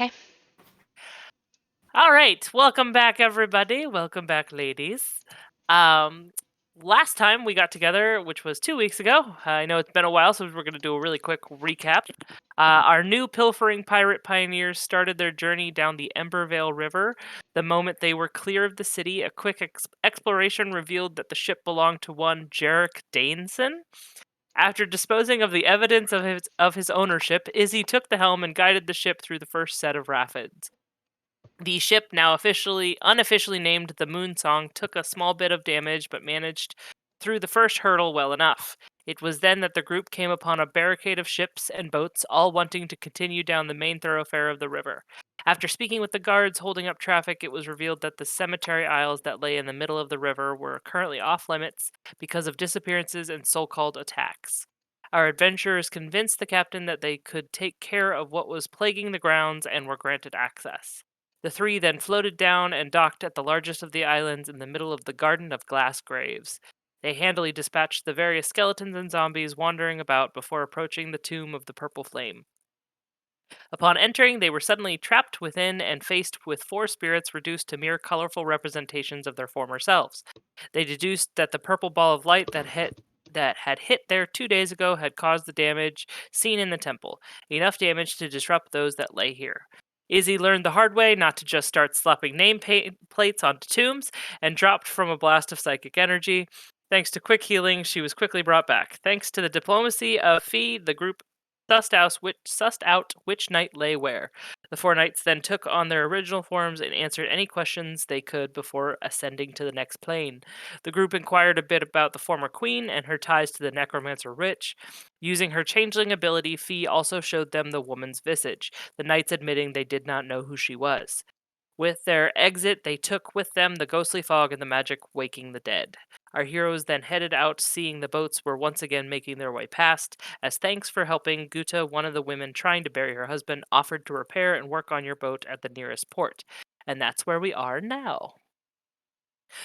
Okay. All right, welcome back, everybody. Welcome back, ladies. Last time we got together, which was 2 weeks ago, I know it's been a while, so we're going to do a really quick recap. Our new pilfering pirate pioneers started their journey down the Embervale River. The moment they were clear of the city, a quick exploration revealed that the ship belonged to one Jarek Daneson. After disposing of the evidence of his ownership, Izzy took the helm and guided the ship through the first set of rapids. The ship, now unofficially named the Moonsong, took a small bit of damage but managed through the first hurdle well enough. It was then that the group came upon a barricade of ships and boats, all wanting to continue down the main thoroughfare of the river. After speaking with the guards holding up traffic, it was revealed that the cemetery isles that lay in the middle of the river were currently off limits because of disappearances and so called attacks. Our adventurers convinced the captain that they could take care of what was plaguing the grounds and were granted access. The three then floated down and docked at the largest of the islands in the middle of the garden of glass graves. They handily dispatched the various skeletons and zombies wandering about before approaching the tomb of the purple flame. Upon entering, they were suddenly trapped within and faced with four spirits reduced to mere colorful representations of their former selves. They deduced that the purple ball of light that had hit there 2 days ago had caused the damage seen in the temple, enough damage to disrupt those that lay here. Izzy learned the hard way not to just start slapping plates onto tombs and dropped from a blast of psychic energy. Thanks to quick healing, she was quickly brought back. Thanks to the diplomacy of Fee, the group sussed out which knight lay where. The four knights then took on their original forms and answered any questions they could before ascending to the next plane. The group inquired a bit about the former queen and her ties to the necromancer Rich. Using her changeling ability, Fee also showed them the woman's visage, the knights admitting they did not know who she was. With their exit, they took with them the ghostly fog and the magic waking the dead. Our heroes then headed out, seeing the boats were once again making their way past. As thanks for helping, Guta, one of the women trying to bury her husband, offered to repair and work on your boat at the nearest port. And that's where we are now.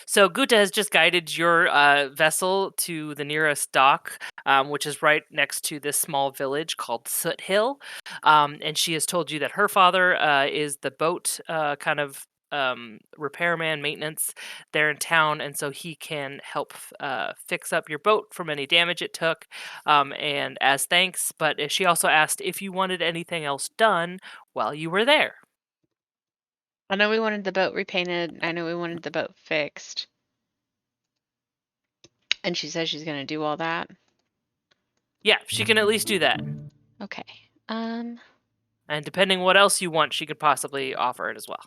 So Guta has just guided your vessel to the nearest dock, which is right next to this small village called Soot Hill. And she has told you that her father is the boat kind of repairman maintenance there in town, and so he can help fix up your boat from any damage it took. And as thanks, but she also asked if you wanted anything else done while you were there. I know we wanted the boat repainted. I know we wanted the boat fixed. And she says she's going to do all that. Yeah, she can at least do that. Okay. And depending what else you want, she could possibly offer it as well.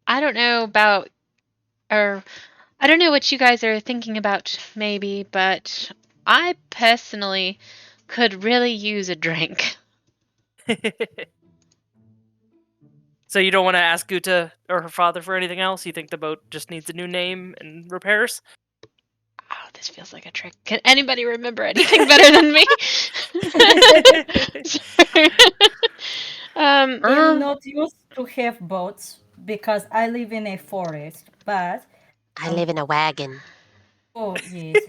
I don't know about, or I don't know what you guys are thinking about, maybe, but I personally could really use a drink. So you don't want to ask Guta or her father for anything else? You think the boat just needs a new name and repairs? Oh, this feels like a trick. Can anybody remember anything better than me? I'm not used to have boats because I live in a forest, but I live in a wagon. oh yes.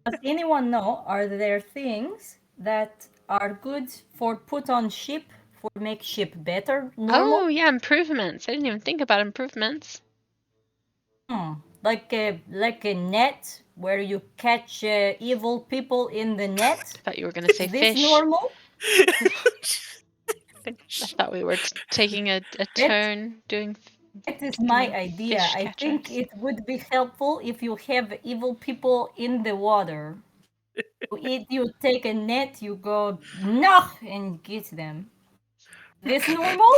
Does anyone know, are there things that are good for put on ship for make ship better, normal? Oh, yeah, improvements. I didn't even think about improvements. Like a net where you catch evil people in the net? I thought you were going to say Is this fish. normal? I thought we were taking a turn doing. That is my idea. Fish I think catchers. it would be helpful if you have evil people in the water. You take a net, you go no and get them. This normal?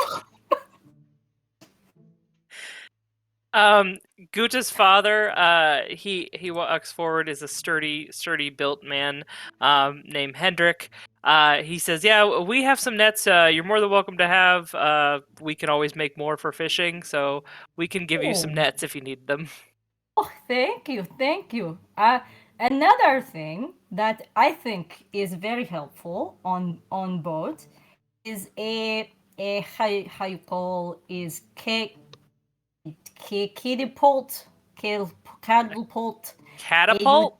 Guta's father, he walks forward as a sturdy built man, named Hendrik. He says, "Yeah, we have some nets. You're more than welcome to have. We can always make more for fishing, so we can give you some nets if you need them." Oh, thank you, thank you. Another thing that I think is very helpful on boat is a how you call is catapult. Catapult?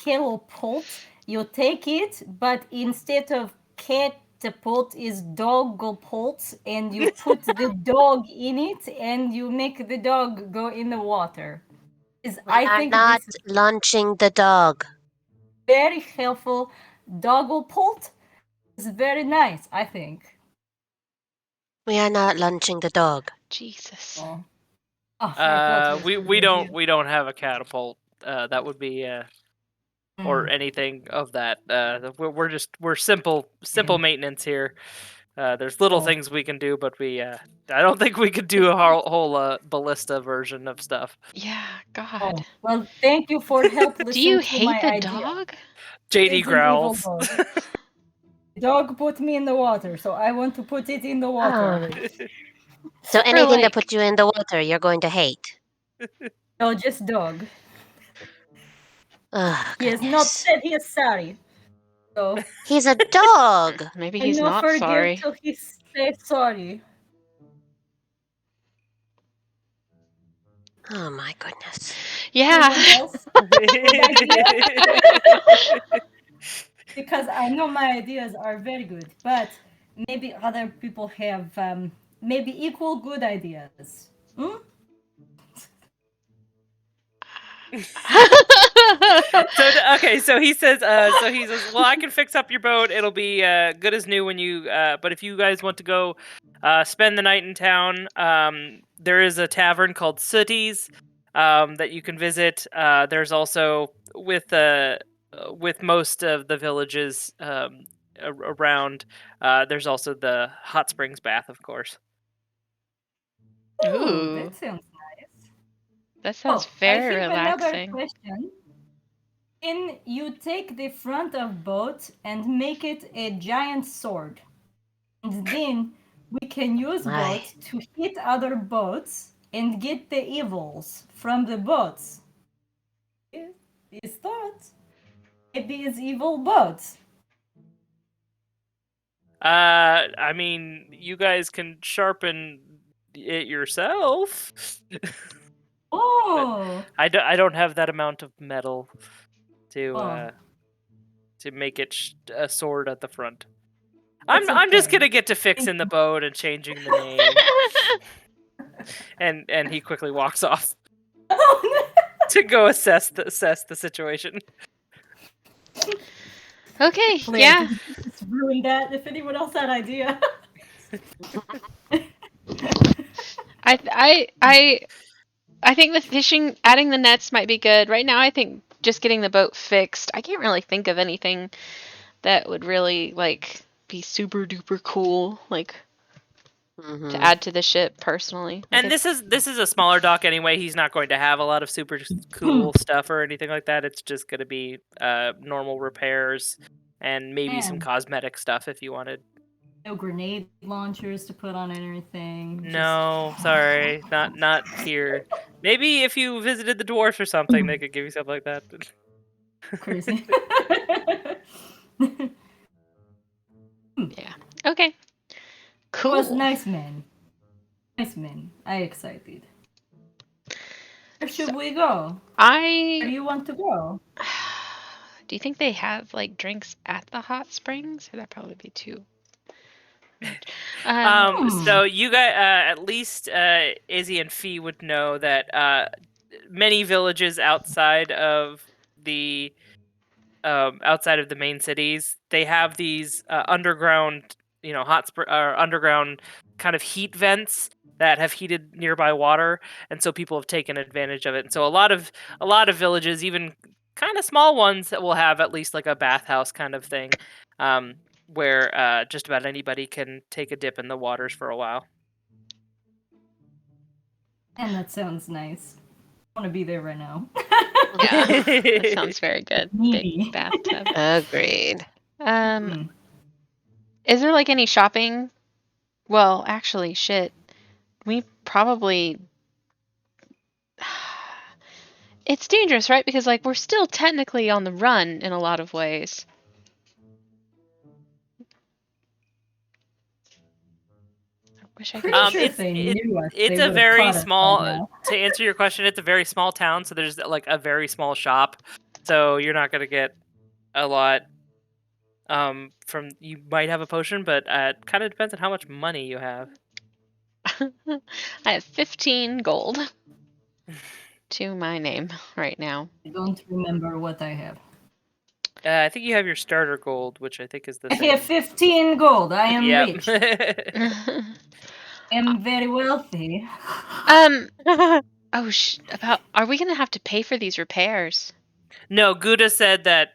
catapult. You take it, but instead of catapult is dogapult, and you put the dog in it, and you make the dog go in the water. We I are think not this is launching the dog. very helpful. Dogapult is very nice, I think. We are not launching the dog. Jesus. Oh, I thought it was We a we good idea. don't we don't have a catapult. That would be or anything of that. We're simple maintenance here. There's little Oh. things we can do, but I don't think we could do a whole ballista version of stuff. Yeah, God. Oh, well, thank you for help Do you listening to hate my the idea. dog? JD It's an evil growls. dog. The dog put me in the water, so I want to put it in the water. So Or anything that like, puts you in the water, you're going to hate. No, just dog. Oh, He has not goodness. said he is sorry. So He's a dog. maybe I he's no not forgive sorry. till he says sorry. Oh, my goodness. Yeah. Anyone else? Good idea? Because I know my ideas are very good, but maybe other people have maybe equal good ideas. Hmm? So he says, well, I can fix up your boat. It'll be good as new when you. But if you guys want to go spend the night in town, there is a tavern called Sooty's that you can visit. There's also with most of the villages around. There's also the hot springs bath, of course. Oh, Ooh, that sounds nice. that sounds I very think another relaxing. question. Can you take the front of boat and make it a giant sword? And then we can use My. boat to hit other boats and get the evils from the boats. Is thought. Maybe it's evil boats. I mean, you guys can sharpen it yourself. Oh, I don't have that amount of metal to make it a sword at the front. it's I'm just okay. gonna get to fixing the boat and changing the name, and he quickly walks off to go assess the situation. Okay, Wait, yeah. just ruin that if anyone else had idea. I think the fishing, adding the nets might be good. Right now, I think just getting the boat fixed. I can't really think of anything that would really like be super duper cool, like to add to the ship personally. Like And this is a smaller dock anyway. He's not going to have a lot of super cool stuff or anything like that. It's just going to be normal repairs and maybe some Man, cosmetic stuff if you wanted. no grenade launchers to put on anything. No, sorry, not here. Maybe if you visited the dwarfs or something, they could give you something like that. Just crazy. yeah. Okay. Cool. Was nice man. Nice man. I excited. Where should we go? Where do I you want to go? do you think they have like drinks at the hot springs? Or that'd probably be too much. So you guys, at least Izzy and Fee would know that many villages outside of the main cities, they have these underground, underground kind of heat vents that have heated nearby water, and so people have taken advantage of it. And so a lot of villages, even kind of small ones, that will have at least like a bathhouse kind of thing, where just about anybody can take a dip in the waters for a while. And that sounds nice. I want to be there right now. Yeah, that sounds very good. Needy. Big bathtub. Agreed. Is there like any shopping? Well, actually, shit. We probably. It's dangerous, right? Because like we're still technically on the run in a lot of ways. I wish I could. Pretty sure if they knew us, they It's a would have very caught us by small. now. To answer your question, it's a very small town, so there's like a very small shop. so you're not gonna get a lot. From you might have a potion, but it kind of depends on how much money you have. I have 15 gold to my name right now. I don't remember what I have. I think you have your starter gold, which I think is the I same. have 15 gold. I am Yep. rich. I am very wealthy. oh, are we gonna have to pay for these repairs? No, Gouda said that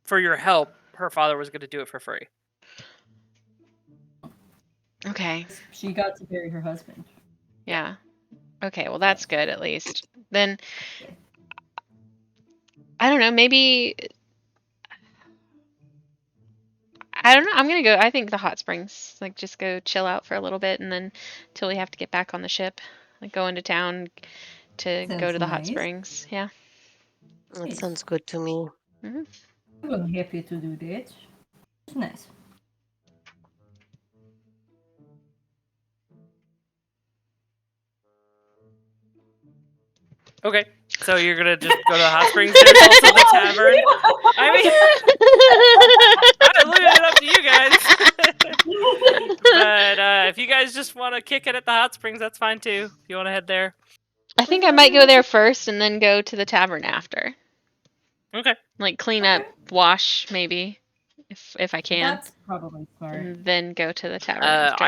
for your help, her father was going to do it for free. Okay. She got to bury her husband. Yeah. Okay, well that's good at least. Then I don't know, maybe I don't know. I'm gonna go. I think the hot springs. Like, just go chill out for a little bit, and then till we have to get back on the ship, like go into town to go Sounds to the hot nice. springs. Yeah. That sounds good to me. Hmm. I'm happy to do that. It's nice. Okay, so you're gonna just go to the hot springs. There's also the tavern. I mean, I'm leaving it up to you guys. But if you guys just want to kick it at the hot springs, that's fine too. If you want to head there. I think I might go there first, and then go to the tavern after. Okay. Like clean up, wash maybe, if I can, That's probably smart. and then go to the tavern after.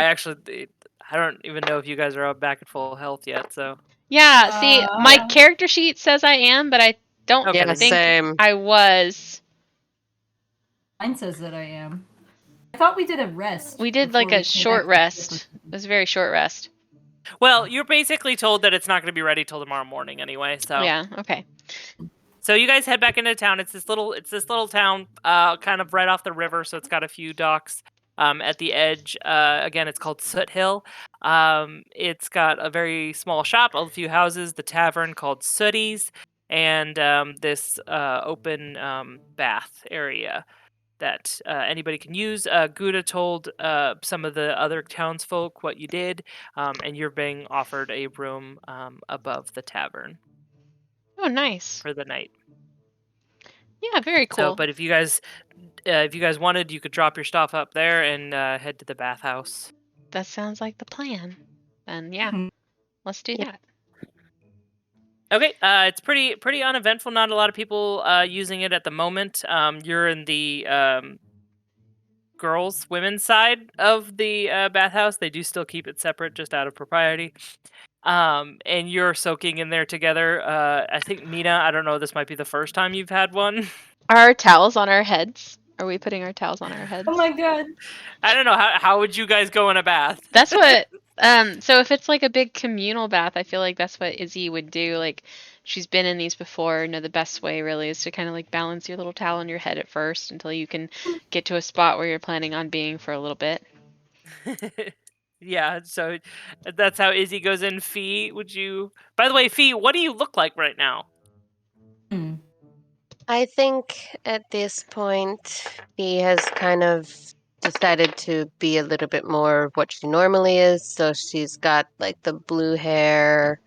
I don't even know if you guys are up back at full health yet. So Yeah. See, my Yeah. character sheet says I am, but I don't Okay. Yeah, think same. I was. Mine says that I am. I thought we did a rest. We did like before a we came short back to the ship. rest. It was a very short rest. Well, you're basically told that it's not going to be ready till tomorrow morning anyway. So Yeah. Okay. So you guys head back into town. It's this little town, kind of right off the river. So it's got a few docks at the edge. Again, it's called Soot Hill. It's got a very small shop, a few houses, the tavern called Sooty's, and this open bath area that anybody can use. Gouda told some of the other townsfolk what you did, and you're being offered a room above the tavern Oh, nice. for the night. Yeah, very So, cool. but if you guys wanted, you could drop your stuff up there and head to the bathhouse. That sounds like the plan. Then yeah, Mhm. let's do Yep. that. Okay, it's pretty uneventful. Not a lot of people using it at the moment. You're in the women's side of the bathhouse. They do still keep it separate, just out of propriety. And you're soaking in there together. I think Mina, I don't know, this might be the first time you've had one. Are our towels on our heads? Are we putting our towels on our heads? Oh my god. I don't know, how would you guys go in a bath? That's what. So if it's like a big communal bath, I feel like that's what Izzy would do. Like, she's been in these before. The best way really is to kind of like balance your little towel on your head at first until you can get to a spot where you're planning on being for a little bit. Yeah, so that's how Izzy goes in. Fee, would you? By the way, Fee, what do you look like right now? Hmm. I think at this point, he has kind of decided to be a little bit more what she normally is. So she's got like the blue hair,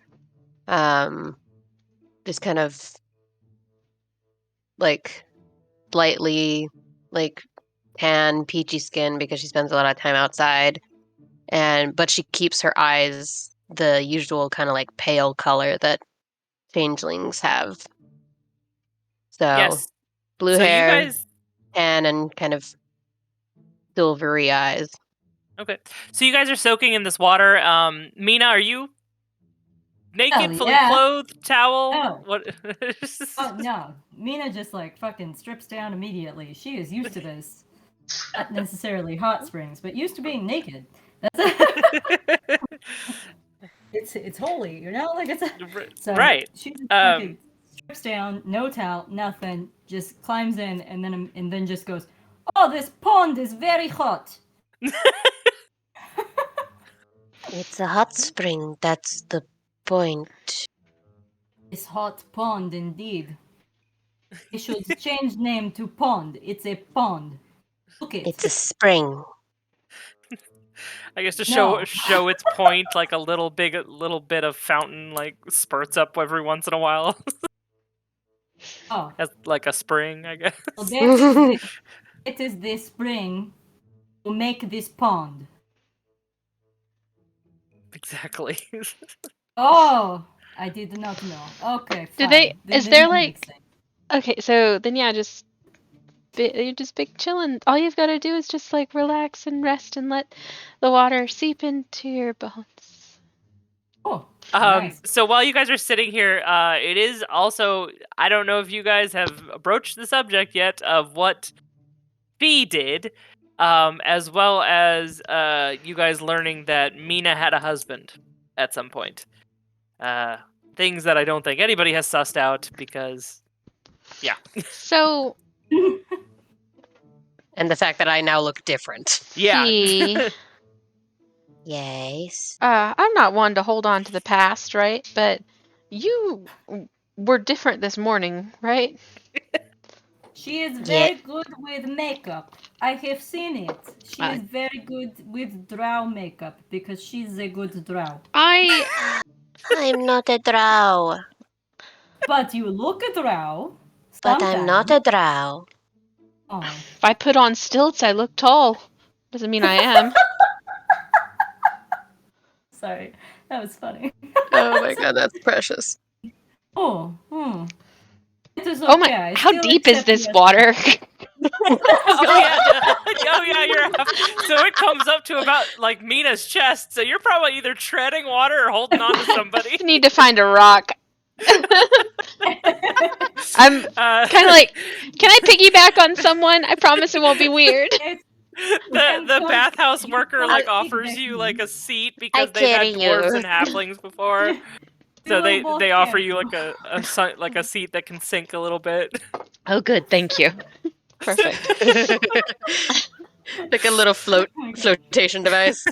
just kind of like slightly like tan, peachy skin because she spends a lot of time outside. But she keeps her eyes the usual kind of like pale color that changelings have. So Yes. blue So you hair, guys. tan, and kind of silvery eyes. Okay. So you guys are soaking in this water. Mina, are you naked, Hell fully yeah. clothed, towel? No. What? Oh no. Mina just like fucking strips down immediately. She is used to this. Not necessarily hot springs, but used to being naked. That's it's holy, you know? Like it's so Right. she just fucking strips down, no towel, nothing, just climbs in and then just goes, "Oh, this pond is very hot." It's a hot spring. That's the point. This hot pond indeed. It should change name to pond. It's a pond. Look it. It's a spring. I guess to No. show its point, like a little bit of fountain like spurts up every once in a while. Oh, As like a spring, I guess. so that is the spring to make this pond. Exactly. Oh, I did not know. Okay, Do they? fine. Is Then there that makes like? sense. Okay, so then yeah, you're just big chilling. All you've got to do is just like relax and rest and let the water seep into your bones. Oh, nice. So while you guys are sitting here, it is also, I don't know if you guys have broached the subject yet of what Fee did, as well as you guys learning that Mina had a husband at some point. Things that I don't think anybody has sussed out because, yeah. So, And the fact that I now look different. Yeah. Fee, Yes. I'm not one to hold on to the past, right? But you were different this morning, right? She is Yeah. very good with makeup. I have seen it. She is very good with drow makeup because she's a good drow. I I'm not a drow. But you look a drow But I'm not sometimes. a drow. Oh, if I put on stilts, I look tall. Doesn't mean I am. sorry. That was funny. Oh my god, that's precious. Oh, it is Oh my! okay. I How still deep is accept this you as water? Oh yeah, oh yeah, so it comes up to about like Mina's chest. So you're probably either treading water or holding on to somebody. I need to find a rock. I'm kind of like, can I piggyback on someone? I promise it won't be weird. It's- The bathhouse worker like offers Exactly. you like a seat I because they've had carry dwarves you. and halflings before. We So will both they offer carry you like like a seat that can sink a little bit. Oh, good. Thank you. Perfect. Like a little Oh my God. flotation device.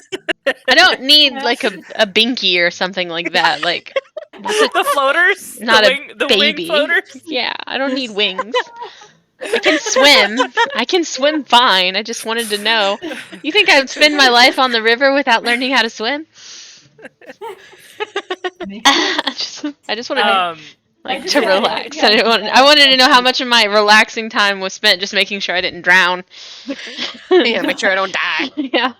I don't need Yeah. like a binky or something like that. Like, that's The floaters, not a the wing baby. floaters. Yeah, I don't need wings. I can swim. I can swim fine. I just wanted to know. You think I'd spend my life on the river without learning how to swim? Makes sense. I just wanted to Um, I like just to had it, relax. yeah, I wanted to know how much of my relaxing time was spent just making sure I didn't drown. Yeah, make sure I don't die. Yeah.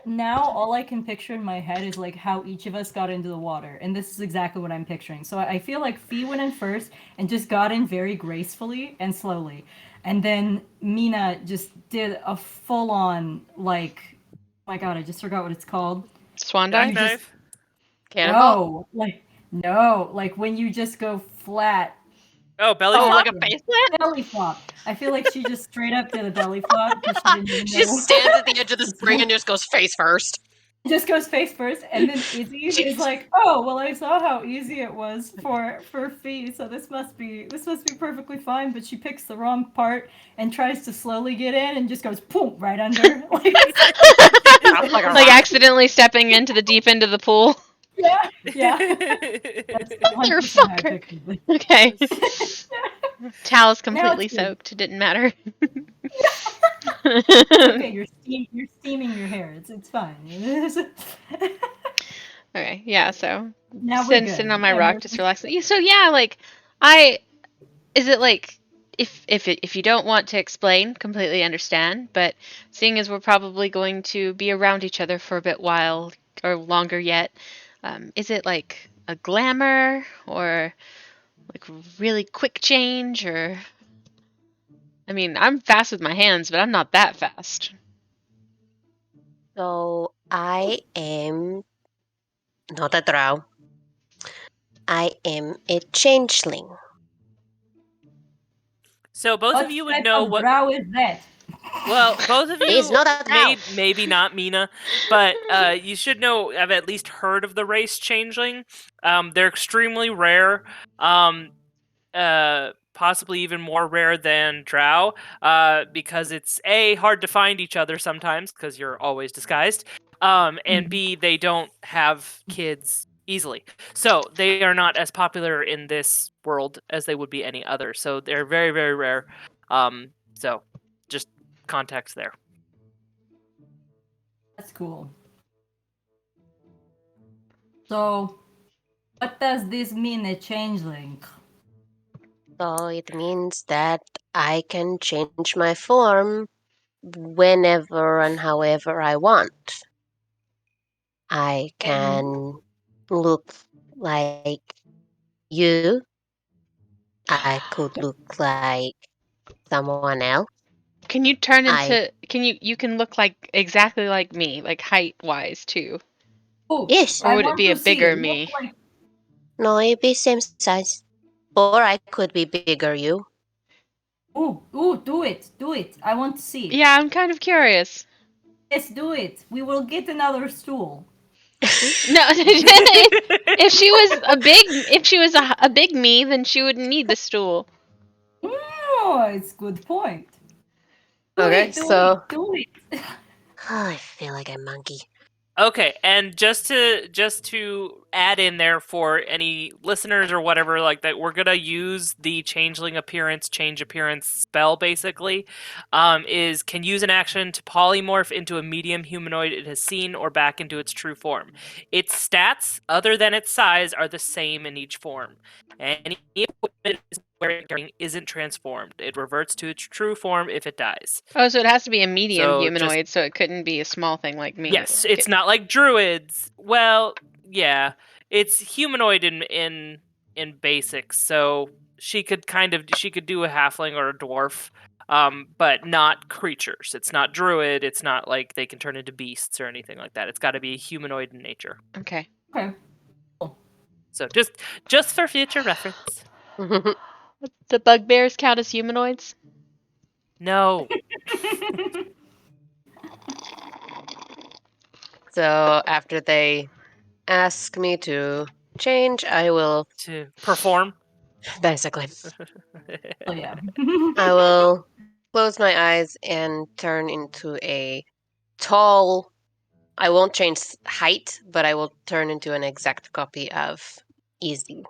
Now all I can picture in my head is like how each of us got into the water, and this is exactly what I'm picturing. So I feel like Fee went in first and just got in very gracefully and slowly, and then Mina just did a full-on like, oh my god, I just forgot what it's called. Swan Jack dive? knife. Cannonball? No, like when you just go flat. Oh, belly Oh, flop. like a face plant? Belly flop. I feel like she just straight up did a belly flop because she didn't even She just know. stands at the edge of the spring and just goes face first. Just goes face first, and then Izzy is like, "Oh, well, I saw how easy it was for Fee, so this must be perfectly fine." But she picks the wrong part and tries to slowly get in, and just goes boom right under. Drops like a Like rock. accidentally stepping into the deep end of the pool. yeah. That's 100% how I Fucker. pictured it. Okay. Towel's Now completely it's good. soaked. It didn't matter. It's okay. You're steaming your hair. It's fine. Okay, yeah, so Now we're sitting good. on my Yeah, rock, just relaxing. So yeah, like I is it like if you don't want to explain, completely understand. But seeing as we're probably going to be around each other for a bit while or longer yet, is it like a glamour or like really quick change or? I mean, I'm fast with my hands, but I'm not that fast. So I am not a drow. I am a changeling. So both what of you would type know of what. drow is that? Well, both of He's you not a drow. maybe not Mina, but you should know. I've at least heard of the race changeling. They're extremely rare. Um, possibly even more rare than drow, because it's A, hard to find each other sometimes because you're always disguised, and B, they don't have kids easily. So they are not as popular in this world as they would be any other. So they're very, very rare. So just context there. That's cool. So, what does this mean, a changeling? So it means that I can change my form whenever and however I want. I can look like you. I could look like someone else. Can you turn I into? You can look like exactly like me, like height wise too, Oh, yes. or I would it want be a to see. bigger Look me? like No, it'd be same size. Or I could be bigger you. ooh, do it, do it. I want to see. Yeah, I'm kind of curious. Yes, do it. We will get another stool. No, if she was a big me, then she wouldn't need the stool. Oh, it's good point. Do Okay, it, do it, so do it. I feel like a monkey. Okay, and just to add in there for any listeners or whatever like that, we're gonna use the change appearance spell basically. Is can use an action to polymorph into a medium humanoid it has seen or back into its true form. Its stats, other than its size, are the same in each form. Any equipment wearing isn't transformed. It reverts to its true form if it dies. Oh, so it has to be a medium So just humanoid, so it couldn't be a small thing like me. yes, Okay. it's not like druids. Well, yeah, it's humanoid in basics. So she could do a halfling or a dwarf, but not creatures. It's not druid. It's not like they can turn into beasts or anything like that. It's got to be humanoid in nature. Okay. Okay. So just for future reference. The bugbears count as humanoids? No. So after they ask me to change, I will To perform. basically Oh yeah. I will close my eyes and turn into a tall. I won't change height, but I will turn into an exact copy of Easy.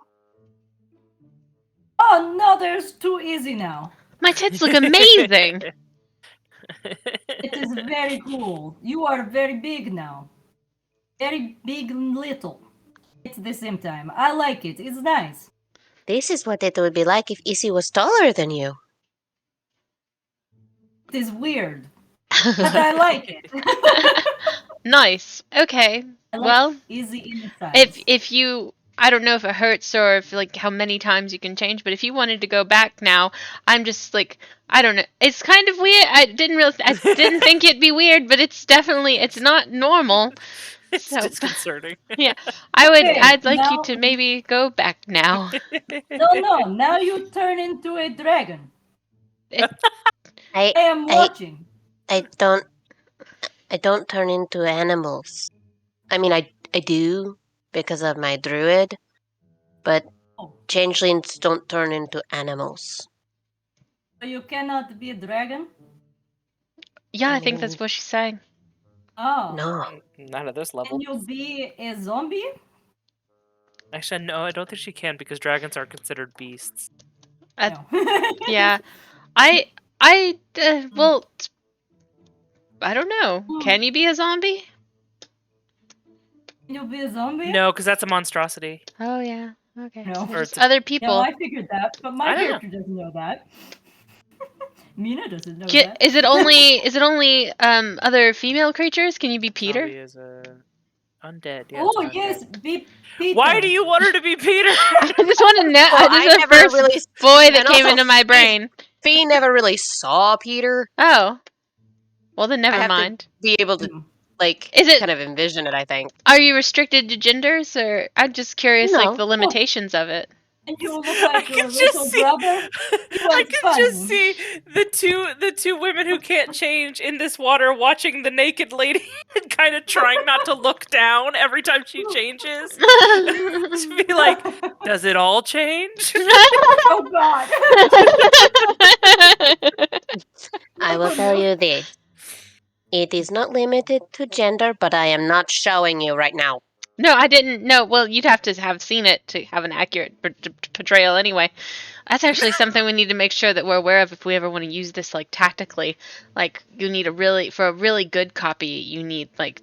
Oh no, there's too easy now. My tits look amazing. It is very cool. You are very big now. Very big and little. At the same time. I like it. It's nice. This is what it would be like if Izzy was taller than you. It is weird. But I like it. Nice. Okay. I like Well, easy in size. if you I don't know if it hurts or if like how many times you can change, but if you wanted to go back now, I'm just like I don't know. It's kind of weird. I didn't think it'd be weird, but it's not normal. It's So disconcerting. yeah, Okay, I'd like you now to maybe go back now. no, now you turn into a dragon. I I am I watching. I don't turn into animals. I mean I do because of my druid, but Oh, changelings don't turn into animals. so you cannot be a dragon? Yeah, I I think that's mean, what she's saying. Oh. no. Not at this Can level. you be a zombie? Actually, no, I don't think she can because dragons are considered beasts. Uh, No. yeah, well, I don't know. Can you be a zombie? Can you be a zombie? No, because that's a monstrosity. Oh yeah. Okay. No. So Or just it's a- other No, people. I figured that, but my I don't know. character doesn't know that. Mina doesn't know Ki- that. Is it only other female creatures? Can you be Peter? Zombie is a undead. Yeah, it's Oh an yes, undead. be Peter. Why do you want her to be Peter? I just want to know. Well, This I is the never first really boy that and came also into my Fee- brain. Fee never really saw Peter. Oh, well then I never have to mind. be able to Mm. like Is it? kind of envision it, I think. Are you restricted to genders, or I'm just curious, like No. the limitations of it? And you look I like your could just little see. brother. You I are could just funny. see the two women who can't change in this water watching the naked lady and kind of trying not to look down every time she changes. To be like, does it all change? Oh God. I will tell you this. It is not limited to gender, but I am not showing you right now. No, I didn't. No, well, you'd have to have seen it to have an accurate portrayal anyway. That's actually something we need to make sure that we're aware of if we ever want to use this like tactically. Like you need for a really good copy, you need like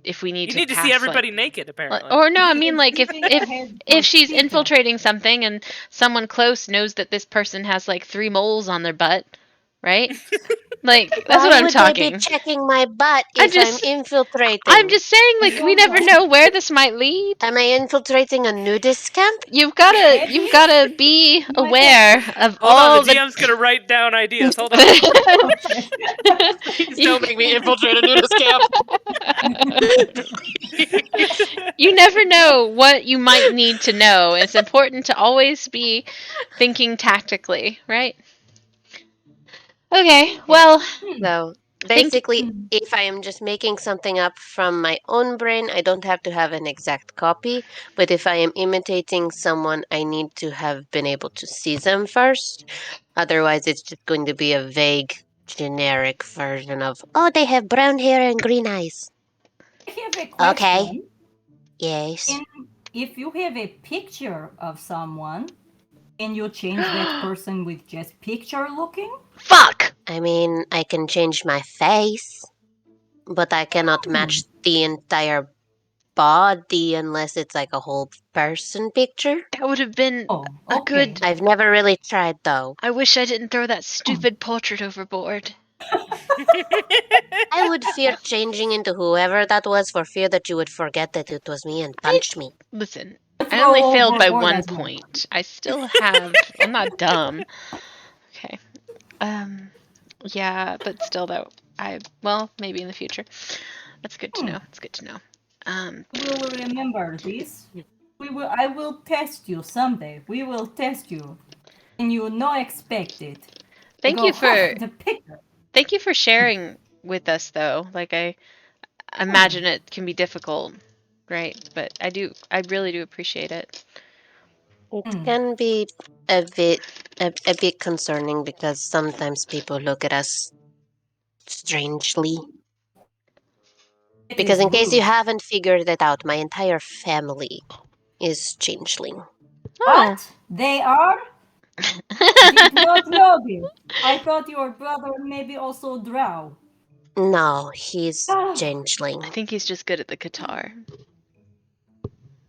if we need You to need to pass, see everybody like, naked, apparently. or no, I mean like Skipping ahead if to she's Peter. infiltrating something and someone close knows that this person has like 3 moles on their butt, right? Like that's what Why I'm would they be talking. checking my butt I'm if I'm just infiltrating? I'm just saying I like we don't never know. know where this might lead. Am I infiltrating a nudist camp? You've Maybe gotta be you might aware of Hold on, all the DM's gonna write down ideas. Hold on. Okay. Please You- don't make me infiltrate a nudist camp. You never know what you might need to know. It's important to always be thinking tactically, right? Okay, well, So thank you. basically, if I am just making something up from my own brain, I don't have to have an exact copy. But if I am imitating someone, I need to have been able to see them first. Otherwise, it's just going to be a vague, generic version of, oh, they have brown hair and green eyes. I have a Okay. question. Yes. If you have a picture of someone, can you change that person with just picture looking? Fuck! I mean, I can change my face, but I cannot match the entire body unless it's like a whole person picture. That would have been Oh, a okay. good. I've never really tried though. I wish I didn't throw that stupid portrait overboard. I would fear changing into whoever that was for fear that you would forget that it was me and punch me. Listen, Let's I go only failed by overboard 1 as well. point. I still have. I'm not dumb. Okay. Yeah, but still, though, well, maybe in the future. That's good to know. It's good to know. We will remember this. I will test you someday. We will test you. And you not expect it. I Thank go, you for the picture. thank you for sharing with us, though. Like I imagine it can be difficult, right? But I really do appreciate it. It can be a bit concerning because sometimes people look at us strangely. It Because is in case you rude. haven't figured it out, my entire family is changeling. Oh. What? They are? Did not know this. I thought your brother maybe also drow. No, he's Ah, changeling. I think he's just good at the guitar.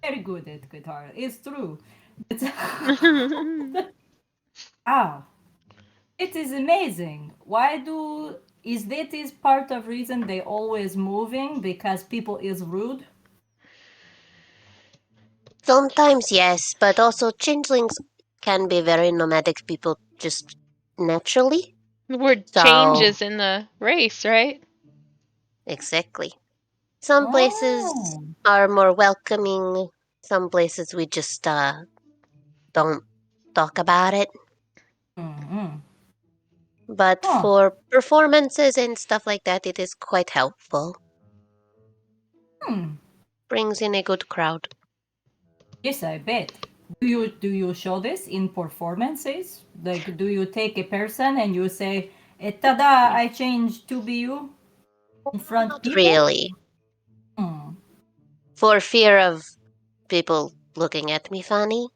very good at guitar. It's true. But wow, it is amazing. Why do is that is part of reason they always moving because people is rude? Sometimes, yes, but also changelings can be very nomadic people just naturally. The word So, changes in the race, right? exactly. Some places Oh. are more welcoming, some places we just don't talk about it. Mm-hmm. But Huh. for performances and stuff like that, it is quite helpful. Hmm. Brings in a good crowd. Yes, I bet. Do you show this in performances? Like, do you take a person and you say, "Tada! I changed to be you" in front Not people? really. Hmm. For fear of people looking at me funny.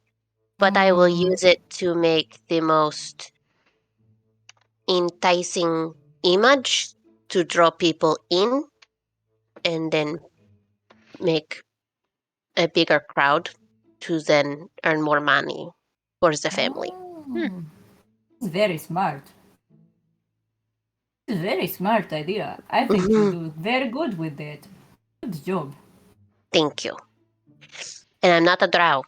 But I will Mm. use it to make the most enticing image to draw people in and then make a bigger crowd to then earn more money for the family. Oh. It's very smart. It's a very smart idea. I think you Mhm. do very good with that. Good job. Thank you. And I'm not a drow.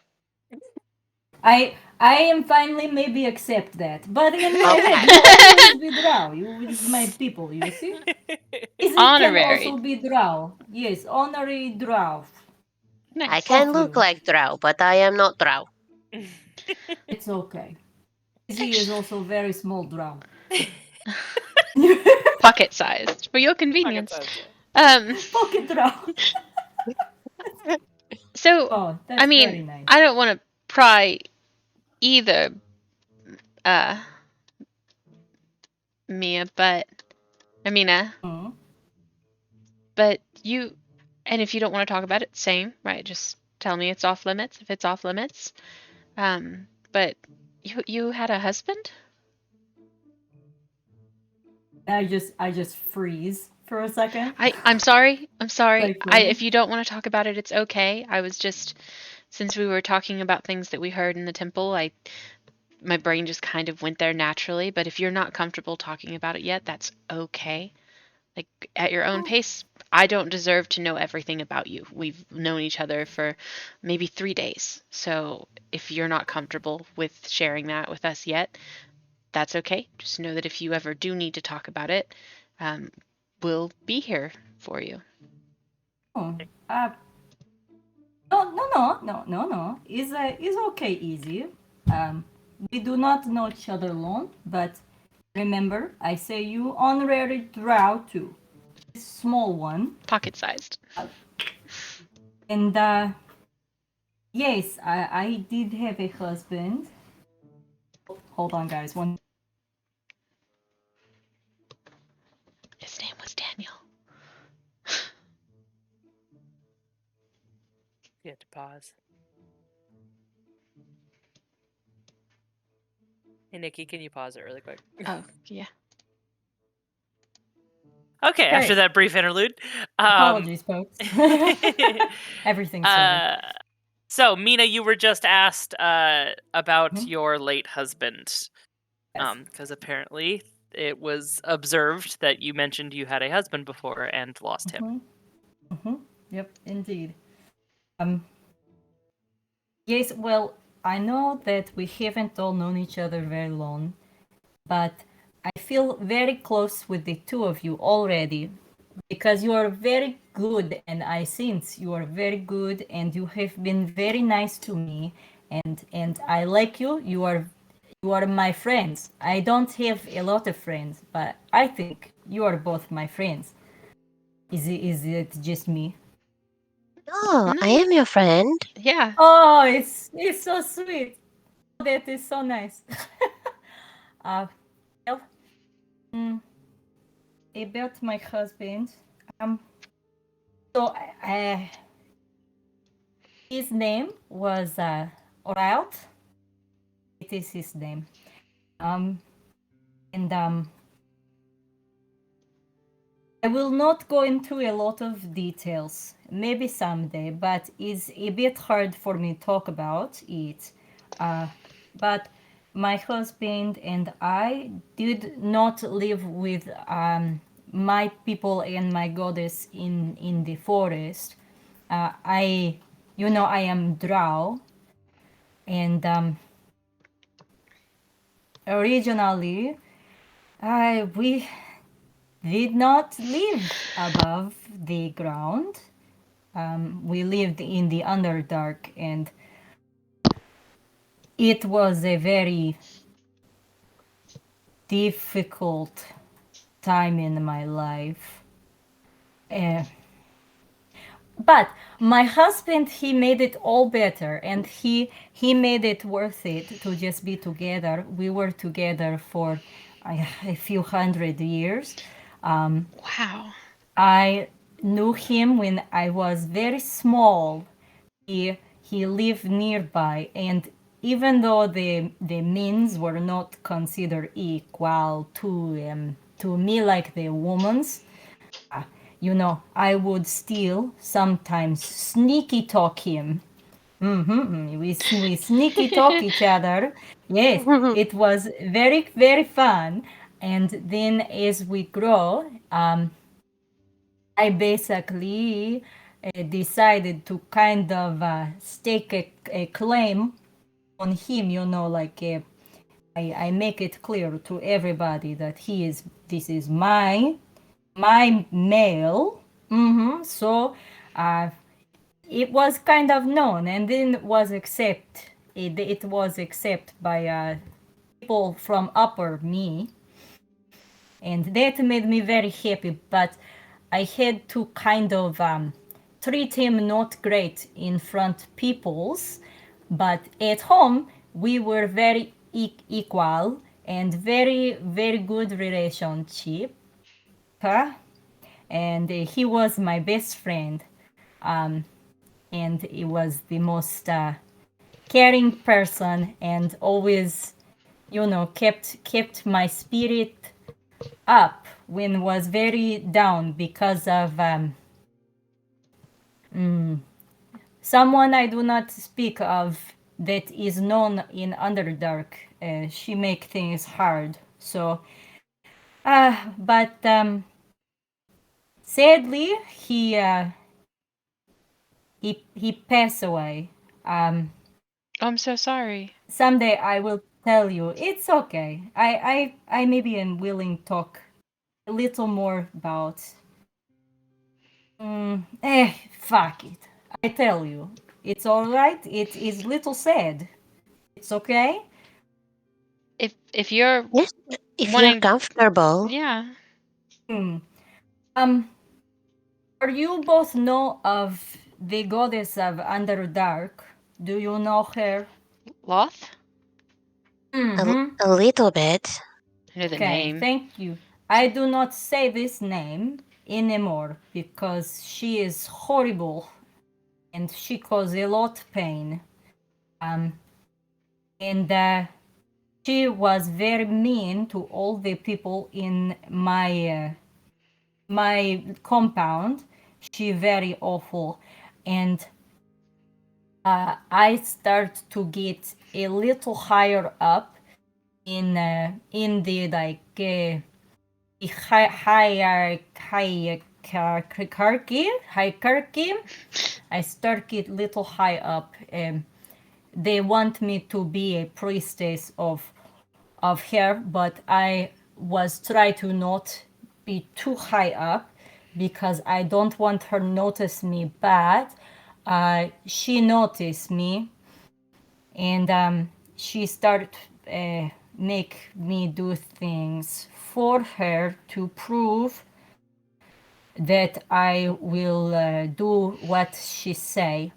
I am finally maybe accept that. But in my head, Okay. you always be drow. You is my people, you see? Izzy can Honorary. also be drow. Yes, honorary drow. I Nice. can Of look you. like drow, but I am not drow. It's okay. Izzy is also very small drow. Pocket sized for your Pocket convenience. size, yeah. Pocket drow. So Oh, I that's very mean, nice. I don't want to pry either, uh, Amina, Mm. but you, and if you don't want to talk about it, same, right? Just tell me it's off limits if it's off limits. But you had a husband? I just freeze for a second. I'm sorry. I'm sorry. Like, really? If you don't want to talk about it, it's okay. I was just, since we were talking about things that we heard in the temple, my brain just kind of went there naturally. But if you're not comfortable talking about it yet, that's okay. Like, at your own pace. I don't deserve to know everything about you. We've known each other for maybe 3 days. So if you're not comfortable with sharing that with us yet, that's okay. Just know that if you ever do need to talk about it, um, we'll be here for you. Oh, no. It's okay, easy. We do not know each other long, but remember, I say you honorary drow too. Small one. Pocket sized. And yes, I did have a husband. Hold on, guys. One. His name was Daniel. You have to pause. Hey, Nikki, can you pause it really quick? Oh, yeah. Okay, after that brief interlude. Apologies, folks. Everything's sorted. So, Mina, you were just asked about Mhm. your late husband. Yes. Because apparently it was observed that you mentioned you had a husband before and lost him. Yep, indeed. Yes, well, I know that we haven't all known each other very long, but I feel very close with the two of you already because you are very good, and I sense you are very good, and you have been very nice to me, and I like you. You are my friends. I don't have a lot of friends, but I think you are both my friends. Is it just me? Oh, I am your friend. Yeah. Oh, it's so sweet. That is so nice. Well, mm, about my husband, so his name was Oraut. It is his name. And I will not go into a lot of details. Maybe someday, but it's a bit hard for me to talk about it. But my husband and I did not live with my people and my goddess in the forest. I am Drow, and originally, we did not live above the ground. We lived in the Underdark, and it was a very difficult time in my life. Uh, but my husband, he made it all better, and he made it worth it to just be together. We were together for a few hundred years. Wow. I knew him when I was very small. He lived nearby, and even though the means were not considered equal to me like the woman's, I would still sometimes sneaky talk him. We sneaky talk each other. Yes, it was very very fun. And then as we grow, I basically decided to kind of stake a claim on him. Like I make it clear to everybody that this is my male. So uh, it was kind of known, and then it was accepted by people from upper me, and that made me very happy. But I had to kind of treat him not great in front people's, but at home we were very equal and very very good relationship. Huh? And he was my best friend, and he was the most caring person, and always kept my spirit up when was very down because of someone I do not speak of that is known in Underdark. She make things hard. So, but sadly, he passed away. Oh, I'm so sorry. Someday I will tell you. It's okay. I maybe am willing to talk a little more about. Fuck it. I tell you, it's all right. It is little sad. It's okay. If you're Yes, if you're wanting, comfortable. yeah, Hmm. Um, are you both know of the goddess of Underdark? Do you know her? Loth. Mm-hmm. A little bit. I know the Okay, name. thank you. I do not say this name anymore because she is horrible and she causes a lot pain. Um, and she was very mean to all the people in my compound. She very awful, and I start to get a little higher up in the like hierarchy. I start get little high up. They want me to be a priestess of her, but I was try to not be too high up because I don't want her notice me bad. She noticed me, and she started make me do things for her to prove that I will do what she say.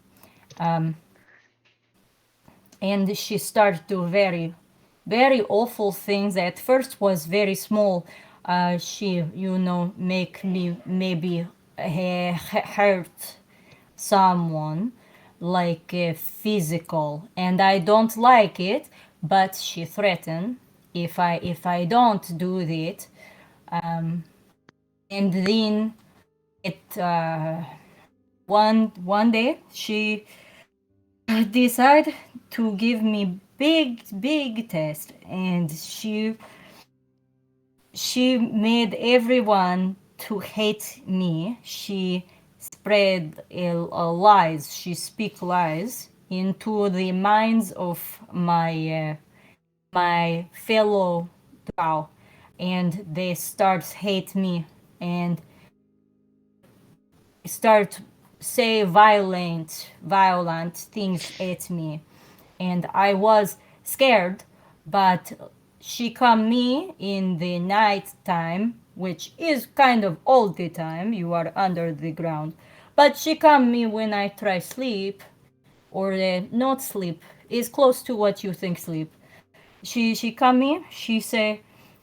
And she started to very awful things. At first was very small. She make me maybe hurt someone like physical, and I don't like it, but she threatened if I don't do it. And then it one day she decided to give me big test, and she made everyone to hate me. She spread lies. She speak lies into the minds of my fellow drow, and they start hate me and start say violent things at me, and I was scared. But she come me in the night time, which is kind of all the time you are under the ground, but she come me when I try sleep, or not sleep is close to what you think sleep. She come me, she say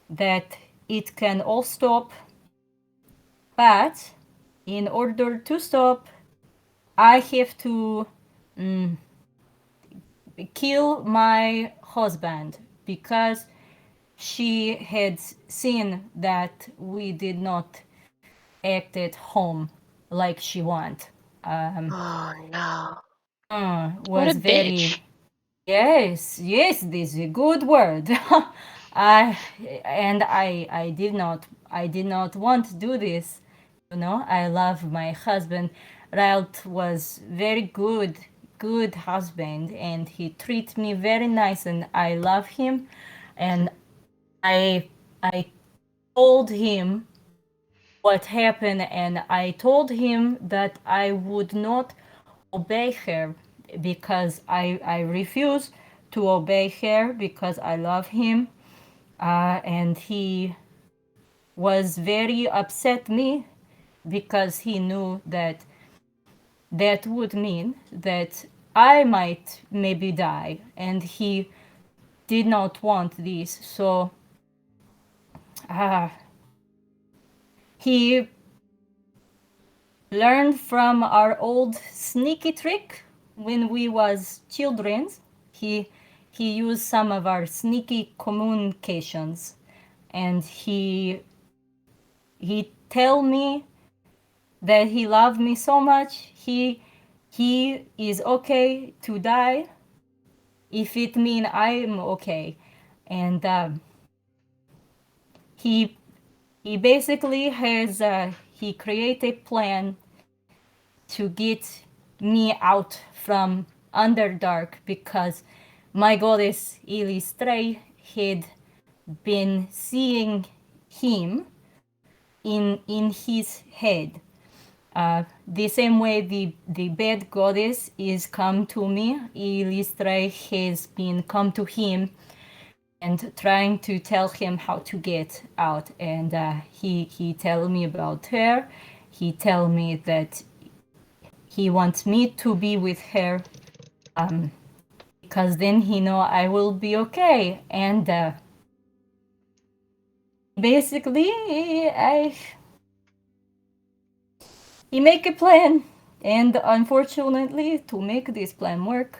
that it can all stop, but in order to stop I have to kill my husband because she had seen that we did not act at home like she want. Oh no. What a Was very bitch. yes, this is a good word. I and I did not want to do this. I love my husband. Ralt was very good husband, and he treats me very nice, and I love him. And I told him what happened, and I told him that I would not obey her because I refuse to obey her because I love him. And he was very upset me because he knew that that would mean that I might maybe die, and he did not want this. So uh, he learned from our old sneaky trick when we was children. He he used some of our sneaky communications, and he he tell me that he loved me so much. He is okay to die if it mean I am okay, and he he basically has he created a plan to get me out from Underdark because my goddess Ilistray had been seeing him in his head. The same way the bad goddess is come to me, Ilistray has been come to him and trying to tell him how to get out. And he tell me about her. He tell me that he wants me to be with her, because then he know I will be okay. And basically, he make a plan, and unfortunately, to make this plan work,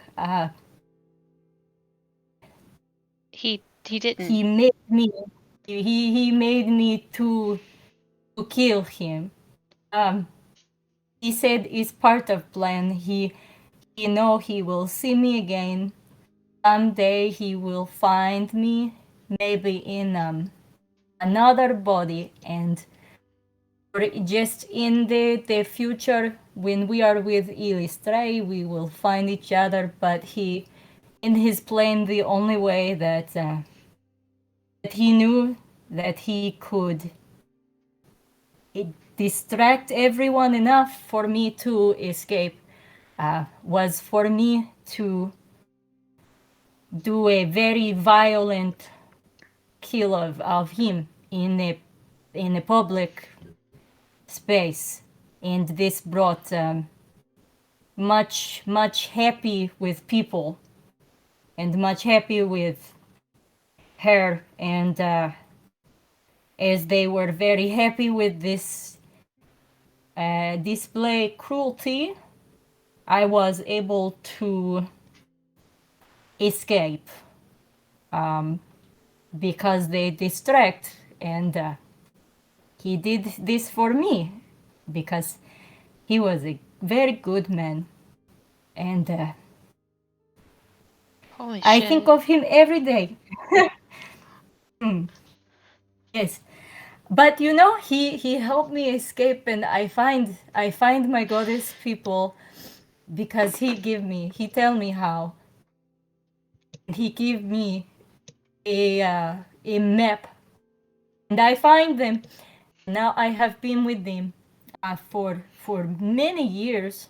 he didn't. he made me. He made me to kill him. He said it's part of plan. He know he will see me again. Someday he will find me, maybe in another body, and just in the future when we are with Ilistray, we will find each other. But he, in his plan, the only way that that he knew that he could distract everyone enough for me to escape was for me to do a very violent kill of him in a public space, and this brought much happy with people and much happy with her, and as they were very happy with this display cruelty, I was able to escape because they distract, and he did this for me because he was a very good man, and Holy I shit. think of him every day. Yes, but you know, he helped me escape, and I find my goddess people because he tell me how. He give me a map, and I find them. Now I have been with them for many years,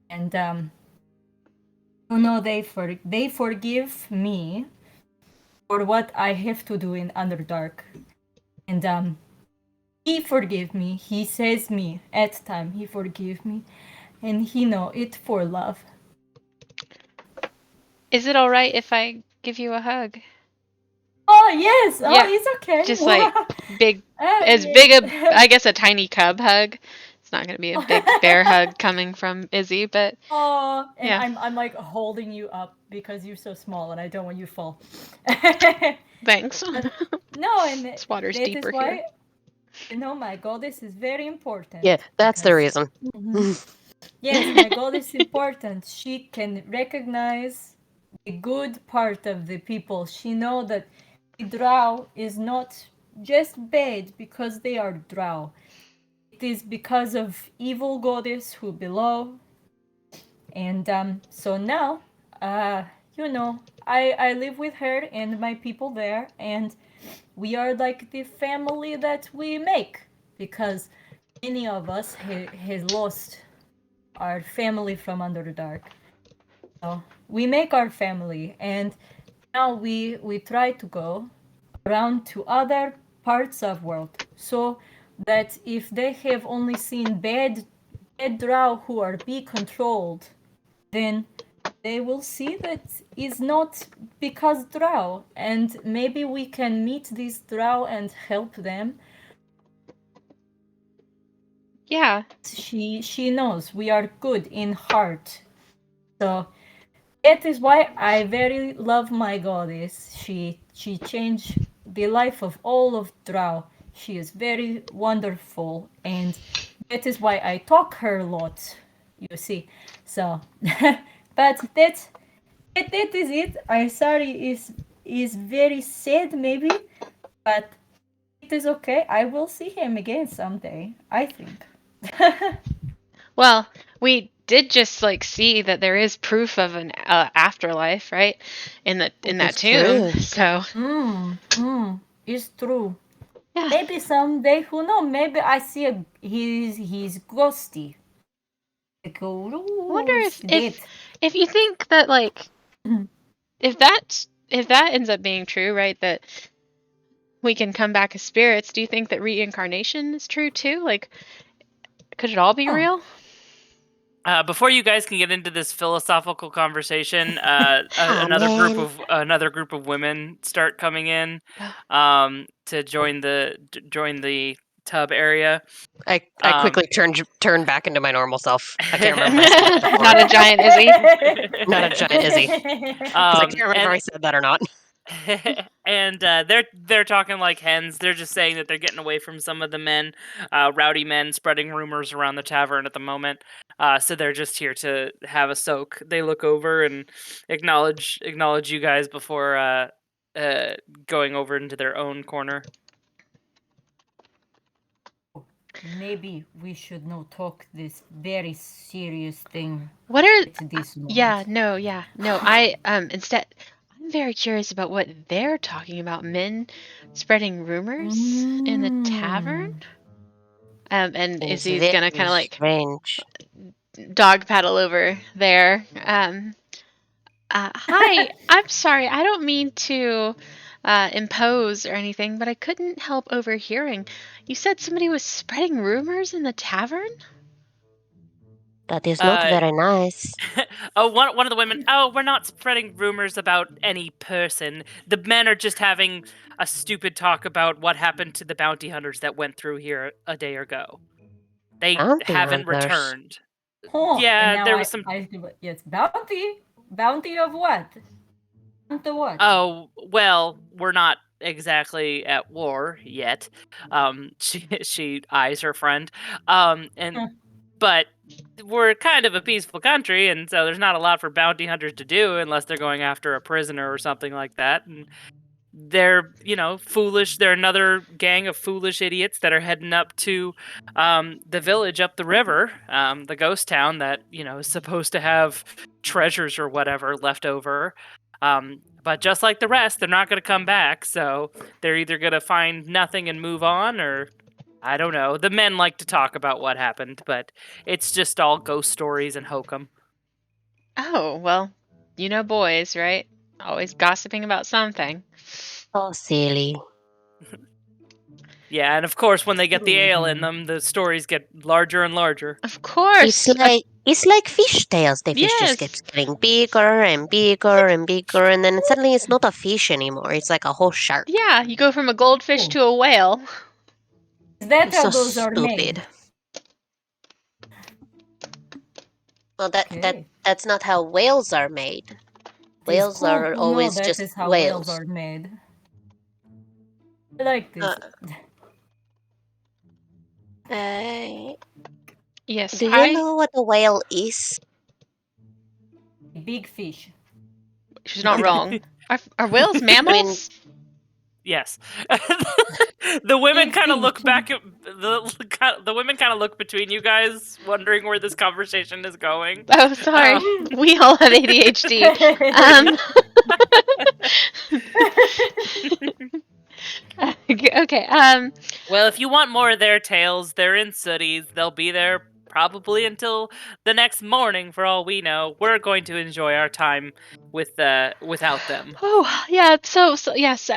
and you know, they forgive me for what I have to do in Underdark, and he forgive me. He says me at time he forgive me, and he know it for love. Is it all right if I give you a hug? Oh yes, oh Yeah, it's okay. just like big, as big a, Yeah. I guess a tiny cub hug. It's not gonna be a big bear hug coming from Izzy, but Oh, and yeah. I'm like holding you up because you're so small and I don't want you to fall. Thanks. No, and This water's that is deeper here. why, you know, my goddess is very important. Yeah, that's the because reason. yes, my goddess is important. She can recognize the good part of the people. She know that the drow is not just bad because they are drow. It is because of evil goddess who below. And so now, you know, I live with her and my people there, and we are like the family that we make because many of us has lost our family from Underdark. So we make our family, and now we try to go around to other parts of world so that if they have only seen bad drow who are be controlled, then they will see that it's not because drow, and maybe we can meet these drow and help them. Yeah. She knows we are good in heart, so that is why I very love my goddess. She changed the life of all of drow. She is very wonderful, and that is why I talk her a lot. You see, so but that is it. I'm sorry, is very sad maybe, but it is okay. I will see him again someday, I think. Well, we did just like see that there is proof of an afterlife, right? In It that is tomb. true. So It's true. yeah, Maybe someday, who knows? Maybe I see he's ghosty. I go, I wonder oh, if she did. if you think that like if that ends up being true, right? That we can come back as spirits. Do you think that reincarnation is true too? Like, could it all be Huh. real? Before you guys can get into this philosophical conversation, Oh man. another group of women start coming in to join the tub area. I Um, quickly turned back into my normal self. I can't remember if I said that before. Not a giant Izzy. Not a giant Izzy. Because I can't remember if I said that or not. and they're talking like hens. They're just saying that they're getting away from some of the men, rowdy men spreading rumors around the tavern at the moment. So they're just here to have a soak. They look over and acknowledge you guys before going over into their own corner. Maybe we should not talk this very serious thing What are at this yeah, moment. no. I instead I'm very curious about what they're talking about. Men spreading rumors in the tavern? Mm. And It is Izzy's very gonna kind of like strange. dog paddle over there. Hi, I'm sorry. I don't mean to impose or anything, but I couldn't help overhearing. You said somebody was spreading rumors in the tavern? That is not Uh, very nice. one of the women. Oh, we're not spreading rumors about any person. The men are just having a stupid talk about what happened to the bounty hunters that went through here a day ago. They Bounty haven't hunters. returned. Oh, and Yeah, now there was some. yes, bounty? Bounty of what? Bounty what? Oh, well, we're not exactly at war yet. She eyes her friend. And Huh. but we're kind of a peaceful country, and so there's not a lot for bounty hunters to do unless they're going after a prisoner or something like that. And they're, foolish. They're another gang of foolish idiots that are heading up to the village up the river, the ghost town that, is supposed to have treasures or whatever left over. But just like the rest, they're not going to come back. So they're either going to find nothing and move on, or I don't know. The men like to talk about what happened, but it's just all ghost stories and hokum. Oh, well, you know boys, right? Always gossiping about something. Oh, silly. Yeah, and of course, when they get the ale in Mhm. them, the stories get larger and larger. Of course. It's like fish tails. The fish just Yes. keeps getting bigger and bigger and bigger, and then suddenly it's not a fish anymore. It's like a whole shark. Yeah, you go from a goldfish Oh, to a whale. is that It's how so those are made? stupid. Well, Okay. that's not how whales are made. It is Whales cool are to know always that just is how whales whales. are made. I like Uh, this. uh, Yes, do you know what a whale is? Big fish. she's not wrong. Are whales I mean, mammals? Yes. The women Big kind of fish. look back at the women kind of look between you guys, wondering where this conversation is going. Oh, sorry. We all have ADHD. Okay. Well, if you want more of their tales, they're in Sooties. They'll be there probably until the next morning, for all we know. We're going to enjoy our time without them. Oh, yeah. So yes.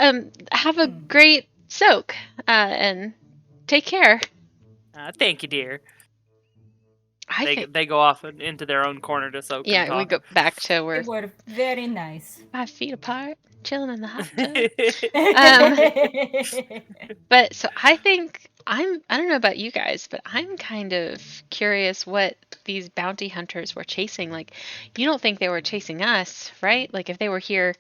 Have a great soak. And take care. Thank you, dear. I think. They go off into their own corner to soak and Yeah, we talk. go back to They where were very nice. 5 feet apart, chilling in the hot tub. But so I think I don't know about you guys, but I'm kind of curious what these bounty hunters were chasing. Like, you don't think they were chasing us, right? Like, if they were here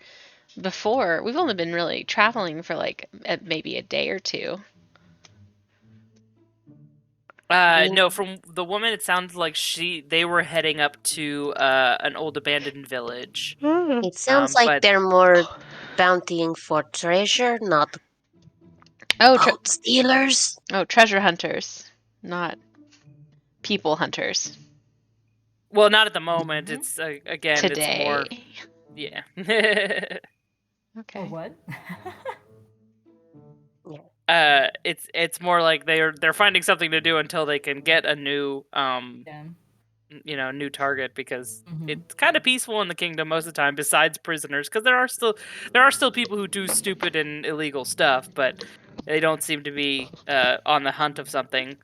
before, we've only been really traveling for like maybe a day or two. No, from the woman, it sounds like they were heading up to an old abandoned village. It sounds like but- they're more bountying for treasure, not boat stealers. treasure hunters, not people hunters. Well, not at the moment. Mhm. It's again, Today. it's more. Yeah. Okay. Or what? It's more like they're finding something to do until they can get a new Yeah. new target, because Mhm. it's kind of peaceful in the kingdom most of the time, besides prisoners, because there are still people who do stupid and illegal stuff, but they don't seem to be on the hunt of something.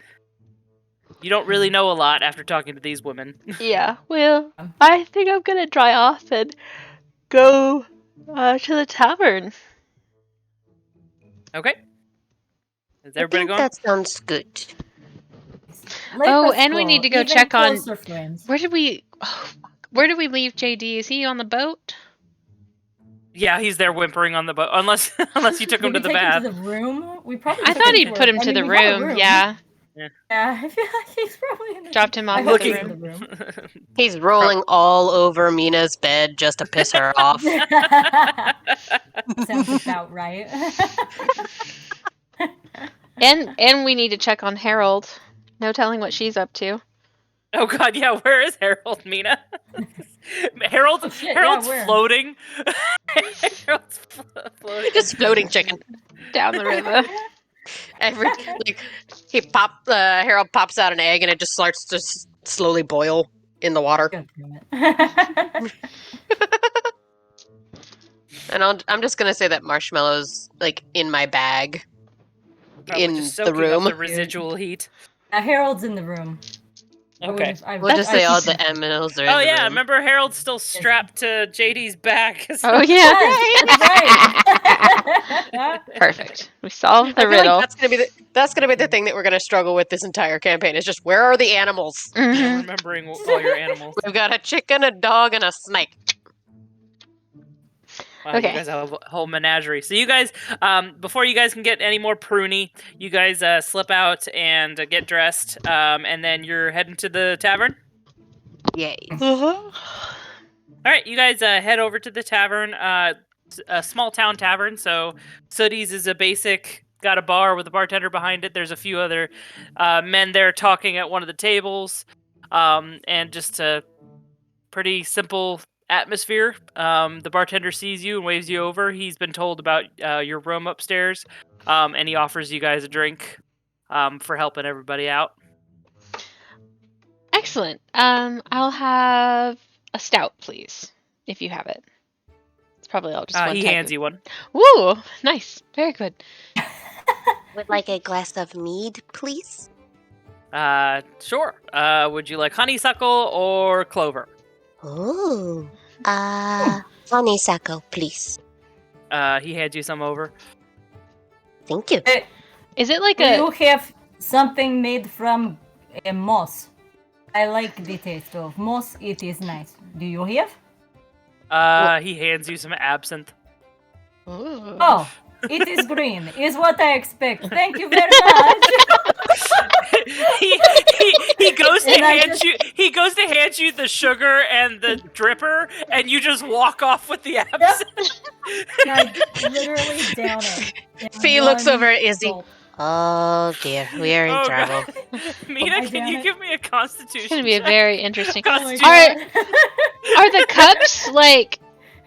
You don't really know a lot after talking to these women. Yeah. Well, I think I'm gonna dry off and go to the tavern. Okay. Is I everybody think going? that sounds good. Let Oh, us and we go, need to go even check on- closer friends. Where did we leave JD? Is he on the boat? Yeah, he's there whimpering on the boat, unless you took him Did to we the take bath. him to the room? We probably. I took thought him he'd to put him I to mean, the we have a room. Yeah. Yeah, I feel like he's probably in the Dropped him I off hope at the he's in room. the room. He's rolling all over Mina's bed just to piss her off. Sounds about right. And we need to check on Harold. No telling what she's up to. Oh god, yeah, where is Harold, Mina? Harold's Oh, shit, Harold's yeah, where? floating. Harold's floating. Just floating chicken. Down the river. Harold pops out an egg and it just starts to slowly boil in the water. God damn it. And I'm just gonna say that Marshmallow's like in my bag Probably in just the soaking room. up the residual heat. Harold's in the room. Okay. We'll just say all the M&Ms are in Oh the yeah, room. remember Harold's still strapped to JD's back. Oh yeah. Yes, that's right. Perfect. We solved the I feel riddle. like that's gonna be the thing that we're gonna struggle with this entire campaign. Is just where are the animals? Mhm. Yeah, remembering all your animals. We've got a chicken, a dog, and a snake. Wow, Okay. You guys have a whole menagerie. So you guys, before you guys can get any more pruny, you guys slip out and get dressed, and then you're heading to the tavern. Yay! All right, you guys head over to the tavern. A small town tavern. So Sooty's is a basic, got a bar with a bartender behind it. There's a few other men there talking at one of the tables, and just a pretty simple atmosphere. The bartender sees you and waves you over. He's been told about your room upstairs, and he offers you guys a drink for helping everybody out. Excellent. I'll have a stout, please, if you have it. It's probably all just one He type hands of- you one. Woo! Nice. Very good. Would like a glass of mead, please? Sure. Would you like honeysuckle or clover? Ooh. Honeysuckle, please. He hands you some over. Thank you. Is it like Do a? you have something made from moss? I like the taste of moss. It is nice. Do you have? He hands you some absinthe. Ooh. Oh, it is green. Is what I expect. Thank you very much. he goes to And I hand just- you the sugar and the dripper, and you just walk off with the absinthe. I literally down it. in Fee looks one over at Izzy. gulp. Oh dear, we are in Oh, trouble. God. Mina, I can down you it. give me a constitution? It's gonna be a check? very interesting. Oh my Constitution. Alright. God. Are the cups like?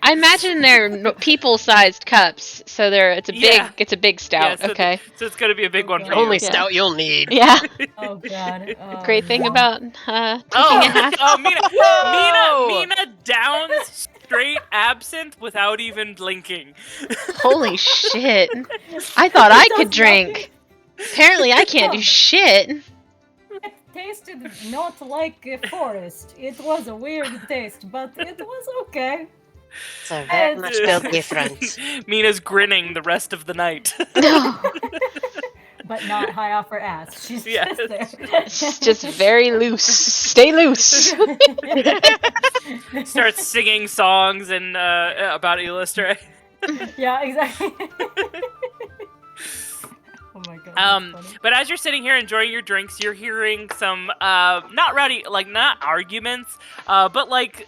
I imagine they're people-sized cups, so it's a big Yeah. stout. Yeah, so Okay. So it's gonna be a big one for Okay. you. Only Yeah. stout you'll need. Yeah. Oh god. Oh, Great thing no. about taking a Oh, half. oh, Mina Oh! downs straight absinthe without even blinking. Holy shit! I thought I could Does drink. Apparently, I can't do shit. It tasted not like a forest. It was a weird taste, but it was okay. It's a very much built different. Mina's grinning the rest of the night. But not high off her ass. She's Yes. just there. It's just very loose. Stay loose. Starts singing songs and about Illustre. Yeah, exactly. Oh my god. But as you're sitting here enjoying your drinks, you're hearing some not rowdy, like not arguments, but like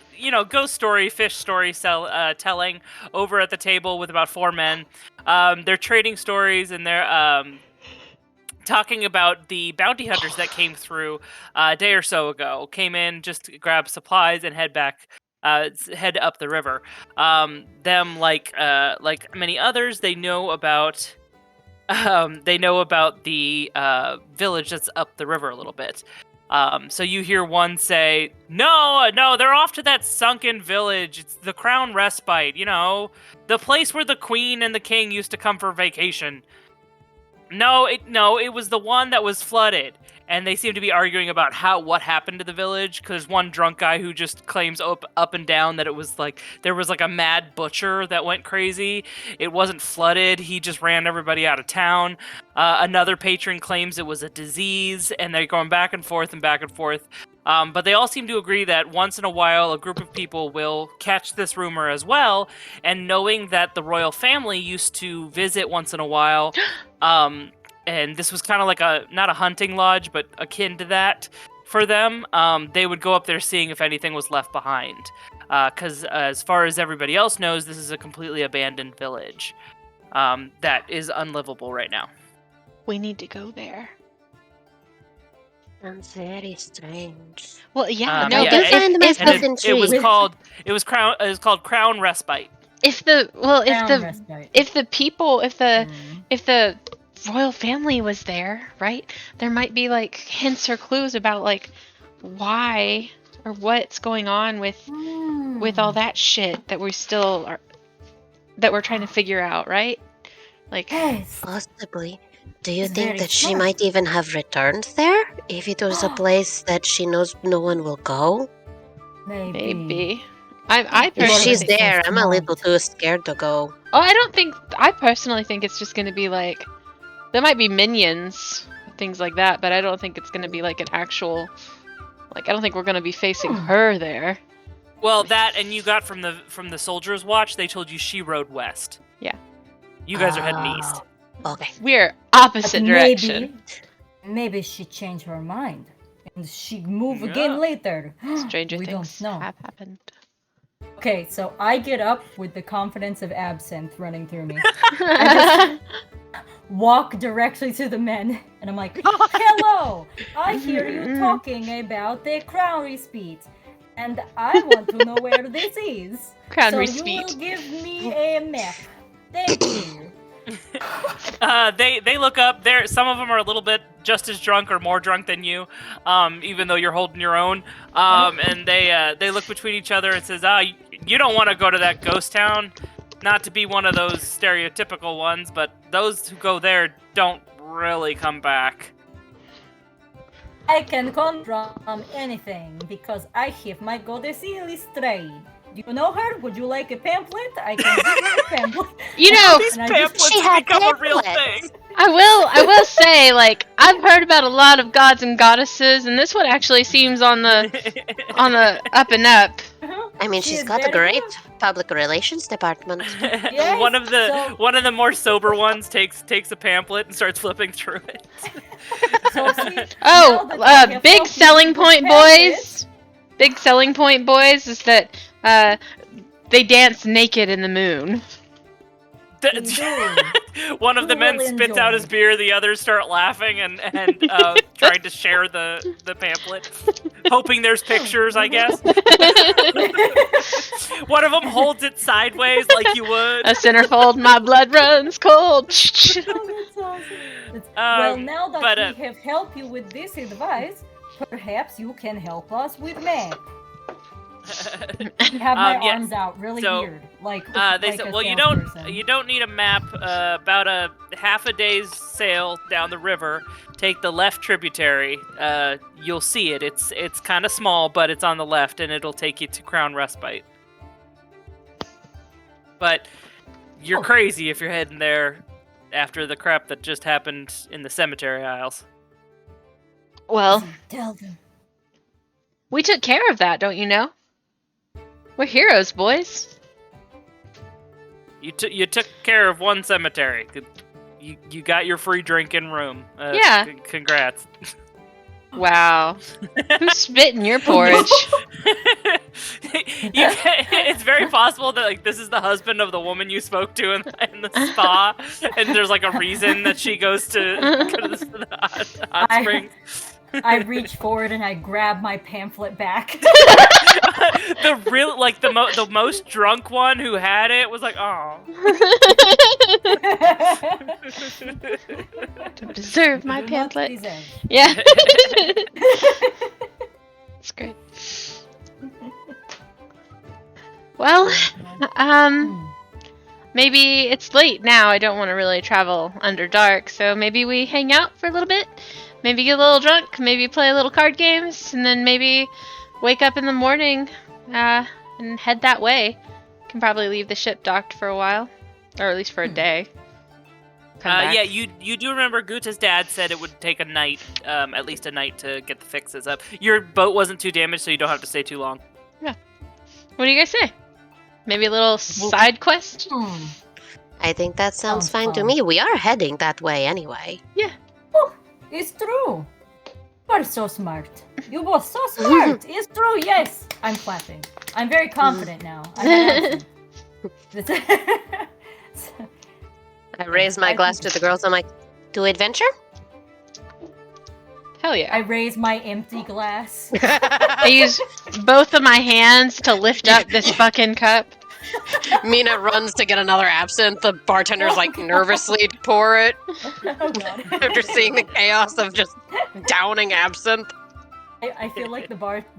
ghost story, fish story telling over at the table with about 4 men. They're trading stories and they're talking about the bounty hunters that came through a day or so ago. Came in just to grab supplies and head back. Head up the river. Them like many others, they know about. They know about the village that's up the river a little bit. So you hear one say, no, they're off to that sunken village. It's the Crown Respite, the place where the queen and the king used to come for vacation. No, it was the one that was flooded. And they seem to be arguing about what happened to the village, because one drunk guy who just claims up and down that it was like there was like a mad butcher that went crazy. It wasn't flooded. He just ran everybody out of town. Another patron claims it was a disease, and they're going back and forth and back and forth. But they all seem to agree that once in a while, a group of people will catch this rumor as well. And knowing that the royal family used to visit once in a while, and this was kind of like not a hunting lodge, but akin to that for them, they would go up there seeing if anything was left behind. Because as far as everybody else knows, this is a completely abandoned village that is unlivable right now. We need to go there. Sounds very strange. Well, yeah, no, no. yeah, If, find if, myself the, intrigued. It was called Crown Respite. if the royal family was there, right? There might be like hints or clues about like why or what's going on with all that shit that we still are that we're trying to figure out, right? Like Yes. Possibly. Do you It's think very that she smart. might even have returned there? If it was a place that she knows no one will go? maybe. I If personally she's think, there, I'm a smart. little too scared to go. I personally think it's just gonna be like there might be minions, things like that, but I don't think it's gonna be like an actual I don't think we're gonna be facing her there. Well, that and you got from the Soldier's Watch, they told you she rode west. Yeah. You guys are heading east. Okay. We're But opposite direction. maybe she changed her mind and she moved Yeah. again later. Stranger we things don't know. have happened. Okay, so I get up with the confidence of absinthe running through me. I just walk directly to the men, and I'm like, "Hello! I hear you talking about the Crown Respite, and I want to know where this is. Crown so Respite. you will give me a map. Thank you." They look up. There, some of them are a little bit just as drunk or more drunk than you, even though you're holding your own. And they look between each other and says, you don't want to go to that ghost town. Not to be one of those stereotypical ones, but those who go there don't really come back. I can come from anything because I have my goddess illustrated. Do you know her? Would you like a pamphlet? I can give you a pamphlet. You know, These And I pamphlets She had become a real pamphlets. thing. I will say, I've heard about a lot of gods and goddesses, and this one actually seems on the up and up. I mean, She she's is got a very great public relations department. Yes, one of the so- one of the more sober ones takes a pamphlet and starts flipping through it. So see, Oh, now that I have big helped you selling with point, pamphlets- boys. Big selling point, boys, is that they dance naked in the moon. We do. One of the You men will spits out his enjoy. beer, the others start laughing and trying to share the pamphlet, hoping there's pictures, I guess. One of them holds it sideways like you would. A centerfold, my blood runs cold. Oh, that's awesome. Well, now that but, we have helped you with this advice, perhaps you can help us with map. I have my yes. arms out, really So, weird, like They like said, a well, you salesperson. don't need a map. About a half a day's sail down the river. Take the left tributary. You'll see it. It's kind of small, but it's on the left, and it'll take you to Crown Respite. But you're crazy if you're heading there after the crap that just happened in the cemetery aisles. Well, Tell them. we took care of that, don't you know? We're heroes, boys. You took care of one cemetery. you got your free drink in room. Yeah. Congrats. Wow. Who spit in your porridge? It's very possible that like this is the husband of the woman you spoke to in the spa, and there's like a reason that she goes to the hot springs. I reach forward and I grab my pamphlet back. The most drunk one who had it was like, oh. Don't deserve my Do not pamphlet. deserve. Yeah. That's great. Well, maybe it's late now. I don't want to really travel under dark, so maybe we hang out for a little bit. Maybe get a little drunk, maybe play a little card games, and then maybe wake up in the morning and head that way. Can probably leave the ship docked for a while, or at least for a day. Come back. Yeah, you do remember Guta's dad said it would take a night, at least a night, to get the fixes up. Your boat wasn't too damaged, so you don't have to stay too long. Yeah. What do you guys say? Maybe a little side quest? I think that sounds Sounds fine to fun. me. We are heading that way anyway. Yeah. Oh, it's true. You're so smart. You both so smart. It's true. Yes. I'm clapping. I'm very confident now. I'm I raise my glass to the girls. I'm like, to adventure? Hell yeah. I raise my empty glass. I use both of my hands to lift up this fucking cup. Mina runs to get another absinthe. The bartender's like nervously to pour it Oh god. after seeing the chaos of just downing absinthe. I feel like the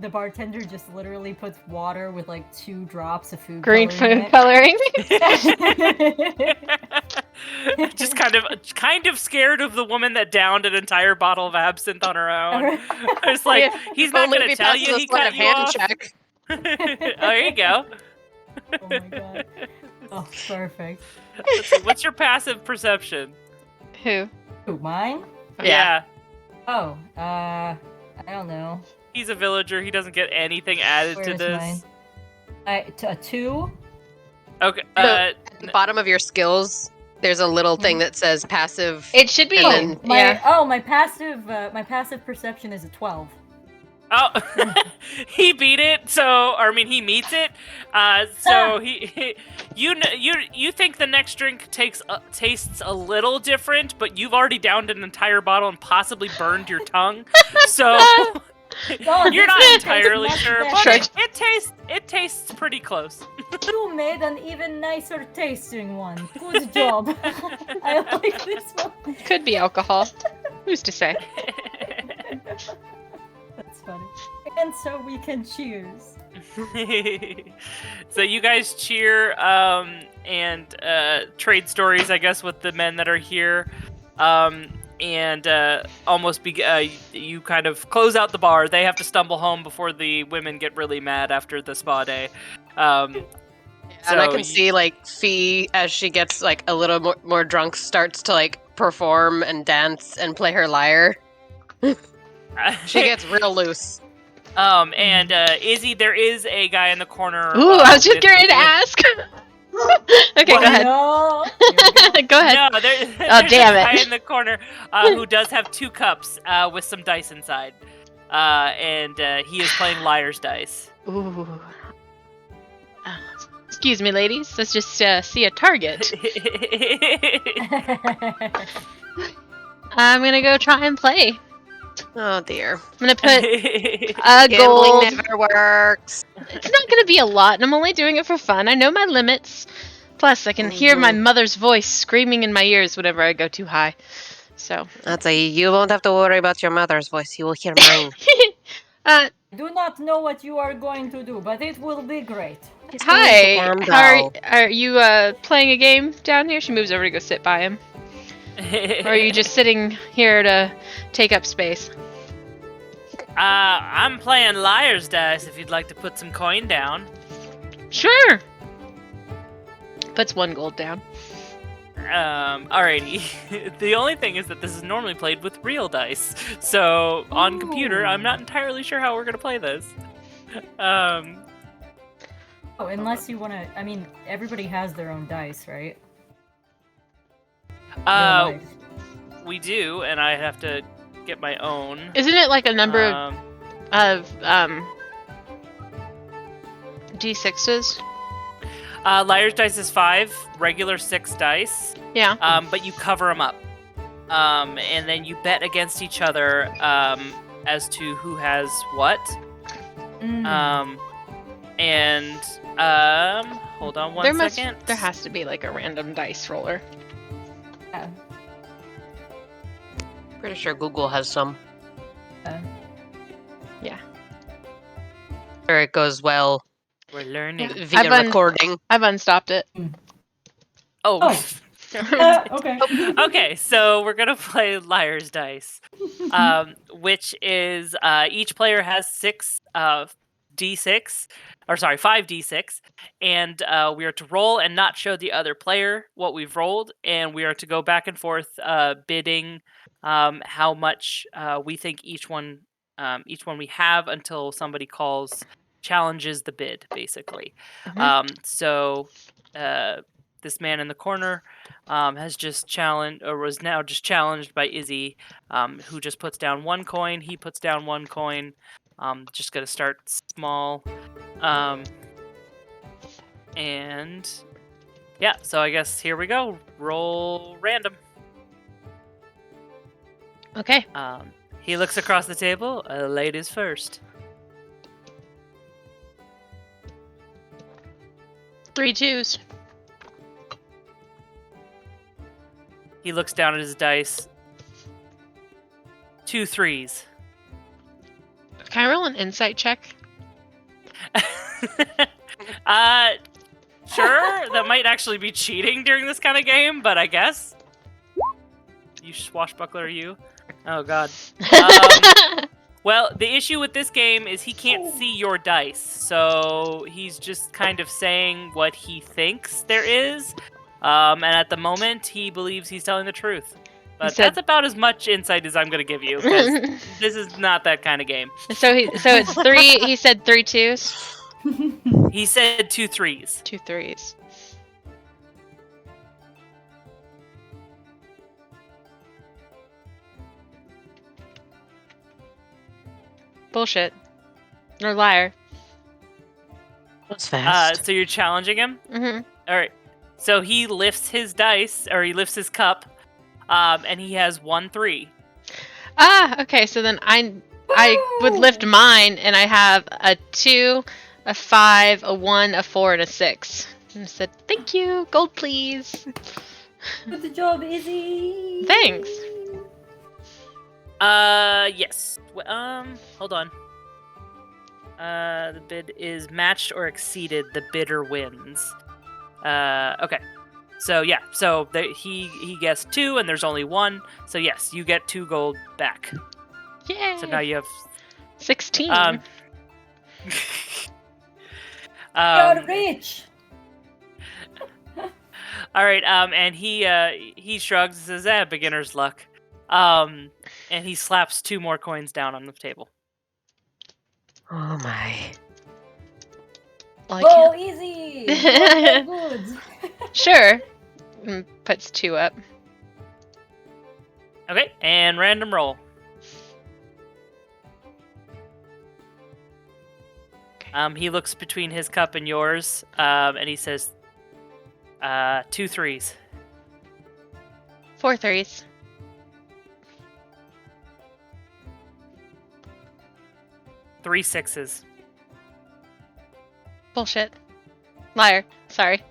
bartender just literally puts water with like 2 drops of food Green coloring food coloring. Just kind of scared of the woman that downed an entire bottle of absinthe on her own. It's like, Yeah, he's not only going if to tell passes you a he sleight cut of you hand off. check. Oh, there you go. Oh my god. Oh, perfect. Let's see, what's your passive perception? Who? Ooh, mine? Yeah. Oh, I don't know. He's a villager. He doesn't get anything added Where to is this. mine? A 2? Okay. At the bottom of your skills, there's a little thing that says passive. It should be. And then- yeah. My passive perception is a 12. Oh, he beat it. He meets it. You think the next drink tastes a little different, but you've already downed an entire bottle and possibly burned your tongue. So God, you're this not tastes entirely much sure, better. but it tastes pretty close. You made an even nicer tasting one. Good job. I like this one. Could be alcohol. Who's to say? That's funny. And so we can cheers. So you guys cheer and trade stories, I guess, with the men that are here. You kind of close out the bar. They have to stumble home before the women get really mad after the spa day. And I can see like Fee, as she gets like a little more drunk, starts to like perform and dance and play her lyre. She gets real loose. And Izzy, there is a guy in the corner. Ooh, I was just getting ready to ask. Okay, go ahead. No. Go ahead. No, there's damn a it. guy in the corner who does have 2 cups with some dice inside. And he is playing liar's dice. Ooh. Excuse me, ladies. Let's just see a target. I'm gonna go try and play. Oh dear. I'm gonna put Uh, a Gambling gold. never works. It's not gonna be a lot, and I'm only doing it for fun. I know my limits. Plus, I can hear my mother's voice screaming in my ears whenever I go too high. So. That's you won't have to worry about your mother's voice. You will hear mine. Do not know what you are going to do, but it will be great. Hi. Calm Are you playing a game down here? She moves over to go sit by him. Or are you just sitting here to take up space? I'm playing liar's dice if you'd like to put some coin down. Sure. Puts 1 gold down. Alrighty. The only thing is that this is normally played with real dice. So, on computer, I'm not entirely sure how we're gonna play this. Oh, unless you want to. I mean, everybody has their own dice, right? Real life. We do, and I have to get my own. Isn't it like a number Um, of D6s? Liar's dice is 5, regular 6 dice, Yeah. but you cover them up. And then you bet against each other as to who has what. And hold on one second. There has to be like a random dice roller. Yeah. Pretty sure Google has some. Yeah. Sure, it goes well We're learning. Yeah. via recording. I've unstopped it. Oh. Okay. Okay, so we're gonna play Liar's Dice, which is each player has 5 d6, and we are to roll and not show the other player what we've rolled, and we are to go back and forth bidding how much we think each one we have until somebody challenges the bid, basically. So this man in the corner has just challenged, or was now just challenged by Izzy, who just puts down 1 coin. He puts down 1 coin. Just gonna start small. And yeah, so I guess here we go. Roll random. Okay. He looks across the table. Ladies first. 3 2s. He looks down at his dice. 2 3s. Can I roll an insight check? Sure. That might actually be cheating during this kind of game, but I guess. You swashbuckler, you. Oh god. Well, the issue with this game is he can't see your dice, so he's just kind of saying what he thinks there is. And at the moment, he believes he's telling the truth. But that's about as much insight as I'm going to give you, because this is not that kind of game. So it's 3. He said 3 2s. He said 2 3s. 2 3s. Bullshit. Or liar. That's fast. So you're challenging him? Mm-hmm. All right. So he lifts his dice, or he lifts his cup, and he has 1 3. Ah, okay. So then I would lift mine, and I have a 2, a 5, a 1, a 4, and a 6. And I said, "Thank you, gold, please." Good job, Izzy. Thanks. Yes. Hold on. The bid is matched or exceeded. The bidder wins. Okay. So yeah. So he guessed 2, and there's only 1. So yes, you get 2 gold back. Yay! So now you have 16. You're rich. All right. And he shrugs and says, beginner's luck." And he slaps 2 more coins down on the table. Oh my. Well, I Go can't- easy. Go good. Sure. And puts 2 up. Okay, and random roll. He looks between his cup and yours, and he says, 2 3s. 4 3s. 3 6s. Bullshit. Liar. Sorry.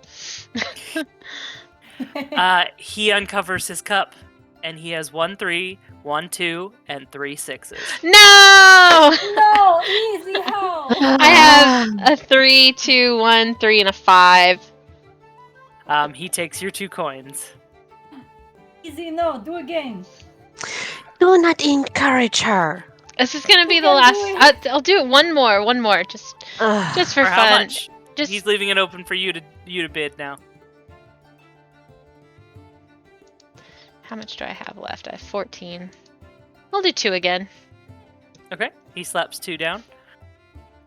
He uncovers his cup, and he has 1 3, 1 2, and 3 6s. No! No, easy. How? I have a 3, 2, 1, 3, and a 5. He takes your 2 coins. Easy. No, do again. Do not encourage her. This is gonna be You the can last. do I'll do it one more, just Ugh. for For fun. how much? Just He's leaving it open for you to bid now. how much do I have left? I have 14. I'll do 2 again. Okay, he slaps 2 down.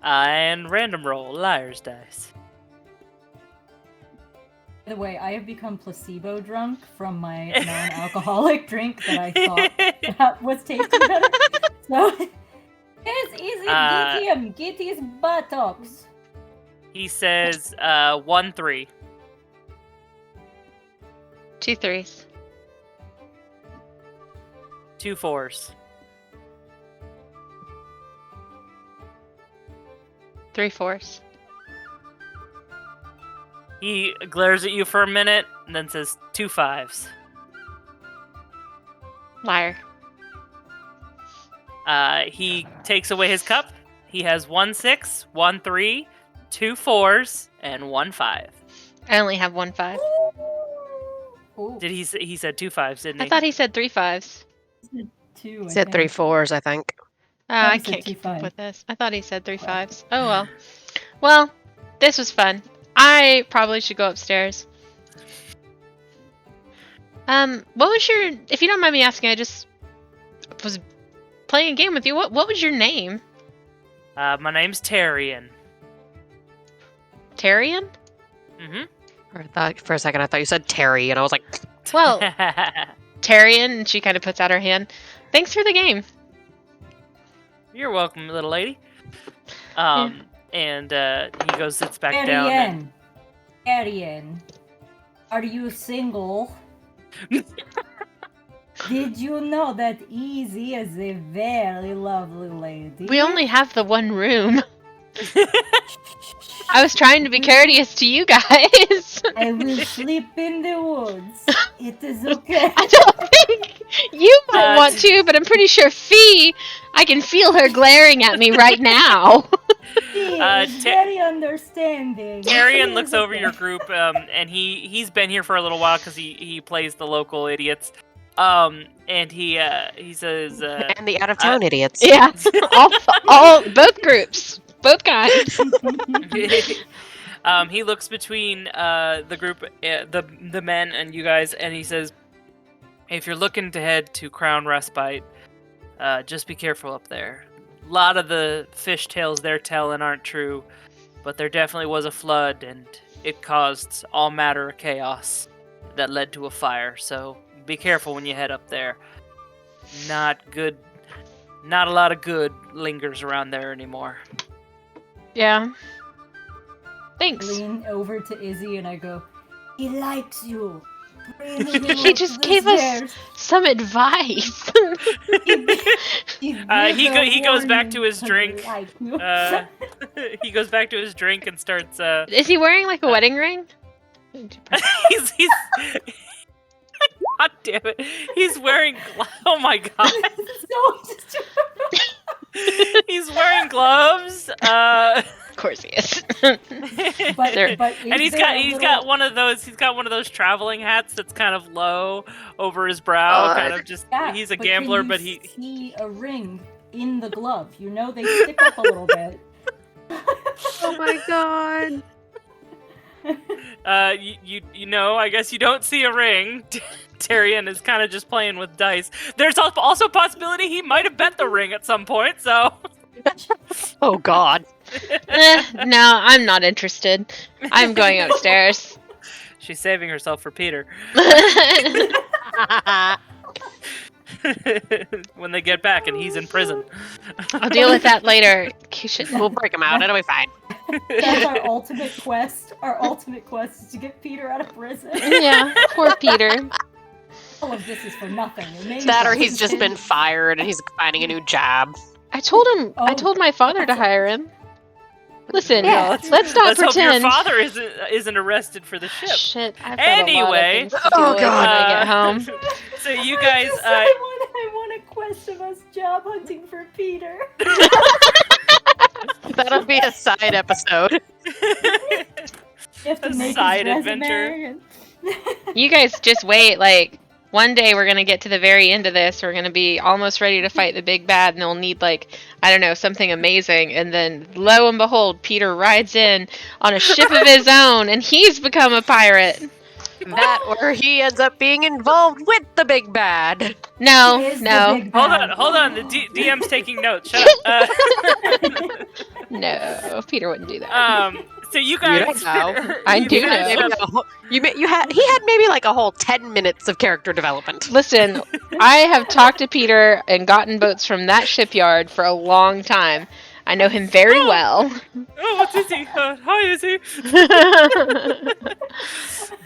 And random roll, liar's dice. the way, I have become placebo drunk from my non-alcoholic drink that I thought that was tasting better. So, yes, easy, get his buttocks. He says 1-3. 2 3s. 2 4s. 3 4s. He glares at you for a minute and then says 2 5s. Liar. He takes away his cup. He has 1 6, 1 3, 2 4s, and 1 5. I only have 1 5. Ooh, Did he said 2 5s, didn't he? I thought he said 3 5s. two. He said 3 4s, I think. Oh, thought I he said can't 2 keep up 5. with this. I thought he said 3 5s. Oh well. Well, this was fun. I probably should go upstairs. What was your? If you don't mind me asking, I just was playing a game with you. What was your name? My name's Tyrion. Tyrion? Mm-hmm. For a second, I thought you said Terry, and I was like, Well, Tyrion, and she kind of puts out her hand. Thanks for the game. You're welcome, little lady. And he goes, sits back down. And... Arian, are you single? Did you know that Easy is a very lovely lady? We only have the one room. I was trying to be courteous to you guys. I will sleep in the woods. It is okay. I don't think you might want to, but I'm pretty sure Fee, I can feel her glaring at me right now. He is very understanding. Tyrion looks over your group, and he's been here for a little while because he plays the local idiots. And he says, and the out-of-town idiots. Yeah, both groups, both kinds. He looks between the group, the men, and you guys, and he says, if you're looking to head to Crown Respite, just be careful up there. A lot of the fish tales they're telling aren't true, but there definitely was a flood, and it caused all matter of chaos that led to a fire, so be careful when you head up there. Not a lot of good lingers around there anymore. Yeah. Thanks. Lean over to Izzy and I go, he likes you. He just gave us some advice. He goes back to his drink. He goes back to his drink and starts. Is he wearing like a wedding ring? he's God damn it! He's wearing. Oh my god! He's wearing gloves. Of course he is. but and he's got one of those traveling hats that's kind of low over his brow, kind of just. Yeah, he's a gambler, but he see a ring in the glove. You know they stick up a little bit. Oh my god. You know, I guess you don't see a ring. Tyrion is kind of just playing with dice. There's also a possibility he might have bet the ring at some point, so. Oh god. No, I'm not interested. I'm going upstairs. She's saving herself for Peter. When they get back and he's in prison. I'll deal with that later. We'll break him out. It'll be fine. That's our ultimate quest. Our ultimate quest is to get Peter out of prison. Yeah, poor Peter. All of this is for nothing. That or he's just been fired and he's finding a new job. I told him. I told my father to hire him. Listen, Yeah, let's not Let's hope your pretend. father isn't arrested for the ship. Shit. I've got Anyway. a lot of things to deal with when I get home. So you guys, I want a quest of us job hunting for Peter. That'll be a side episode. You have to A make side his adventure. resume and- You guys just wait. Like, one day we're going to get to the very end of this. We're going to be almost ready to fight the big bad, and they'll need, like, I don't know, something amazing. And then, lo and behold, Peter rides in on a ship of his own, and he's become a pirate. That or he ends up being involved with the big bad. No, He is the no, big bad. hold on. The DM's taking notes. Shut up. no. Peter wouldn't do that. So you You guys, don't know. I you do guys know. have- He had maybe like a whole 10 minutes of character development. Listen, I have talked to Peter and gotten boats from that shipyard for a long time. I know him very well. Oh, what's Izzy? Hi, Izzy.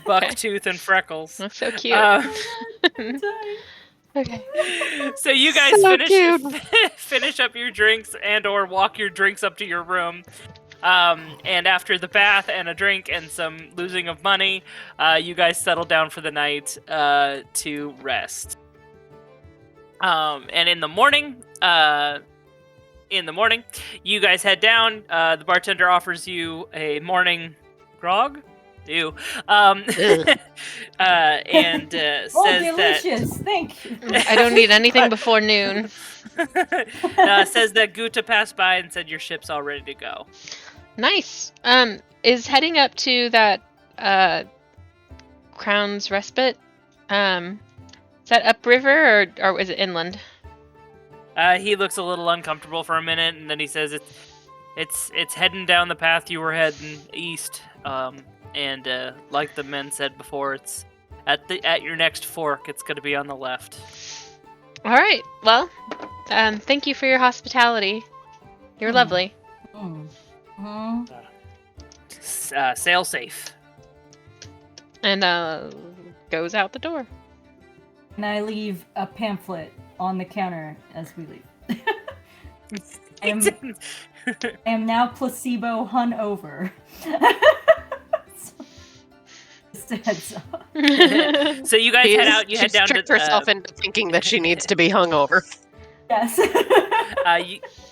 Bucktooth and freckles. That's so cute. Okay. So you guys So finish cute. finish up your drinks and or walk your drinks up to your room. And after the bath and a drink and some losing of money, you guys settle down for the night to rest. And in the morning, you guys head down. The bartender offers you a morning grog. Ew. And says delicious! Thank you. I don't need anything before noon. says that Guta passed by and said your ship's all ready to go. Nice. Is heading up to that Crown's Respite. Is that upriver or is it inland? He looks a little uncomfortable for a minute, and then he says it's heading down the path you were heading east. And like the men said before, it's at your next fork. It's going to be on the left. All right. Well, thank you for your hospitality. You're lovely. Sail safe. And goes out the door. And I leave a pamphlet on the counter as we leave. I am now placebo hungover. Just a heads up. So you guys head out. You head down to tricked herself into thinking that she needs to be hungover. Yes.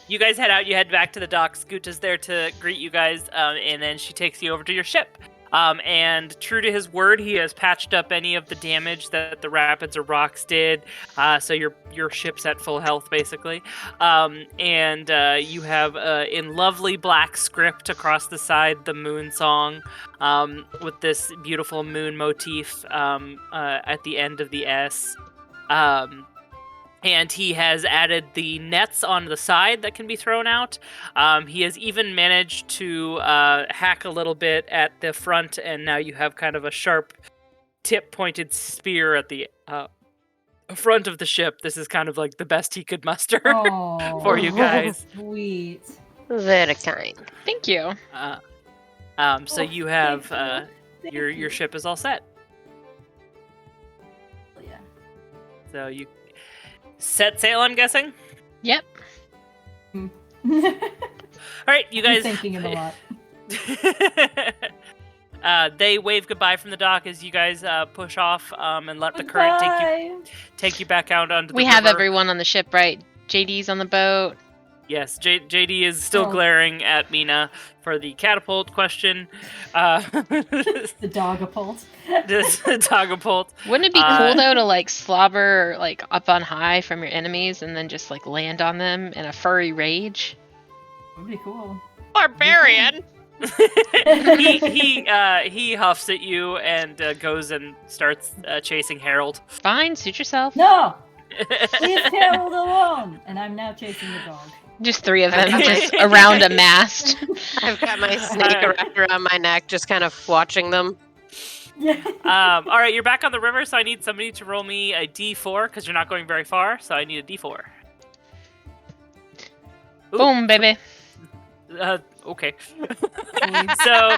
you guys head out. You head back to the dock. Scoota's there to greet you guys, and then she takes you over to your ship. And true to his word, he has patched up any of the damage that the rapids or rocks did. So your ship's at full health, basically. And you have in lovely black script across the side the moon song with this beautiful moon motif at the end of the S. And he has added the nets on the side that can be thrown out. He has even managed to hack a little bit at the front, and now you have kind of a sharp, tip-pointed spear at the front of the ship. This is kind of like the best he could muster for you guys. Sweet. Very kind. Thank you. So you have your ship is all set. Yeah. So you set sail, I'm guessing. Yep. All right, you guys. I'm thinking it a lot. They wave goodbye from the dock as you guys push off and let the current take you back out onto the We river. have everyone on the ship, right? JD's on the boat. Yes, JD is still glaring at Mina for the catapult question. The dogapult. This dogapult. Wouldn't it be cool though to like slobber like up on high from your enemies and then just like land on them in a furry rage? Would be cool. Barbarian! he huffs at you and goes and starts chasing Harold. Fine, suit yourself. No! Leave Harold alone! And I'm now chasing the dog. Just three of them just around a mast. I've got my snake wrapped around my neck, just kind of watching them. Yeah. All right, you're back on the river, so I need somebody to roll me a D4 because you're not going very far. So I need a D4. Ooh. Boom, baby. Okay. So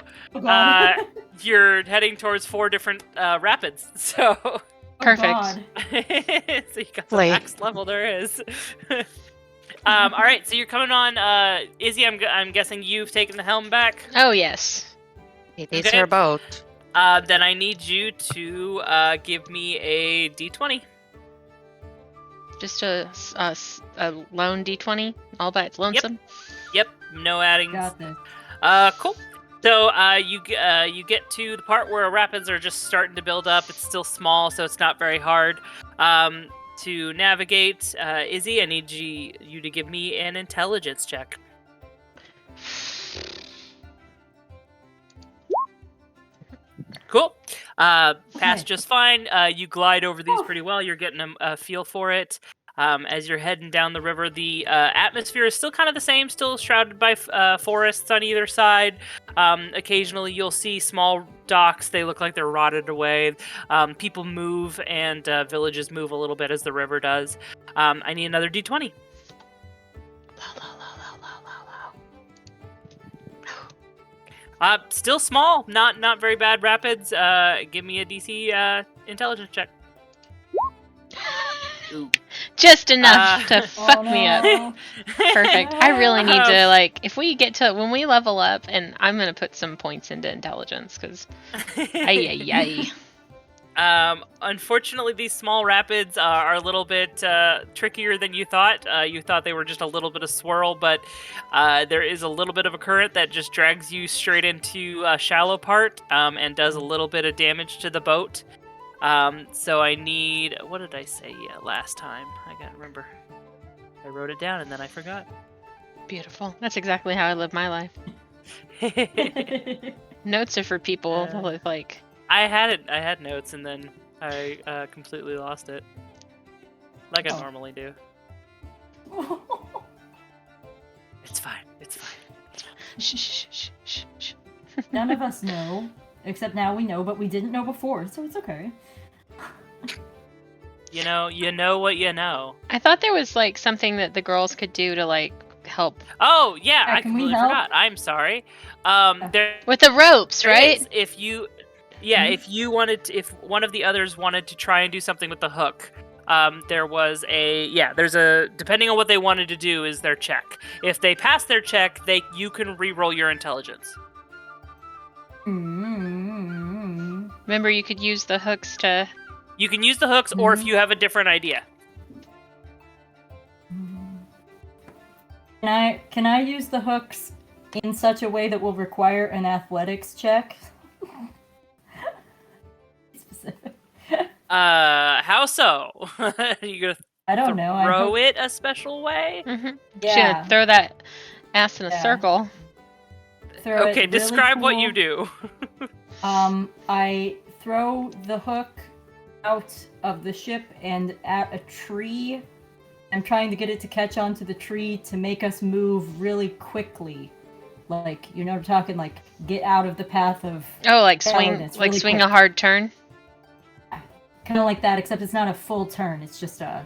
you're heading towards 4 different rapids. So Perfect. God. so you got the max level there is. All right, so you're coming on. Izzy, I'm guessing you've taken the helm back. Oh yes. It is her boat. Then I need you to give me a D20. Just a lone D20 all by its lonesome. Yep, no adding. Got this. Cool. So you get to the part where rapids are just starting to build up. It's still small, so it's not very hard to navigate. Izzy, I need you to give me an intelligence check. Cool. Pass just fine. You glide over these pretty well. You're getting a feel for it. As you're heading down the river, the atmosphere is still kind of the same, still shrouded by forests on either side. Occasionally you'll see small docks. They look like they're rotted away. People move, and villages move a little bit as the river does. I need another d20. Still small, not very bad rapids. Give me a DC intelligence check. Ooh. Just enough to Oh, fuck me up. no. Perfect. I really need to, like, if we get to, when we level up, and I'm going to put some points into intelligence, because, ay. Unfortunately, these small rapids are a little bit trickier than you thought. You thought they were just a little bit of swirl, but there is a little bit of a current that just drags you straight into a shallow part and does a little bit of damage to the boat. So I need... What did I say last time? I can't remember. I wrote it down and then I forgot. Beautiful. That's exactly how I live my life. Notes are for people with, like... I had notes and then I completely lost it. Like I normally do. It's fine. Shh. None of us know, except now we know, but we didn't know before, so it's okay. You know what you know. I thought there was, like, something that the girls could do to, like, help. Oh, yeah, I can we completely help? forgot. I'm sorry. There With the ropes, there right? is, if you wanted to, if one of the others wanted to try and do something with the hook, there's a, depending on what they wanted to do is their check. If they pass their check, you can re-roll your intelligence. Mm-hmm. Remember, you could use the hooks to... You can use the hooks, or if you have a different idea. Can I use the hooks in such a way that will require an athletics check? Specific. How so? You gonna I don't know. throw it a special way? Mm-hmm. Yeah. Throw that ass in a Yeah. circle. Throw it Okay, really describe what cool. you do. I throw the hook out of the ship and at a tree. I'm trying to get it to catch onto the tree to make us move really quickly. Like, you know, we're talking like get out of the path of Oh, like balance really swing quick. a hard turn? Kind of like that, except it's not a full turn. It's just a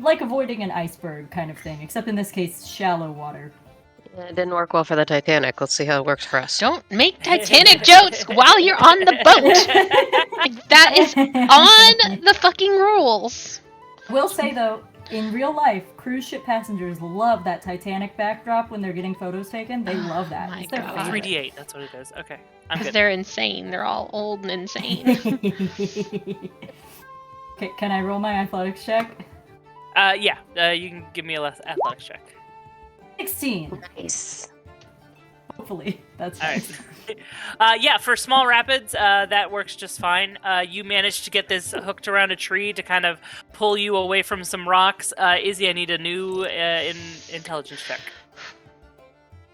like avoiding an iceberg kind of thing. Except in this case, shallow water. Yeah, it didn't work well for the Titanic. Let's see how it works for us. Don't make Titanic jokes while you're on the boat! That is on the fucking rules! Will say though, in real life, cruise ship passengers love that Titanic backdrop when they're getting photos taken. They love that. my It's their God. favorite. 3d8, that's what it is. Okay, I'm Because good. they're insane. They're all old and insane. Okay, can I roll my athletics check? You can give me a athletics check. 16. Nice. Hopefully, that's All right. right. For small rapids, that works just fine. You managed to get this hooked around a tree to kind of pull you away from some rocks. Izzy, I need a new intelligence check.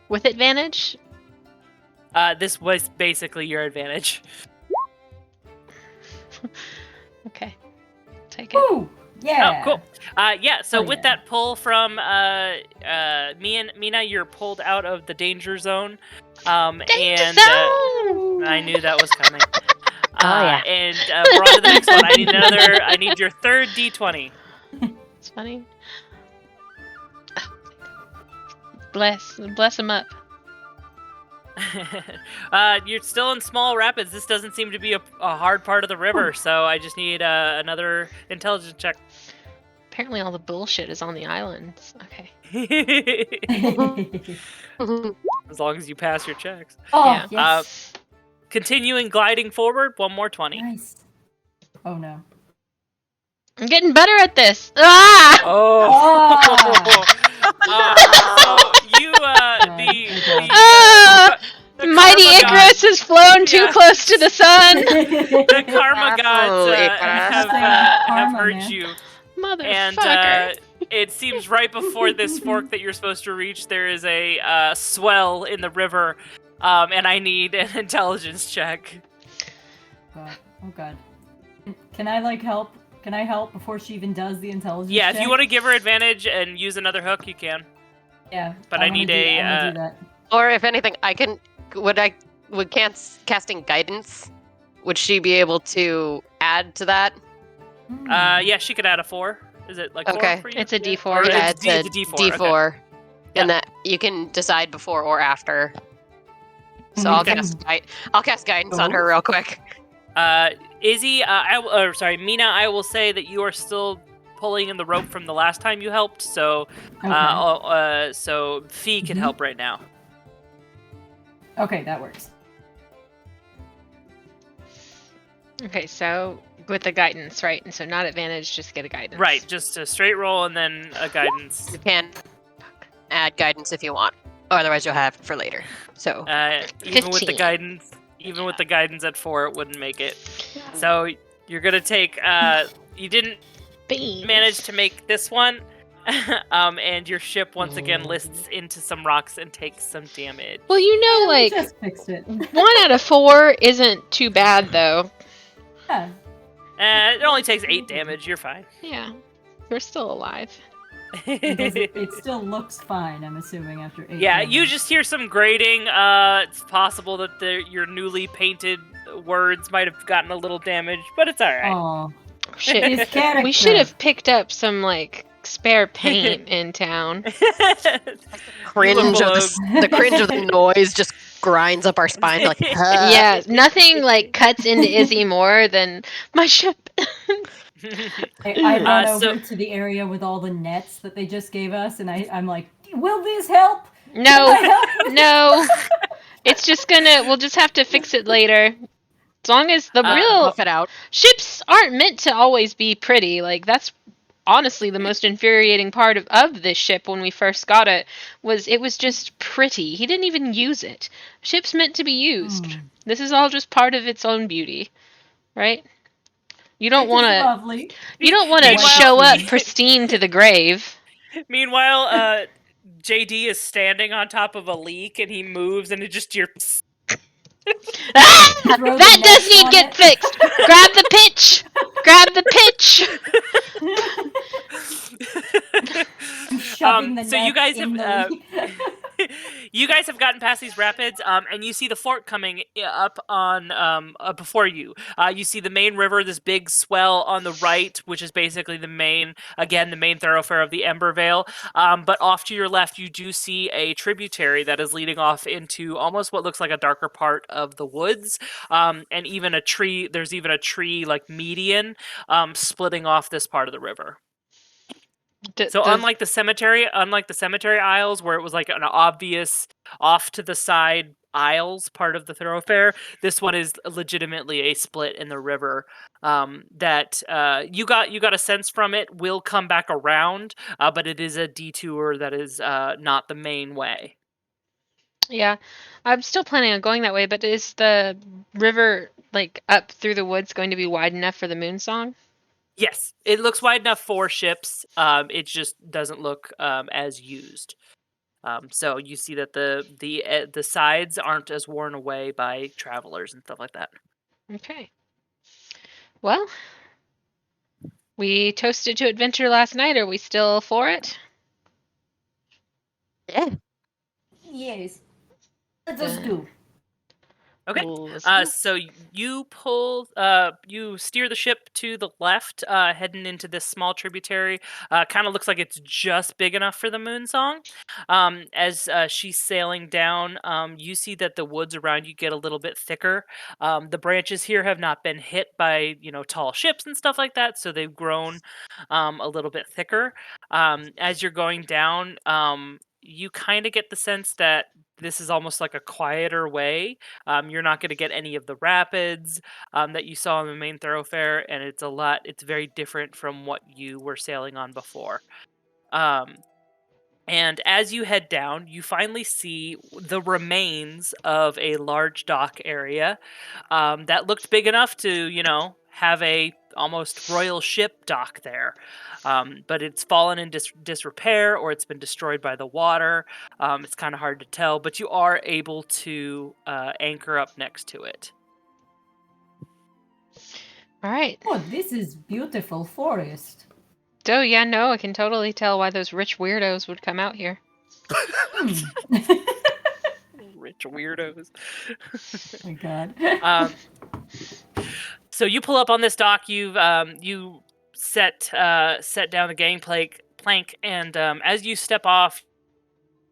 With advantage? This was basically your advantage. Okay. Take it. Woo! Yeah. Oh, cool. So Oh, with yeah. that pull from Mina, you're pulled out of the danger zone. Danger and zone! I knew that was coming. yeah. And we're on to the next one. I need your third D20. It's funny. Bless him up. You're still in small rapids. This doesn't seem to be a hard part of the river, so I just need another intelligence check. Apparently all the bullshit is on the islands. Okay. As long as you pass your checks. Oh, Yeah. yes. Continuing gliding forward, one more 20. Nice. Oh no. I'm getting better at this. Ah! Oh. So you, Ah! the Mighty karma Icarus has flown too Yeah. close to the sun. the karma gods Oh, Icarus. have Karma, heard man. you, Motherfucker. and it seems right before this fork that you're supposed to reach, there is a swell in the river, and I need an intelligence check. God. Oh god. Can I like help Can I help before she even does the intelligence Yeah, check? if you want to give her advantage and use another hook, you can. Yeah. But I'm I need gonna do that. Or if anything, would casting guidance? Would she be able to add to that? Yeah, she could add a 4. Is it like 4 Okay. for you? It's a Yeah. D4. Or Yeah, it's a D4. Okay. D4. Yep. And that you can decide before or after. So We I'll can cast guidance on her both? real quick. Izzy, Mina, I will say that you are still pulling in the rope from the last time you helped, so Okay. so Fee can Mhm. help right now. Okay, that works. Okay, so with the guidance, right? And so not advantage, just get a guidance. Right, just a straight roll and then a guidance. You can add guidance if you want. Otherwise you'll have it for later. So Even with the 15. guidance, even with the guidance at 4, it wouldn't make it. So you're gonna take. You didn't Beans. manage to make this one, and your ship once again lists into some rocks and takes some damage. Well, you know, We like just fixed it. 1 out of 4 isn't too bad, though. Yeah. It only takes 8 damage. You're fine. Yeah, we're still alive. It still looks fine, I'm assuming, after 8 Yeah, damage. you just hear some grating. It's possible that your newly painted words might have gotten a little damaged, but it's all right. Oh, Shit, his character. we should have picked up some like spare paint in town. cringe of the cringe of the noise just grinds up our spine like Yeah, nothing like cuts into Izzy more than my ship. I run so- over to the area with all the nets that they just gave us, and I'm like, will this help? No, Can I help? no. It's just we'll just have to fix it later. As long as the real buff it out. ships aren't meant to always be pretty. Like, that's honestly the most infuriating part of this ship when we first got it, was just pretty. He didn't even use it. Ship's meant to be used. This is all just part of its own beauty, right? You don't want to Lovely. you don't want to Meanwhile- show up pristine to the grave. Meanwhile, JD is standing on top of a leak and he moves and it just Ah! Throw the That does nets need on get it. fixed. Grab the pitch. Grab the pitch. I'm shoving the so you nets guys in have the you guys have gotten past these rapids, and you see the fort coming up on before you. You see the main river, this big swell on the right, which is basically the main thoroughfare of the Embervale. But off to your left, you do see a tributary that is leading off into almost what looks like a darker part of the woods, and even a tree. There's even a tree like median splitting off this part of the river. So unlike the cemetery aisles where it was like an obvious off to the side aisles part of the thoroughfare, this one is legitimately a split in the river that you got a sense from it will come back around, but it is a detour that is not the main way. Yeah, I'm still planning on going that way, but is the river like up through the woods going to be wide enough for the moon song? Yes, it looks wide enough for ships. It just doesn't look as used. So you see that the sides aren't as worn away by travelers and stuff like that. Okay. Well, we toasted to adventure last night. Are we still for it? Yeah. Yes. Let us go. Okay. Let's go. So you you steer the ship to the left, heading into this small tributary. Kind of looks like it's just big enough for the moon song. As she's sailing down, you see that the woods around you get a little bit thicker. The branches here have not been hit by tall ships and stuff like that, so they've grown a little bit thicker. As you're going down, you kind of get the sense that this is almost like a quieter way. You're not going to get any of the rapids that you saw on the main thoroughfare, and it's very different from what you were sailing on before. And as you head down, you finally see the remains of a large dock area that looked big enough to, have a almost royal ship dock there. But it's fallen in disrepair or it's been destroyed by the water. It's kind of hard to tell, but you are able to anchor up next to it. All right. Oh, this is beautiful forest. Oh, yeah, no, I can totally tell why those rich weirdos would come out here. Hmm. Rich weirdos. Oh my god. So you pull up on this dock. You set down the gangplank, and as you step off,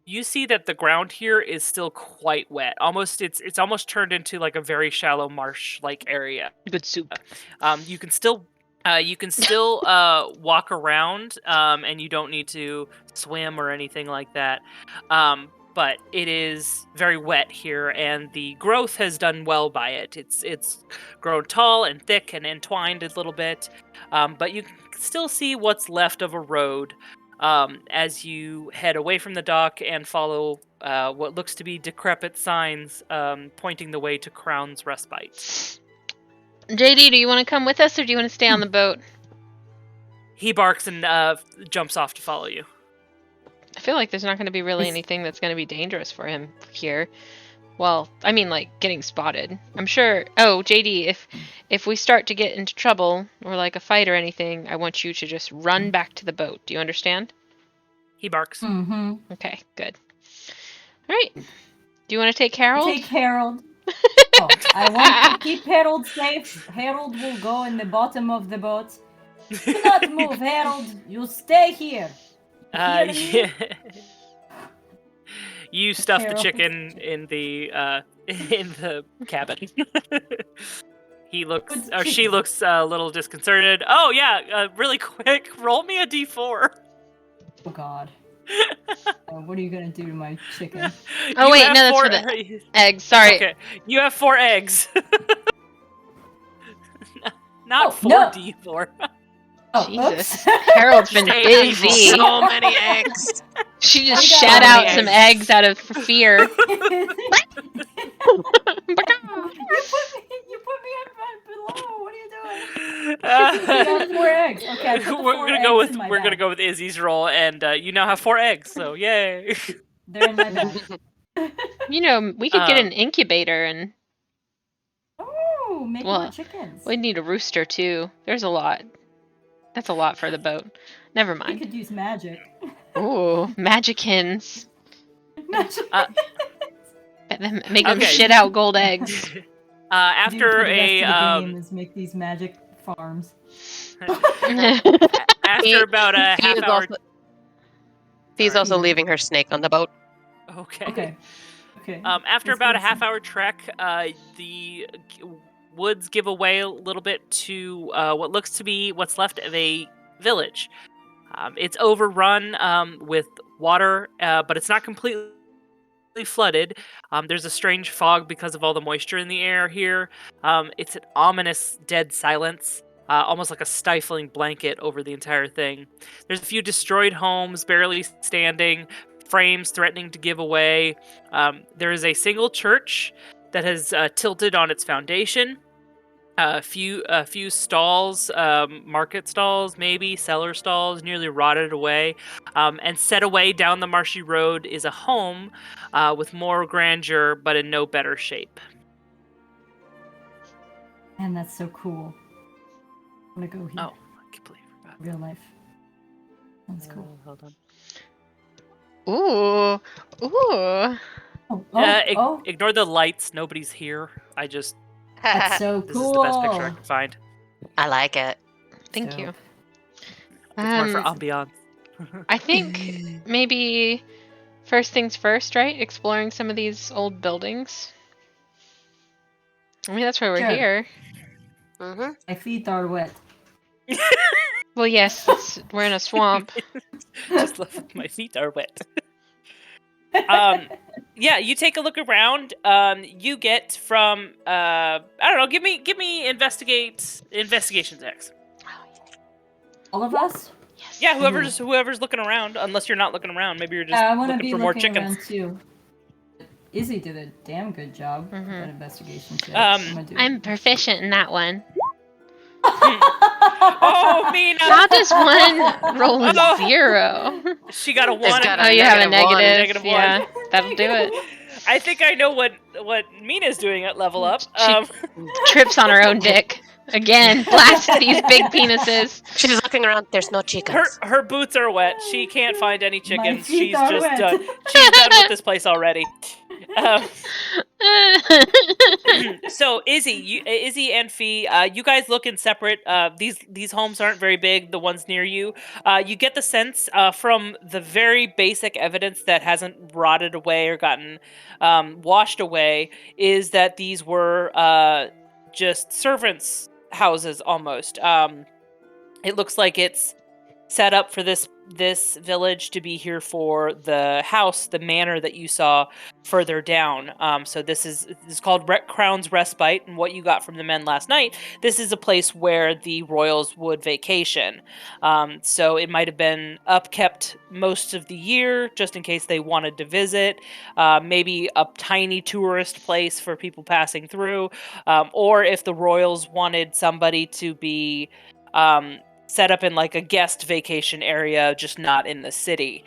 you see that the ground here is still quite wet. It's almost turned into like a very shallow marsh-like area. Good soup. You can still walk around, and you don't need to swim or anything like that. But it is very wet here, and the growth has done well by it. It's grown tall and thick and entwined a little bit, but you can still see what's left of a road as you head away from the dock and follow what looks to be decrepit signs pointing the way to Crown's Respite. JD, do you want to come with us or do you want to stay on the boat? He barks and jumps off to follow you. I feel like there's not going to be really Is- anything that's going to be dangerous for him here. Well, I mean, like getting spotted. I'm sure. Oh, JD, if we start to get into trouble or like a fight or anything, I want you to just run back to the boat. Do you understand? He barks. Mm-hmm. Okay, good. All right. Do you want to take Harold? Take Harold. Oh, I want to keep Harold safe. Harold will go in the bottom of the boat. Do not move, Harold. You stay here. You hear me? Yeah. You stuff the Harold. chicken in the cabin. He looks, Good or she chicken. looks a little disconcerted. Oh yeah, really quick, roll me a d4. Oh God. What are you gonna do to my chicken? Oh, You wait, have no, that's four for the eggs. Sorry. Okay, you have 4 eggs. Not Oh, 4 no. d4. Oh, Jesus. oops. Harold's been Stay busy. So many eggs. She just I got shat so out many some eggs. eggs out of fear. you put me below. What are you doing? I got 4 eggs. Okay, I put the we're 4 gonna go eggs with in my we're gonna bag. go with Izzy's roll, and you now have 4 eggs. So yay! They're in my bag. You know, we could get Um, an incubator and Oh, make Well, more chickens. we'd need a rooster too. There's a lot. That's a lot for the boat. Never We mind. could use magic. Ooh, magicins. Magic. Make them Okay. shit out gold eggs. After for the rest a of the game is make these magic farms. after about a He half is hour. also, he's Sorry. also leaving her snake on the boat. Okay. Okay. Okay. After Let's about go a half see. hour trek, the woods give away a little bit to what looks to be what's left of a village. It's overrun with water, but it's not completely flooded. There's a strange fog because of all the moisture in the air here. It's an ominous dead silence, almost like a stifling blanket over the entire thing. There's a few destroyed homes barely standing, frames threatening to give away. There is a single church that has tilted on its foundation. A few stalls, market stalls, maybe cellar stalls, nearly rotted away, and set away down the marshy road is a home with more grandeur, but in no better shape. Man, that's so cool. I'm gonna go here. Oh, I completely forgot. Real life. That's cool. Hold on. Ooh, ooh. Oh, Ignore the lights. Nobody's here. that's so This cool. is the best picture I can find. I like it. Thank you. It's more for ambiance. I think maybe first things first, right? Exploring some of these old buildings. I mean, that's why we're Sure. here. Mm-hmm. My feet are wet. Well, yes, we're in a swamp. Just love my feet are wet. Yeah, you take a look around. You get from I don't know. Give me investigation checks. All of us? Yes. Yeah, whoever's looking around. Unless you're not looking around, maybe you're just I want to looking be for more looking chickens. around too. Izzy did a damn good job with Mhm. that investigation check. Um, I'm gonna do I'm proficient in that one. Oh, Mina! How does one roll a Oh. 0? She got a It's 1. got Oh, you have a negative one. negative. Negative one. Yeah, that'll do it. I think I know what Mina's doing at level up. She- Trips on her own dick. Again, blast these big penises. She's looking around. There's no chickens. Her boots are wet. She can't find any My chickens. feet She's are just wet. done. She's done with this place already. So Izzy and Fee, you guys look in separate. These homes aren't very big. The ones near you, you get the sense from the very basic evidence that hasn't rotted away or gotten washed away, is that these were just servants' houses almost. It looks like it's set up for this village to be here for the house, the manor that you saw further down. So this is called Crown's Respite, and what you got from the men last night. This is a place where the royals would vacation. So it might have been upkept most of the year, just in case they wanted to visit. Maybe a tiny tourist place for people passing through, or if the royals wanted somebody to be set up in like a guest vacation area, just not in the city.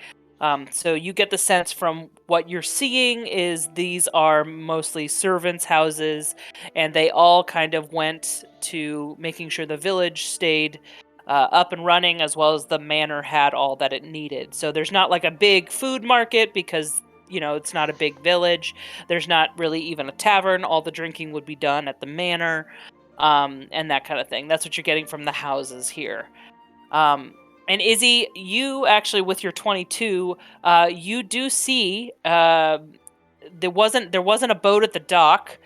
So you get the sense from what you're seeing is these are mostly servants' houses, and they all kind of went to making sure the village stayed up and running, as well as the manor had all that it needed. So there's not like a big food market because, you know, it's not a big village. There's not really even a tavern. All the drinking would be done at the manor. And that kind of thing. That's what you're getting from the houses here. And Izzy, you actually, with your 22, you do see there wasn't a boat at the dock,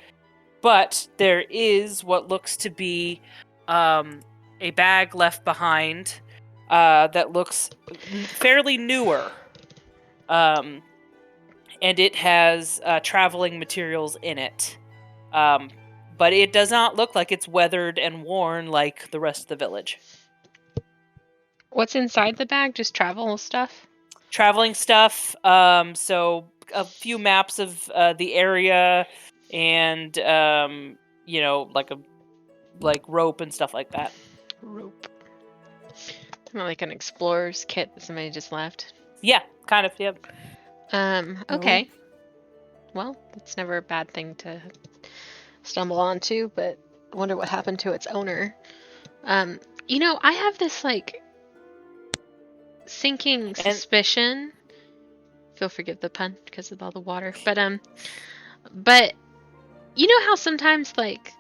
but there is what looks to be a bag left behind that looks fairly newer. And it has traveling materials in it. But it does not look like it's weathered and worn like the rest of the village. What's inside the bag? Just travel stuff? Traveling stuff, so a few maps of the area, and you know, like rope and stuff like that. Rope. Not like an explorer's kit that somebody just left. Yeah, kind of. Yep. Okay. Well, it's never a bad thing to stumble onto, but I wonder what happened to its owner. You know, I have this like sinking suspicion. If you'll forgive the pun because of all the water, but you know how sometimes like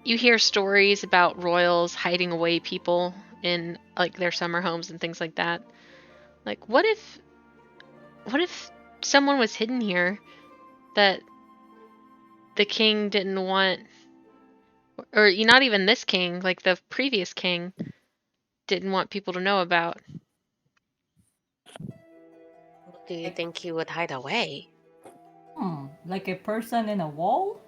you hear stories about royals hiding away people in like their summer homes and things like that. Like, what if someone was hidden here that the king didn't want, or not even this king, like the previous king didn't want people to know about? Do you think he would hide away? Like a person in a wall?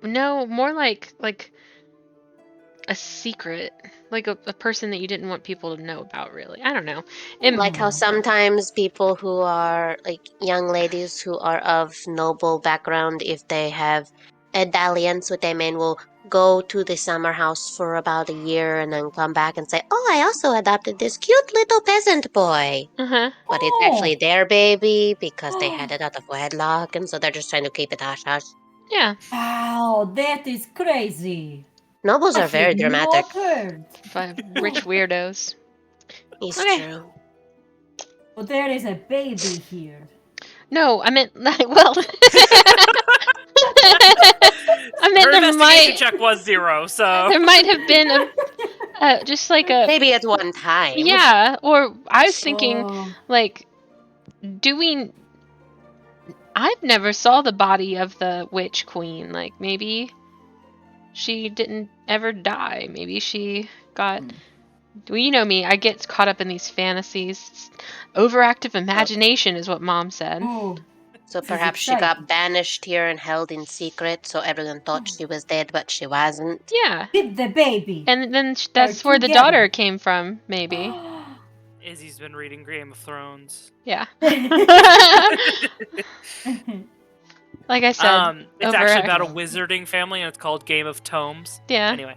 No, more like a secret, like a person that you didn't want people to know about, really. I don't know. Like how sometimes people who are like young ladies who are of noble background, if they have a dalliance with their men, will go to the summer house for about a year and then come back and say, "Oh, I also adopted this cute little peasant boy." Uh-huh. But it's actually their baby because they had it out of wedlock, and so they're just trying to keep it hush hush. Yeah. Wow, that is crazy. Nobles are very should dramatic. not heard. Rich weirdos. It's Okay. true. But there is a baby here. No, I meant like, well. I meant Her there investigation might check was 0, so there might have been just like a Maybe at one time. yeah, or I was thinking Oh. like, I've never saw the body of the witch queen. Like, maybe she didn't ever die. Maybe she got. Well, you know me. I get caught up in these fantasies. Overactive imagination is what Mom said. Ooh. So This is perhaps she exciting. got banished here and held in secret, so everyone thought she was dead, but she wasn't. Yeah, With the baby. and then that's where the together. daughter came from. Maybe. Izzy's been reading Game of Thrones. Yeah. Like I said, It's actually about a wizarding family, and it's called Game of Tomes. Yeah. Anyway.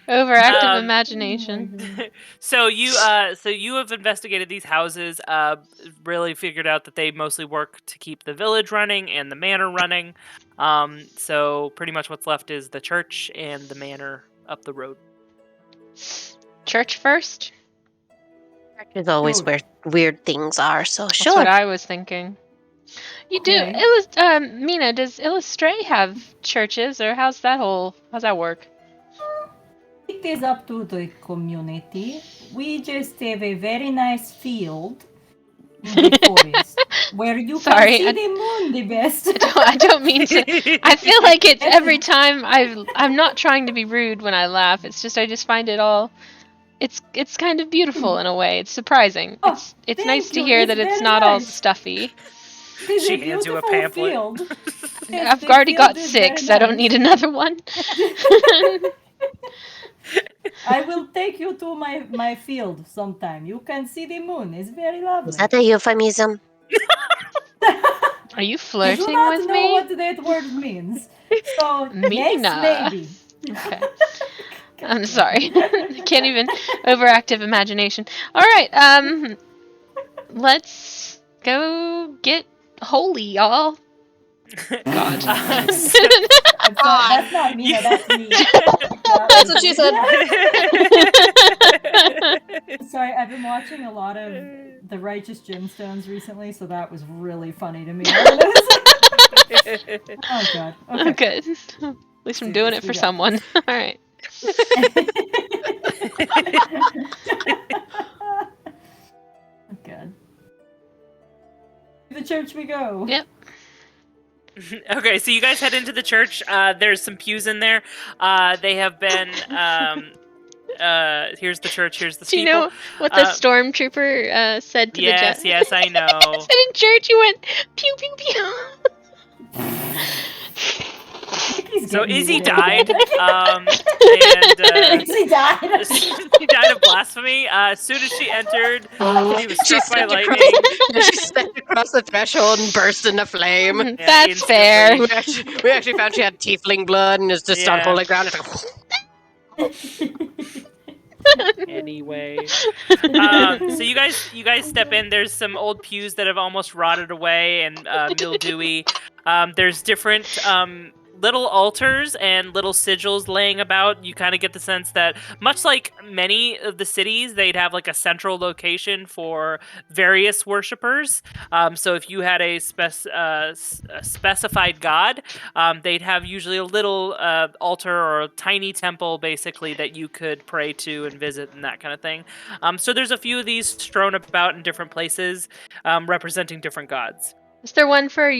Overactive imagination. So you have investigated these houses, really figured out that they mostly work to keep the village running and the manor running. So pretty much what's left is the church and the manor up the road. Church first? Is always Sure. where weird things are, so That's sure. what I was thinking. You do, Okay. Mina, does Illustray have churches, or how's that work? It is up to the community. We just have a very nice field in the forest where you Sorry, can see the moon the best. I don't mean to. I feel like it's every time I'm not trying to be rude when I laugh. It's just I just find it all. It's kind of beautiful in a way. It's surprising. Oh, It's thank nice to you. hear It's that it's very not all nice. stuffy. It is She a hands you a beautiful pamphlet. field. Yes, I've the already got field is very 6. I don't nice. need another one. I will take you to my field sometime. You can see the moon. It's very lovely. Is that a euphemism? Are you I do flirting not with know me? what that word means. So, yes, Mina. maybe. Okay. I'm sorry. I can't even overactive imagination. All right. Let's go get holy, y'all. God. I'm sorry, that's not Mina, that's me. That's what she said. Sorry, I've been watching a lot of The Righteous Gemstones recently, so that was really funny to me. Oh god. Oh, Okay. good. At least I'm do doing this, it we for got someone. this. All right. Oh god. To the church we go. Yep. Okay, so you guys head into the church. There's some pews in there. They have been. Here's the church. Here's the Do you steeple. know what the stormtrooper said to the jet? Yes, I know. said in church, he went pew pew pew. Mickey's So getting me Izzy today. died, and Izzy died. she died of blasphemy. As soon as she entered, she was She struck by stepped across, lightning. she stepped across the threshold and burst into flame. Yeah, That's fair. instantly. We actually found she had tiefling blood and is just on Yeah. holy ground. It's like, Anyway, so you guys step in. There's some old pews that have almost rotted away and mildewy. There's different little altars and little sigils laying about. You kind of get the sense that, much like many of the cities, they'd have like a central location for various worshippers. So if you had a specified god, they'd have usually a little altar or a tiny temple, basically, that you could pray to and visit and that kind of thing. So there's a few of these strewn about in different places, representing different gods. Is there one for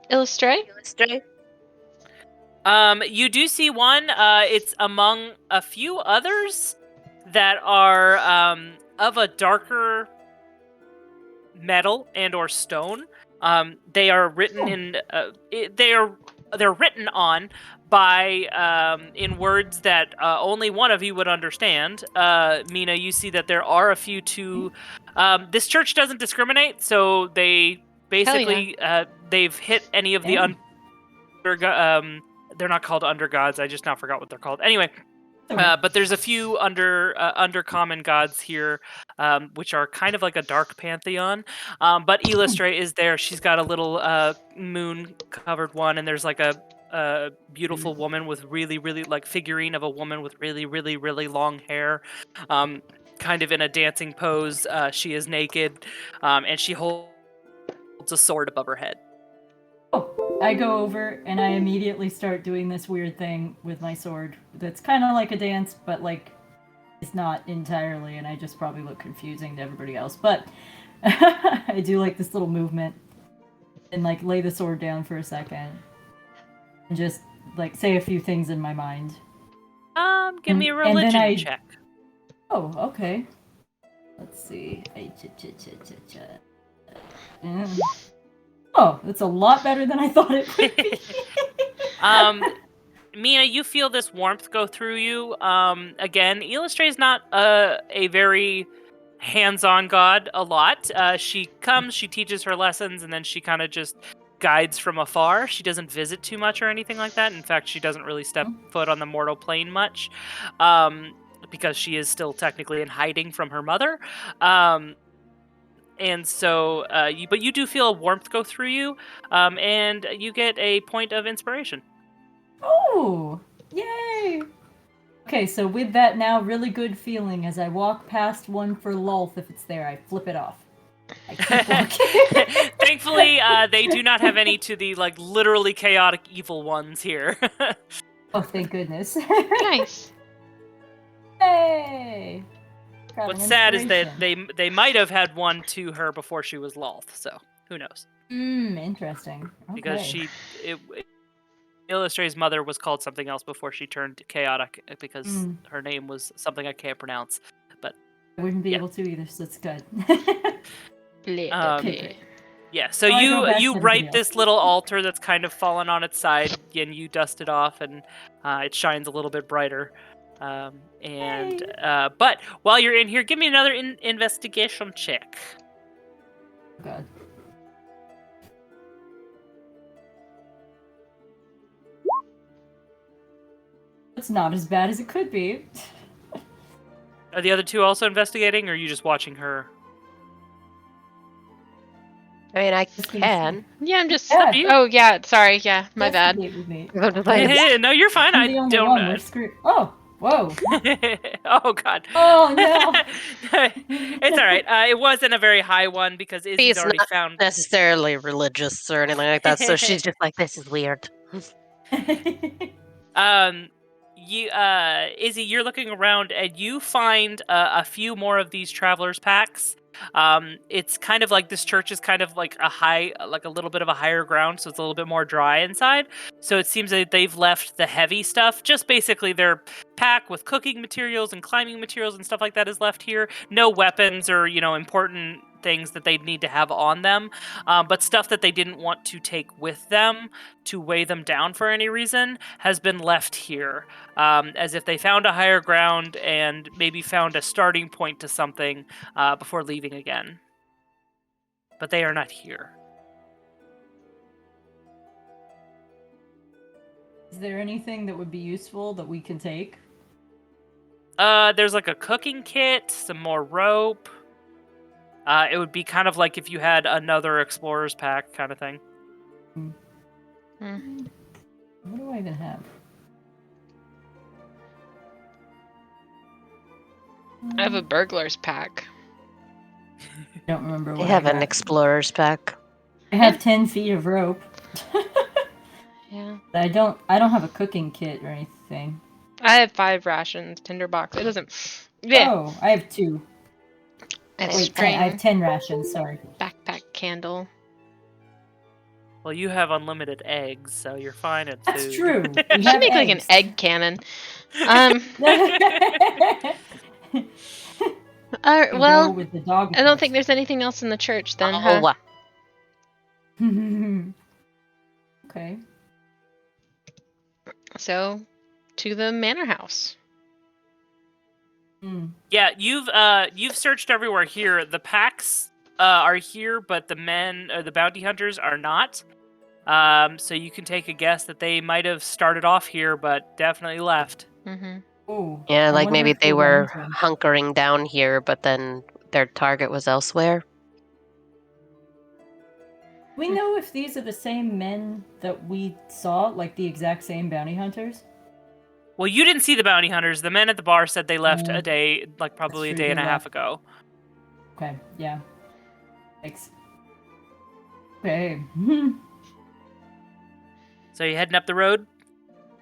Illustray? You do see one. It's among a few others that are of a darker metal and or stone. They are written in. They're written on by in words that only one of you would understand. Mina, you see that there are a few too. This church doesn't discriminate, so they basically they've hit any of the they're not called undergods. I just now forgot what they're called. Anyway, but there's a few undercommon gods here, which are kind of like a dark pantheon. But Illustray is there. She's got a little moon-covered one, and there's like a beautiful woman with really, really like figurine of a woman with really, really, really long hair, kind of in a dancing pose. She is naked, and she holds a sword above her head. I go over and I immediately start doing this weird thing with my sword that's kind of like a dance, but like it's not entirely, and I just probably look confusing to everybody else. But I do like this little movement and like lay the sword down for a second and just like say a few things in my mind. Give me a and then religion check. Oh, okay. Let's see. Oh, that's a lot better than I thought it would be. Mina, you feel this warmth go through you. Again, Illustray is not a very hands-on god a lot. She comes, she teaches her lessons, and then she kind of just guides from afar. She doesn't visit too much or anything like that. In fact, she doesn't really step foot on the mortal plane much, because she is still technically in hiding from her mother. And so, but you do feel a warmth go through you, and you get a point of inspiration. Oh, yay! Okay, so with that now really good feeling, as I walk past one for lulth, if it's there, I flip it off. I keep walking. Thankfully, they do not have any to the like literally chaotic evil ones here. Oh, thank goodness. Nice. Yay! Got What's an sad is that inspiration. they might have had one to her before she was Lolth, so who knows? Interesting. Okay. Because Illustra's mother was called something else before she turned chaotic because her name was something I can't pronounce. But I wouldn't be yeah. able to either, so it's good. Okay. Yeah, so Oh, I go back to you everybody write else. this little altar that's kind of fallen on its side, and you dust it off, and it shines a little bit brighter. But while you're in here, give me another investigation check. Oh, God. It's not as bad as it could be. Are the other two also investigating, or are you just watching her? I mean, I Just gonna can. Yeah, I'm just. Yeah. Oh yeah, sorry. Yeah, my bad. Investigate with me. I'm just like, No, you're fine. I'm I the only don't. one. We're screwed. Oh, whoa. Oh God. Oh no. It's all right. It wasn't a very high one because Izzy's he's already not found. necessarily religious or anything like that, so she's just like, this is weird. Izzy, you're looking around and you find a few more of these travelers packs. It's kind of like this church is kind of like a little bit of a higher ground, so it's a little bit more dry inside. So it seems that they've left the heavy stuff, just basically their pack with cooking materials and climbing materials and stuff like that is left here. No weapons or, important things that they'd need to have on them, but stuff that they didn't want to take with them to weigh them down for any reason has been left here, as if they found a higher ground and maybe found a starting point to something before leaving again. But they are not here. Is there anything that would be useful that we can take? There's like a cooking kit, some more rope. It would be kind of like if you had another explorer's pack kind of thing. What do I even have? I have a burglar's pack. I don't remember I what have I an got. explorer's pack. I have 10 feet of rope. Yeah. I don't have a cooking kit or anything. I have 5 rations, tinderbox. It doesn't. Yeah. Oh, I have 2. And a Wait, I string, have 10 rations, sorry. backpack candle. Well, you have unlimited eggs, so you're fine at That's food. true. We You should have make like an eggs. egg cannon. Go Well, with the dog I don't think there's anything else in the church then, Oh, huh? Okay. So, to the manor house. Yeah, you've searched everywhere here. The packs are here, but the bounty hunters are not. So you can take a guess that they might have started off here, but definitely left. Mm-hmm. Ooh, Yeah, I like wonder maybe if they we'll were run into 'em. hunkering down here, but then their target was elsewhere. We know if these are the same men that we saw, like the exact same bounty hunters. Well, you didn't see the bounty hunters. The men at the bar said they left Oh, a day, like probably a true, day and they a half left. ago. Okay, yeah. Thanks. Okay. So you heading up the road?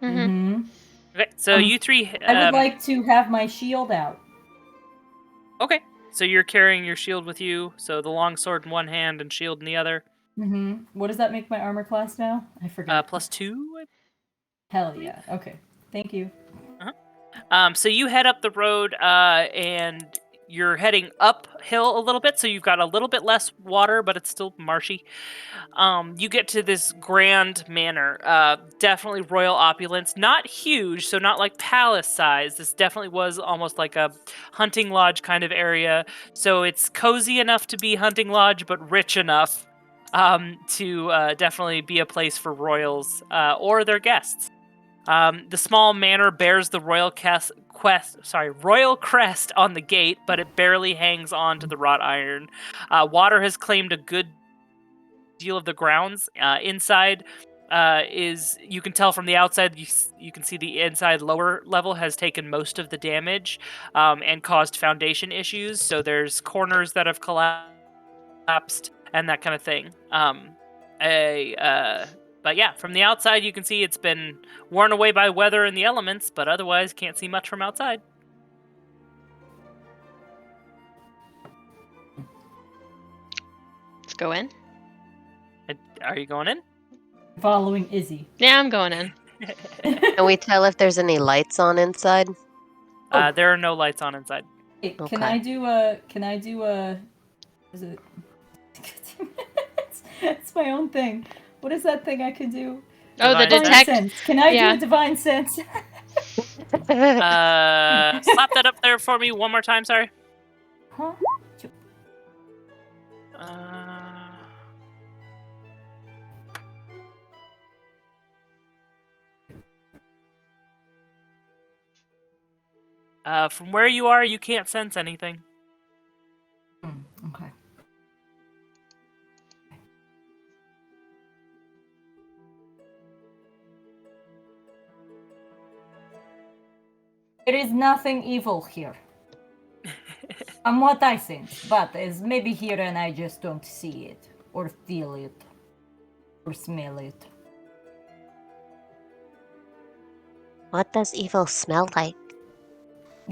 Mm-hmm. Okay, so you three. I would like to have my shield out. Okay, so you're carrying your shield with you. So the long sword in one hand and shield in the other. What does that make my armor class now? I forgot. +2. Hell yeah. Okay. Thank you. So you head up the road, and you're heading uphill a little bit, so you've got a little bit less water, but it's still marshy. You get to this grand manor, definitely royal opulence, not huge, so not like palace size. This definitely was almost like a hunting lodge kind of area, so it's cozy enough to be hunting lodge, but rich enough to definitely be a place for royals or their guests. The small manor bears the royal crest on the gate, but it barely hangs on to the wrought iron. Water has claimed a good deal of the grounds. Inside is, you can tell from the outside, you can see the inside lower level has taken most of the damage and caused foundation issues. So there's corners that have collapsed and that kind of thing. But yeah, from the outside you can see it's been worn away by weather and the elements, but otherwise can't see much from outside. Let's go in. Are you going in? Following Izzy. Yeah, I'm going in. Can we tell if there's any lights on inside? There are no lights on inside. Hey, Okay. Can I do a? Is it? It's my own thing. What is that thing I can do? Oh, the Divine detect. sense. Can I Yeah. do a divine sense? Slap that up there for me one more time, sorry. Huh? From where you are, you can't sense anything. Okay. There is nothing evil here. From what I sense, but it's maybe here and I just don't see it, or feel it, or smell it. What does evil smell like?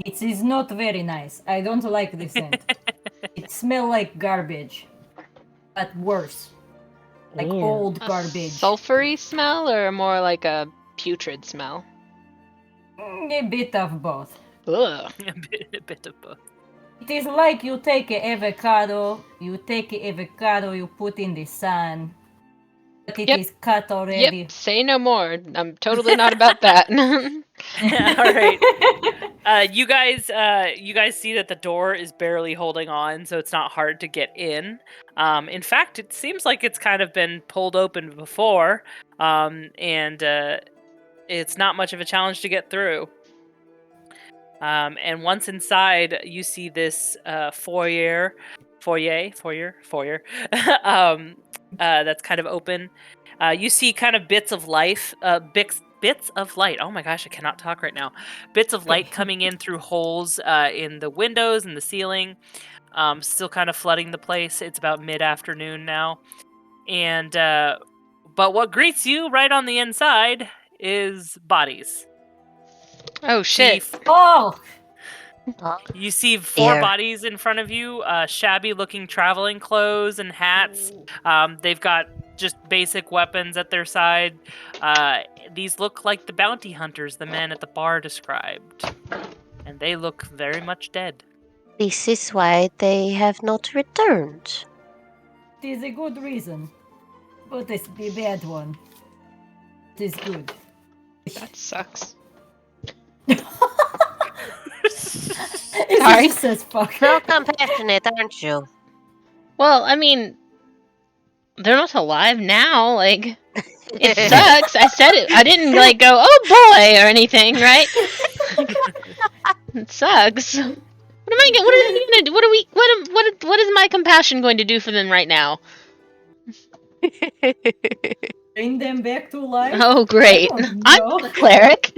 It is not very nice. I don't like the scent. It smells like garbage, but worse. Like Ew. old A garbage. sulfury smell or more like a putrid smell? A bit of both. Ugh. A bit of both. It is like you take an avocado, you put in the sun, but it is Yep. cut already. Yep, say no more. I'm totally not about that. All right. You guys see that the door is barely holding on, so it's not hard to get in. In fact, it seems like it's kind of been pulled open before, and it's not much of a challenge to get through. And once inside, you see this foyer, that's kind of open. You see kind of bits of life, bits of light. Oh my gosh, I cannot talk right now. Bits of light coming in through holes in the windows and the ceiling, still kind of flooding the place. It's about mid-afternoon now, and but what greets you right on the inside is bodies. Oh shit. Oh! You see 4 Air. bodies in front of you, shabby-looking traveling clothes and hats. They've got just basic weapons at their side. These look like the bounty hunters the men at the bar described. And they look very much dead. This is why they have not returned. It is a good reason, but it's a bad one. It is good. That sucks. It Sorry. just says fuck. So compassionate, aren't you? Well, I mean, they're not alive now. Like, it sucks. I said it. I didn't like go, oh boy, or anything, right? It sucks. What am I? What are they gonna do? What are we? What is my compassion going to do for them right now? Bring them back to life. Oh, great! I don't I'm know. the cleric.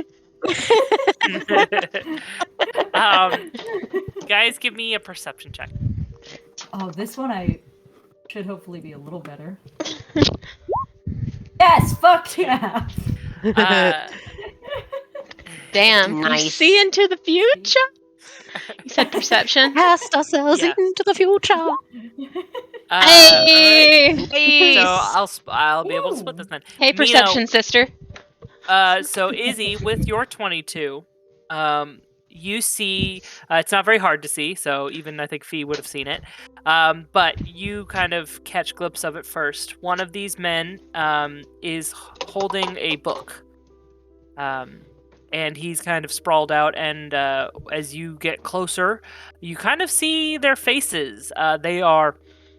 Guys, give me a perception check. Oh, this one I should hopefully be a little better. Yes, fuck yeah. Damn, you Nice. see into the future. You said perception. Cast ourselves Yes. into the future. Hey, Alright. So I'll be able to split this then. hey, Nino, perception sister. So Izzy, with your 22, you see, it's not very hard to see, so even I think Fee would have seen it. But you kind of catch glimpse of it first. One of these men is holding a book. And he's kind of sprawled out, and as you get closer, you kind of see their faces.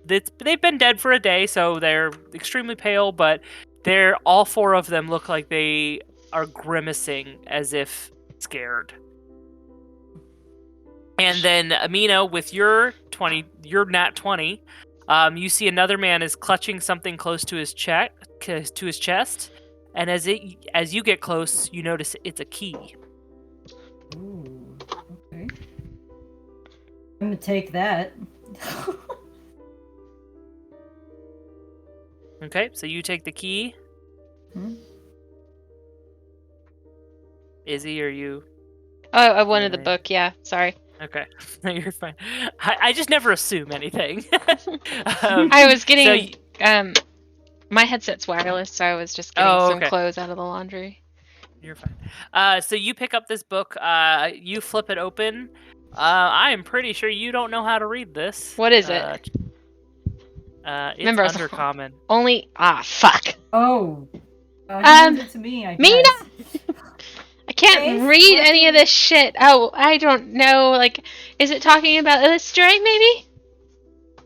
They've been dead for a day, so they're extremely pale, but all 4 of them look like they are grimacing as if scared. And then Amina, with your nat 20, you see another man is clutching something close to his chest, and as you get close, you notice it's a key. Ooh, okay. I'm gonna take that. Okay, so you take the key. Hmm? Izzy, are you? Oh, I wanted the Alright. book. Yeah, sorry. Okay, no, you're fine. I just never assume anything. I was So getting my headset's wireless, so I was just getting Oh, some okay. clothes out of the laundry. You're fine. So you pick up this book. You flip it open. I am pretty sure you don't know how to read this. What is it? It's Remember, I was undercommon. only fuck. Oh, hand it to me, I Mina! guess. I can't Yes, read what any of do- this shit. Oh, I don't know. Like, is it talking about illustrate? Maybe.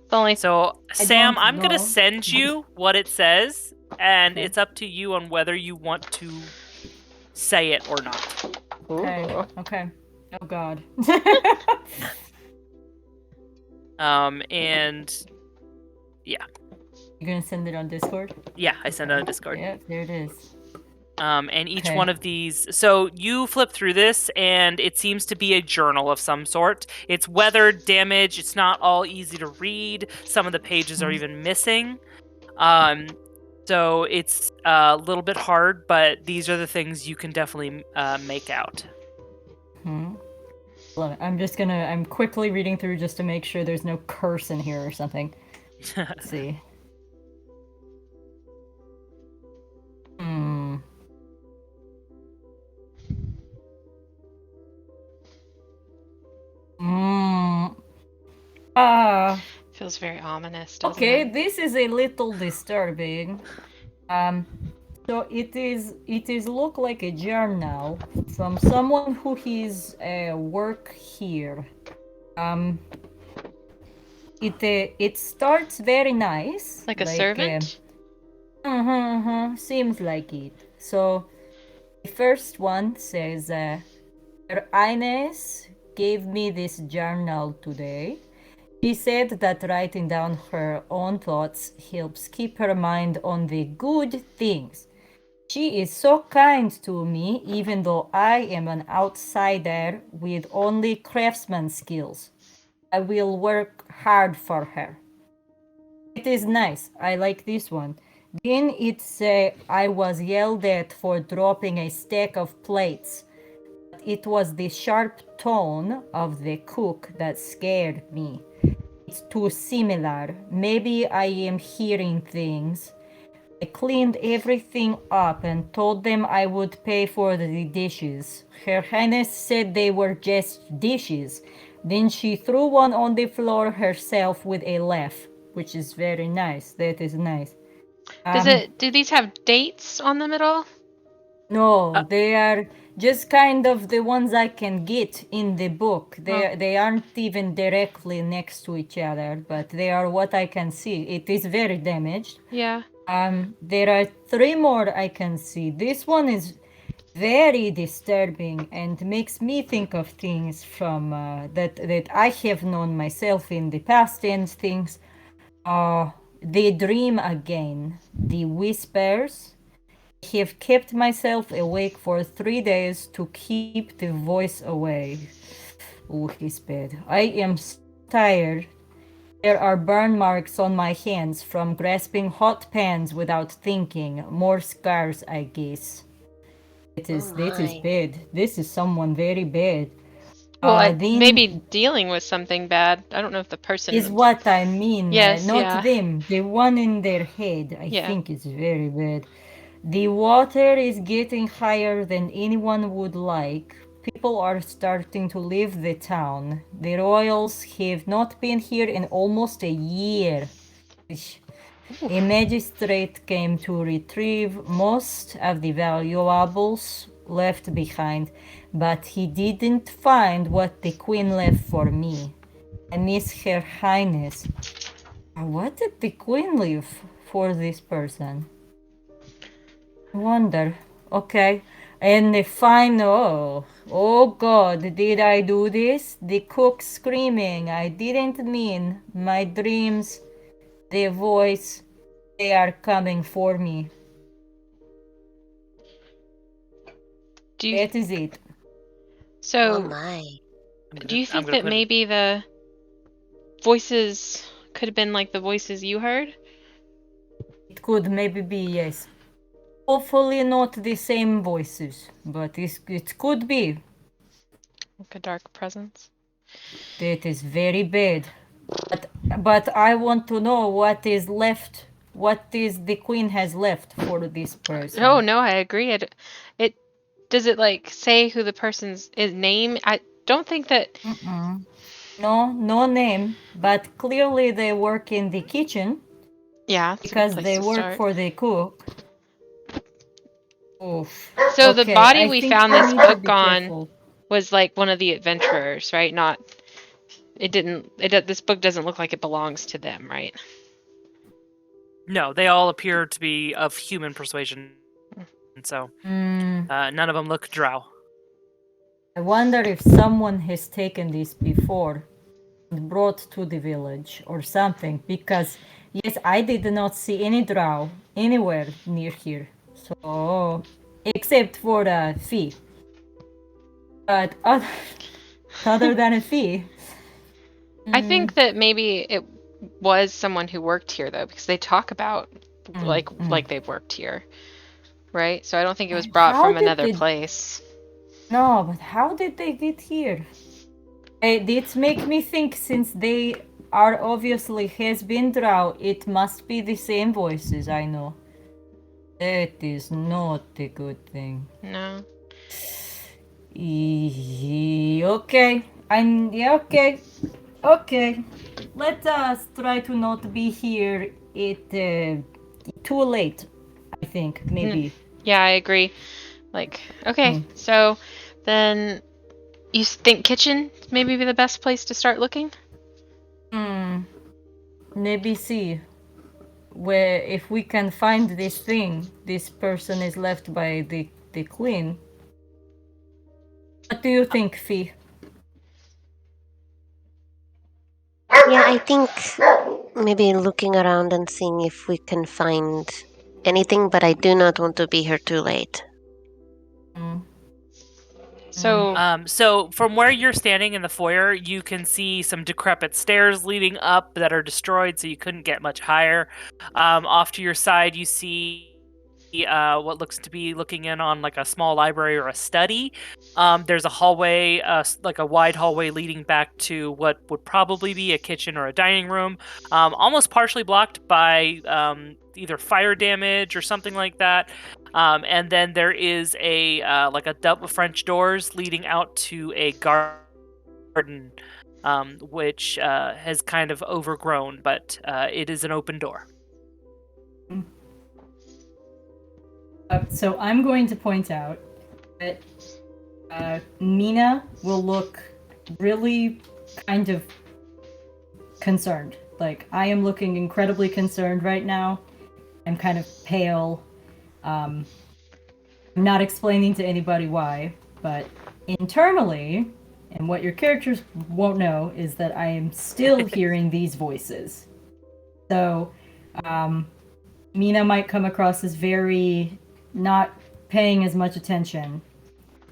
It's only So I Sam, don't I'm gonna know. send you what it says, and Okay. it's up to you on whether you want to say it or not. Okay. Ooh. Okay. Oh God. And You're gonna send it on Discord? yeah, I sent it on Discord. Yeah, there it is. And each Okay. one of these, so you flip through this, and it seems to be a journal of some sort. It's weathered, damaged. It's not all easy to read. Some of the pages are even missing. So it's a little bit hard, but these are the things you can definitely make out. Love it. I'm quickly reading through just to make sure there's no curse in here or something. Let's see. Hmm. Hmm. Feels very ominous, doesn't Okay, it? this is a little disturbing. So it is look like a journal from someone who is work here. It starts very nice, Like a servant? seems like it. So the first one says, Her Highness gave me this journal today. She said that writing down her own thoughts helps keep her mind on the good things. She is so kind to me, even though I am an outsider with only craftsman skills. I will work hard for her. It is nice. I like this one. Then it's I was yelled at for dropping a stack of plates. It was the sharp tone of the cook that scared me. It's too similar. Maybe I am hearing things. I cleaned everything up and told them I would pay for the dishes. Her Highness said they were just dishes. Then she threw one on the floor herself with a laugh, which is very nice. That is nice. Do these have dates on them at all? No, they are just kind of the ones I can get in the book. They aren't even directly next to each other, but they are what I can see. It is very damaged. Yeah. There are 3 more I can see. This one is very disturbing and makes me think of things from that I have known myself in the past and things. The dream again, the whispers. I have kept myself awake for 3 days to keep the voice away. Oh, he's bad. I am so tired. There are burn marks on my hands from grasping hot pans without thinking. More scars, I guess. It is my. bad. This is someone very bad. Well, Then maybe dealing with something bad. I don't know if the person is what I mean. Yes, Not yeah. them. The one in their head. I Yeah. think is very bad. The water is getting higher than anyone would like. People are starting to leave the town. The royals have not been here in almost a year. A magistrate came to retrieve most of the valuables left behind, but he didn't find what the queen left for me. I miss her highness. What did the queen leave for this person? Wonder. Okay. And the final, oh God, did I do this? The cook screaming, I didn't mean my dreams, the voice, they are coming for me. Do you That is it. Oh so my. do you I'm think gonna that put maybe the voices could have been like the voices you heard? It could maybe be, yes. Hopefully not the same voices, but it could be. Like a dark presence? That is very bad. But I want to know what is left. What is the queen has left for this Oh person? no, I agree. It does it like say who the person's name? I don't think that. Mm-mm. No, no name. But clearly they work in the kitchen Yeah, it's a good because place they to work start. for the cook. Oof. So the Okay, body I we think found we this need to book be on careful. was like one of the adventurers, right? Not it didn't this book doesn't look like it belongs to them, right? no. They all appear to be of human persuasion, so Mm, none of them look drow. I wonder if someone has taken this before and brought to the village or something, because yes, I did not see any drow anywhere near here. So, except for a fee. But other than a fee. I think that maybe it was someone who worked here though, because they talk about like they've worked here, right? So I don't think it was brought How from did another they? place. No, but how did they get here? It make me think, since they are obviously has been drow, it must be the same voices. I know. That is not a good thing. No. Okay. Yeah, okay. Okay. Let us try to not be here too late. I think maybe. Yeah, I agree. Like, okay, Hmm. so then you think kitchen maybe be the best place to start looking? Maybe see where if we can find this thing this person is left by the queen. What do you think, Fee? Yeah, I think maybe looking around and seeing if we can find anything, but I do not want to be here too late. So, So from where you're standing in the foyer, you can see some decrepit stairs leading up that are destroyed, so you couldn't get much higher. Off to your side, you see what looks to be looking in on like a small library or a study. There's a hallway, like a wide hallway leading back to what would probably be a kitchen or a dining room, almost partially blocked by either fire damage or something like that. And then there is a like a double French doors leading out to a garden, which has kind of overgrown, but it is an open door. So I'm going to point out that Mina will look really kind of concerned. Like, I am looking incredibly concerned right now. I'm kind of pale. I'm not explaining to anybody why, but internally, and what your characters won't know, is that I am still hearing these voices. So, Mina might come across as very not paying as much attention,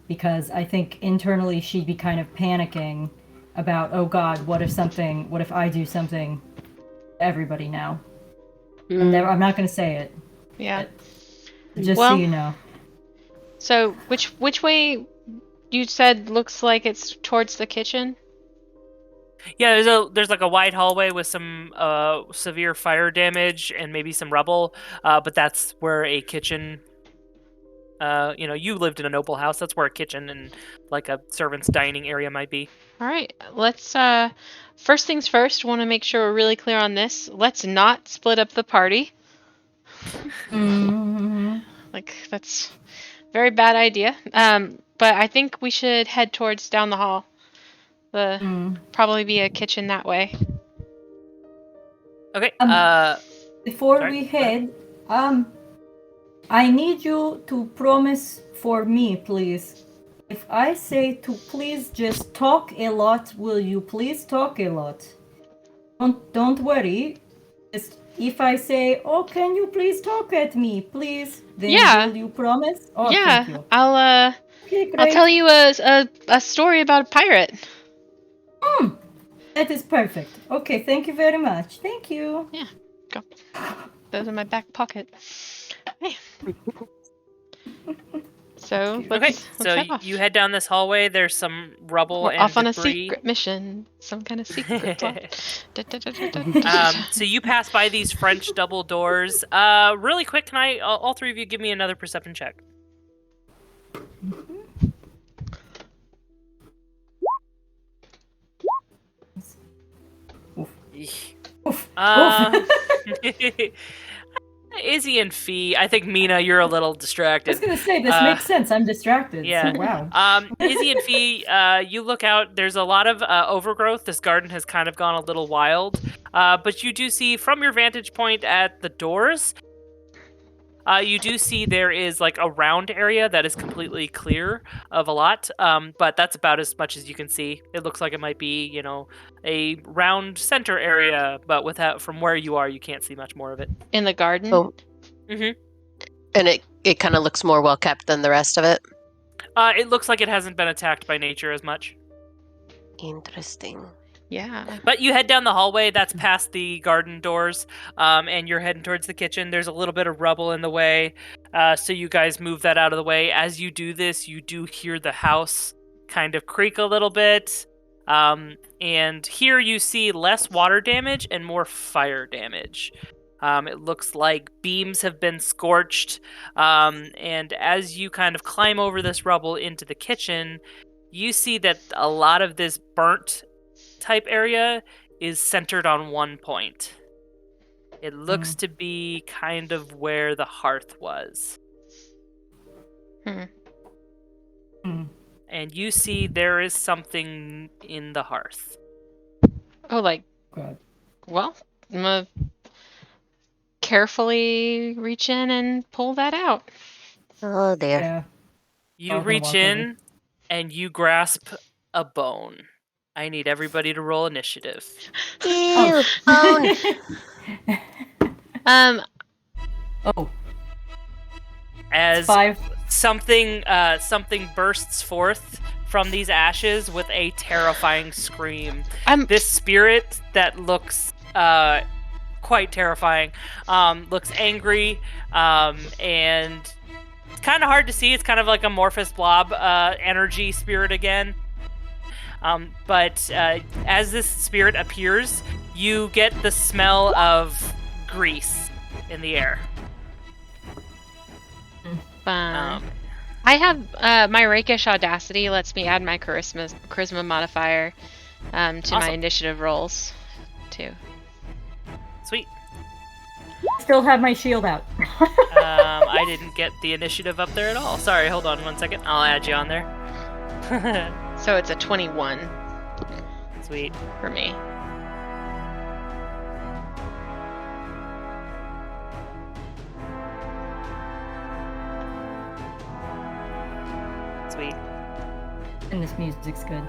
because I think internally she'd be kind of panicking about, oh god, what if I do something to everybody now? I'm not going to say it, yeah. but just so Well, you know. so which way you said looks like it's towards the kitchen? Yeah, there's like a wide hallway with some severe fire damage and maybe some rubble, but that's where a kitchen. You lived in a noble house. That's where a kitchen and like a servant's dining area might be. All right. Let's first things first, want to make sure we're really clear on this. Let's not split up the party. Like that's a very bad idea. But I think we should head towards down the hall. Probably be a kitchen that way. Okay. Before Sorry, we go ahead. head, I need you to promise for me, please. If I say to please just talk a lot, will you please talk a lot? Don't worry. Just if I say, "Oh, can you please talk at me, please?" Then Yeah. will you promise? Oh, thank Yeah, you. Okay, I'll tell great. you a story about a pirate. That is perfect. Okay, thank you very much. Thank you. Yeah, go. Those in my back pocket. Hey. So Okay. Okay, let's so head off. you head down this hallway. There's some rubble We're and off on a debris. secret mission. Some kind of secret plot. Da, da, da, da, da, da, da. So you pass by these French double doors. Really quick, can I? All three of you give me another perception check. Oof. Eesh. Oof. Izzy and Fee. I think Mina, you're a little I was distracted. gonna say this makes sense. I'm distracted. Yeah. So wow. Izzy and Fee, you look out. There's a lot of overgrowth. This garden has kind of gone a little wild. But you do see from your vantage point at the doors. You do see there is like a round area that is completely clear of a lot, but that's about as much as you can see. It looks like it might be, a round center area, but without from where you are, you can't see much more of it. In the garden. Oh, Mm-hmm. and it kind of looks more well kept than the rest of it. It looks like it hasn't been attacked by nature as much. Interesting. Yeah. But you head down the hallway that's past the garden doors, and you're heading towards the kitchen. There's a little bit of rubble in the way, so you guys move that out of the way. As you do this, you do hear the house kind of creak a little bit, and here you see less water damage and more fire damage. It looks like beams have been scorched, and as you kind of climb over this rubble into the kitchen, you see that a lot of this burnt type area is centered on one point. It looks to be kind of where the hearth was. And you see there is something in the hearth. Oh, like, God. well, I'm gonna carefully reach in and pull that out. Oh dear. Yeah. You I'm gonna reach walk in over. and you grasp a bone. I need everybody to roll initiative. Ew, bone. Oh, As 5. something bursts forth from these ashes with a terrifying scream. This spirit that looks quite terrifying, looks angry, and it's kind of hard to see. It's kind of like amorphous blob energy spirit again. But as this spirit appears, you get the smell of grease in the air. Fun. I have my rakish audacity lets me add my charisma modifier to my Awesome. initiative rolls too. Sweet. Still have my shield out. I didn't get the initiative up there at all. Sorry, hold on 1 second. I'll add you on there. So it's a 21 Sweet. for me. Sweet. And this music's good.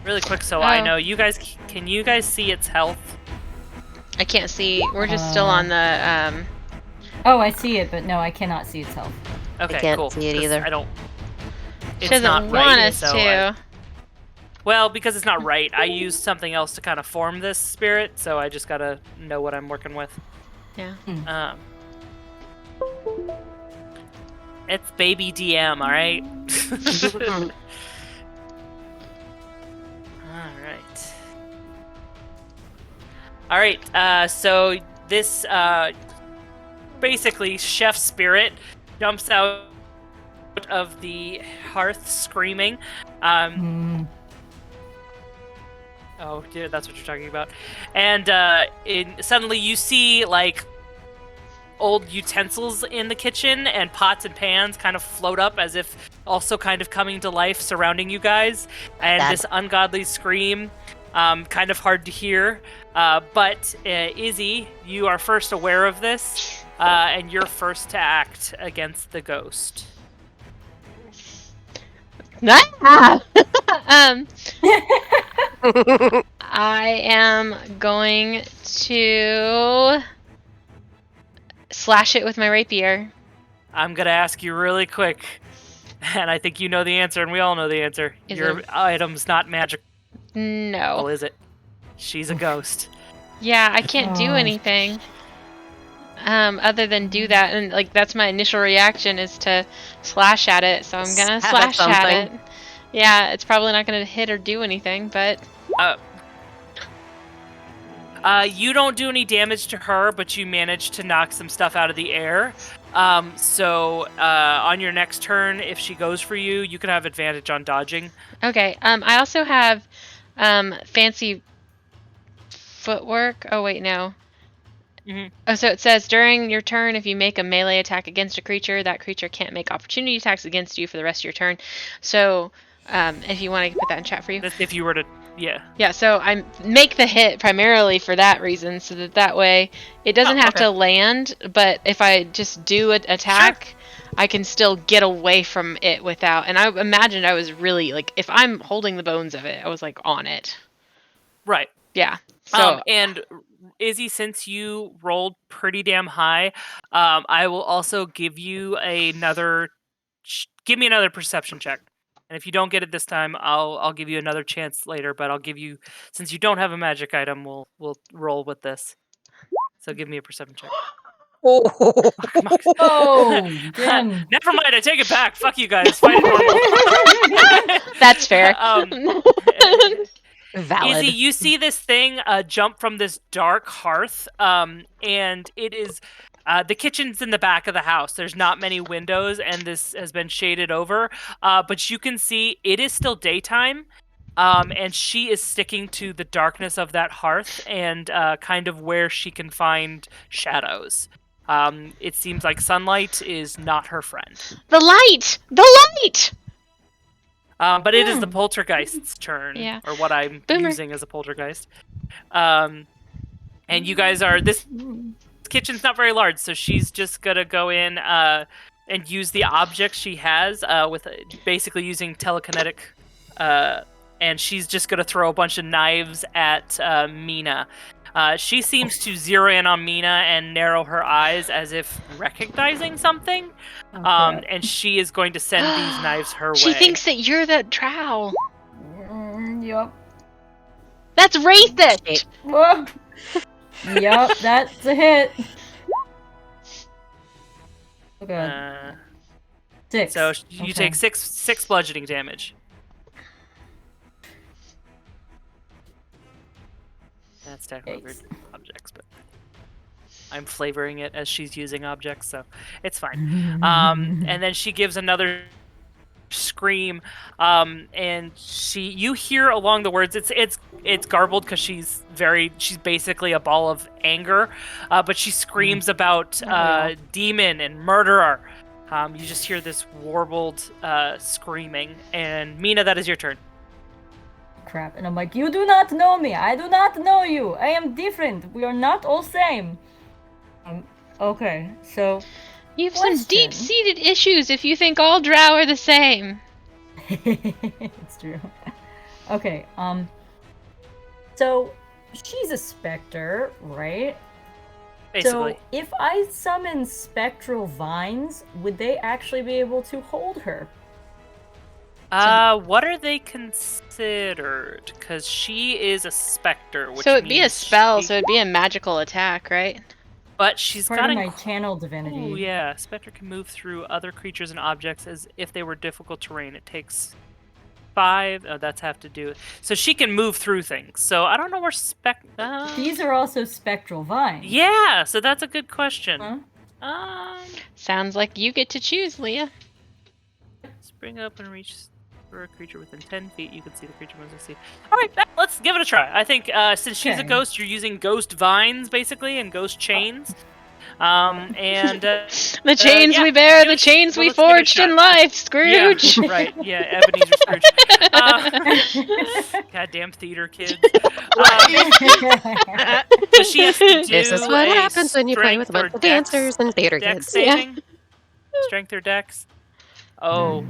Really quick, so I Oh. know you guys. Can you guys see its health? I can't see. We're just still on the Oh, I see it, but no, I cannot see itself. Okay, can't cool. see it 'cause either. I don't. She It's doesn't not want right, us so to. well, because it's not right, I used something else to kind of form this spirit, so I just gotta know what I'm working with. Yeah. It's baby DM, all right. All right. So this basically chef spirit jumps out of the hearth screaming. Oh, dear, that's what you're talking about. And suddenly you see like old utensils in the kitchen and pots and pans kind of float up as if also kind of coming to life surrounding you guys. And Dad. this ungodly scream Kind of hard to hear. But Izzy, you are first aware of this, and you're first to act against the ghost. Ah! I am going to slash it with my rapier. I'm going to ask you really quick, and I think you know the answer, and we all know the answer. Is Your it- item's not magical, No. is it? She's a ghost. Yeah, I can't do Oh. anything. Other than do that, and like that's my initial reaction is to slash at it, so I'm gonna Stab at slash at something. it. Yeah, it's probably not gonna hit or do anything, but You don't do any damage to her, but you manage to knock some stuff out of the air. So on your next turn, if she goes for you, you can have advantage on dodging. okay. I also have fancy footwork. Oh wait, no. Mhm. Oh, so it says during your turn, if you make a melee attack against a creature, that creature can't make opportunity attacks against you for the rest of your turn. So, if you want, I can put that in chat for you. That's if you were to, yeah. Yeah, so I make the hit primarily for that reason, so that way it doesn't have okay. to land, but if I just do an attack, I can still get away from it without. And I imagined I was really, like, if I'm holding the bones of it, I was, like, on it. Right. Yeah. So, And Izzy, since you rolled pretty damn high, I will also give you another. Give me another perception check, and if you don't get it this time, I'll give you another chance later. But I'll give you, since you don't have a magic item, we'll roll with this. So give me a perception check. Oh. Come on. Oh, damn. Never mind. I take it back. Fuck you guys. Fight it normal. that's fair. Valid. Izzy, you see this thing jump from this dark hearth, and it is the kitchen's in the back of the house. There's not many windows, and this has been shaded over, but you can see it is still daytime, and she is sticking to the darkness of that hearth and kind of where she can find shadows. It seems like sunlight is not her friend. The light! The light! But it is the poltergeist's turn, Yeah. or what I'm Boomer. using as a poltergeist. And you guys are... This kitchen's not very large, so she's just going to go in and use the objects she has with basically using telekinetic. And she's just going to throw a bunch of knives at Mina. She seems to zero in on Mina and narrow her eyes as if recognizing something. And she is going to send these knives her way. She thinks that you're the trowel. Yup. That's racist! Whoa. Yup, that's a hit. Okay. 6. So you Okay. take six bludgeoning damage. That's technically weird objects, but I'm flavoring it as she's using objects, so it's fine. And then she gives another scream, and you hear along the words. It's garbled because she's basically a ball of anger, but she screams about demon and murderer. You just hear this warbled screaming, and Mina, that is your turn. Crap. And I'm like, you do not know me. I do not know you. I am different. We are not all same. Okay, so You have some Question. deep-seated issues if you think all drow are the same. it's true. Okay, so she's a specter, right? Basically. So if I summon spectral vines, would they actually be able to hold her? What are they considered? Because she is a specter, which So it'd be a means spell, she- so it'd be a magical attack, right? But she's Part got of my channel divinity. Oh yeah, specter can move through other creatures and objects as if they were difficult terrain. It takes 5. Oh, that's have to do. So she can move through things. So I don't know where These are also spectral vines. Yeah, so that's a good question. Huh? Sounds like you get to choose, Leah. Spring up and reach for a creature within 10 feet. You can see the creature moves. See. All right, let's give it a try. I think since she's a Okay. ghost, you're using ghost vines basically and ghost chains. And The chains yeah, we bear, the let's chains we give it a forged shot. in life, Yeah, Scrooge. right. Yeah, Ebenezer Scrooge. Goddamn theater kids. So she has to do This is what a happens when you play with a bunch strength or of dancers and theater dex kids. saving. Strength or dex. Oh,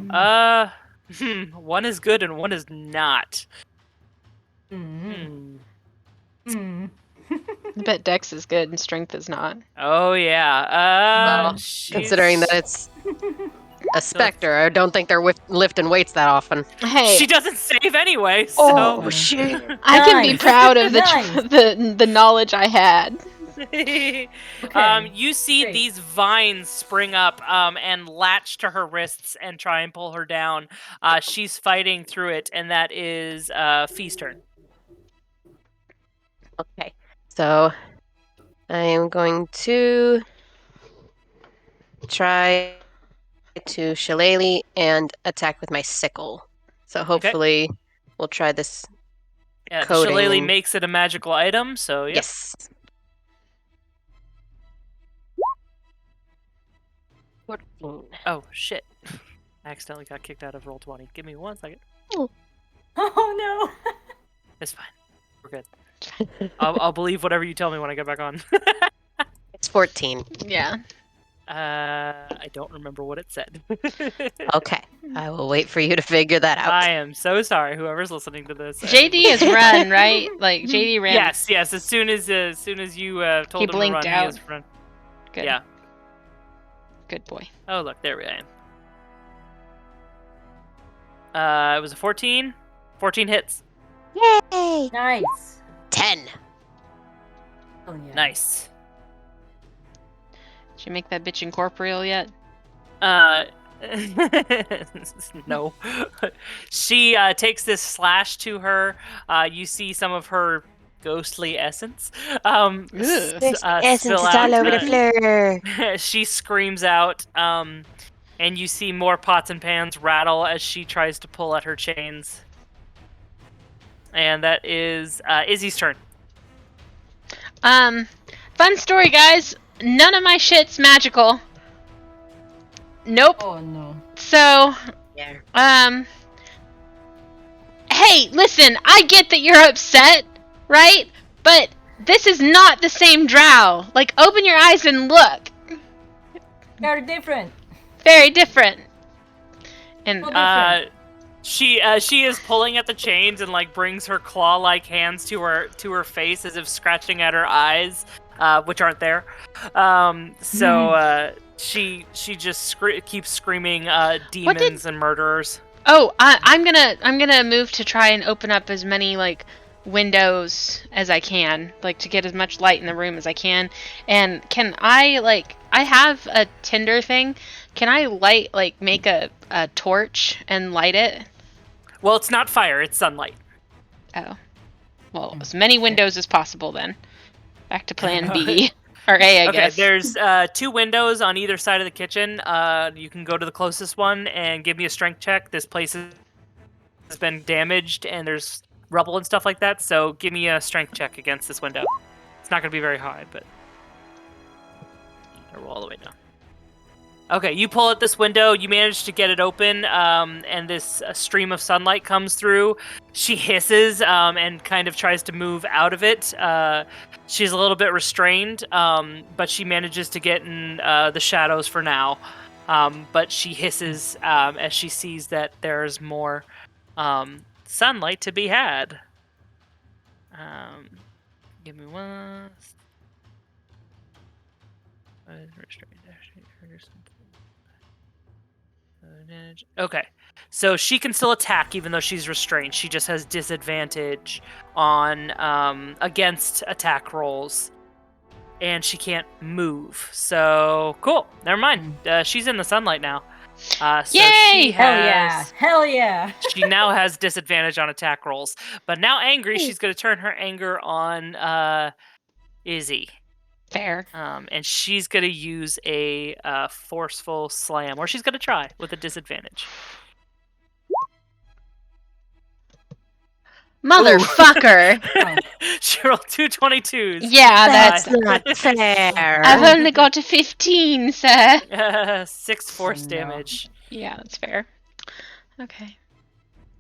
one is good and one is not. Hmm. Hmm. I bet Dex is good and Strength is not. Oh yeah. Well, considering that it's a specter, I don't think they're lifting weights that often. Hey, she doesn't save anyway. So. Oh shit! I can be Nice. proud of Nice. the knowledge I had. Okay. You see Great. these vines spring up and latch to her wrists and try and pull her down. She's fighting through it, and that is Fee's turn. Okay, so I am going to try to shillelagh and attack with my sickle. So hopefully we'll try this. Yeah, the Coding shillelagh and- makes it a magical item, so yep. Yes. 14. Oh shit! I accidentally got kicked out of Roll20. Give me 1 second. Oh no. It's fine. We're good. I'll believe whatever you tell me when I get back on. It's 14. Yeah. I don't remember what it said. Okay, I will wait for you to figure that out. I am so sorry, whoever's listening to this. JD is run, right? Like JD ran. Yes. As soon as you told him to blinked run, out. he is run. Good. Yeah. Good boy. Oh look, there we am. It was a 14. 14 hits. Yay! Nice. 10. Oh yeah. Nice. Did you make that bitch incorporeal yet? No. She takes this slash to her. You see some of her ghostly essence. There's essence essence all over the floor. She screams out, and you see more pots and pans rattle as she tries to pull at her chains. And that is Izzy's turn. Fun story, guys. None of my shit's magical. Nope. Oh no. So, Yeah. hey, listen, I get that you're upset, right? But this is not the same drow. Like, open your eyes and look. They're different. Very different. And, So different. She is pulling at the chains and like brings her claw-like hands to her face as if scratching at her eyes, which aren't there. She just keeps screaming demons and murderers. oh, I'm gonna move to try and open up as many, like, windows as I can, like, to get as much light in the room as I can. And can I, like, I have a tinder thing. Can I make a torch and light it? Well, it's not fire, it's sunlight. Oh. Well, as many windows as possible then. Back to plan B. Or A, I guess. There's 2 windows on either side of the kitchen. You can go to the closest one and give me a strength check. This place has been damaged and there's rubble and stuff like that, so give me a strength check against this window. It's not going to be very high, but... I'll roll all the way down. Okay, you pull at this window, you manage to get it open, and this stream of sunlight comes through. She hisses and kind of tries to move out of it. She's a little bit restrained, but she manages to get in the shadows for now. But she hisses as she sees that there's more sunlight to be had. Give me one. Okay, so she can still attack even though she's restrained. She just has disadvantage on against attack rolls, and she can't move. So cool. Never mind. She's in the sunlight now. So Yay! Hell yeah. She now has disadvantage on attack rolls. But now angry, she's going to turn her anger on Izzy. Fair. And she's going to use a forceful slam, or she's going to try with a disadvantage. Motherfucker. Oh. She rolled 2 22s. Yeah, That's not fair. I've only got a 15, sir. 6 force no. damage. Yeah, that's fair. Okay.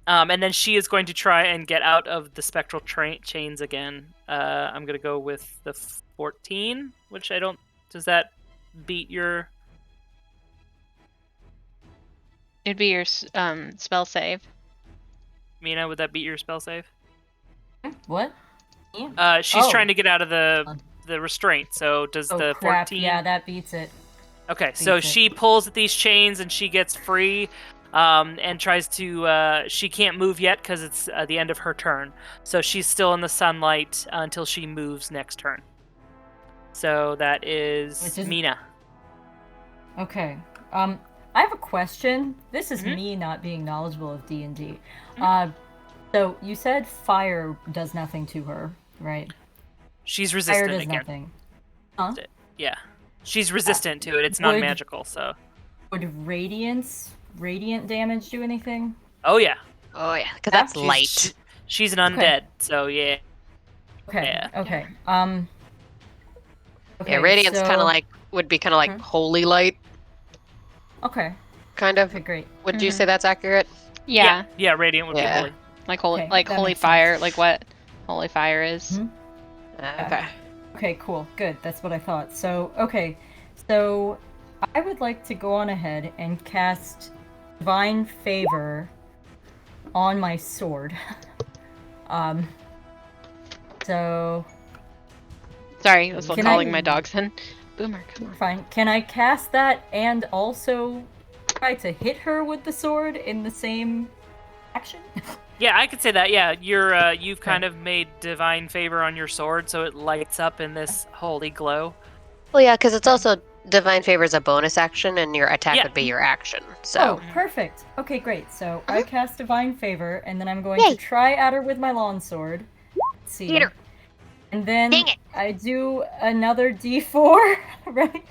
And then she is going to try and get out of the spectral chains again. I'm going to go with the 14, which I don't... Does that beat your... It'd be your spell save. Mina, would that beat your spell save? What? Yeah. She's Oh. trying to get out of the restraint, so does Oh the crap! 14... Yeah, that beats it. Okay, so beats it. she pulls at these chains and she gets free, and tries to... she can't move yet because it's the end of her turn. So she's still in the sunlight until she moves next turn. So that is, Which is- Mina. Okay. I have a question. This is Mhm. me not being knowledgeable of D&D. Mhm. So you said fire does nothing to her, right? She's Fire resistant does again. nothing. Huh? Yeah. She's resistant to it. It's would- non-magical, so... Would radiant damage do anything? Oh, yeah. Oh yeah, because that's She's- light. She's an undead, so yeah. Okay. Yeah. Okay. Okay, Yeah, radiance so- kind of like would be kind of like Mhm. holy light, Okay. kind of. Okay, great. Would you Mhm. say that's accurate? Yeah, Yeah, radiant would Yeah. be holy. like holy, Okay, like that holy makes sense. fire, like what holy fire is. Mhm. Okay. Okay, cool. Good. That's what I thought. So, okay. So, I would like to go on ahead and cast Divine Favor on my sword. So, Sorry, I was Can calling I- my dogs in. Boomer, come on. fine. Can I cast that and also try to hit her with the sword in the same action? Yeah, I could say that. Yeah, you've kind of made divine favor on your sword, so it lights up in this holy glow. Well, yeah, because it's also divine favor is a bonus action, and your attack Yeah. would be your action. So Oh, perfect. Okay, great. So, I cast Divine Favor, and then I'm going Yay. to try at her with my longsword. Let's see. Hit her. And then Dang it. I do another D4, right?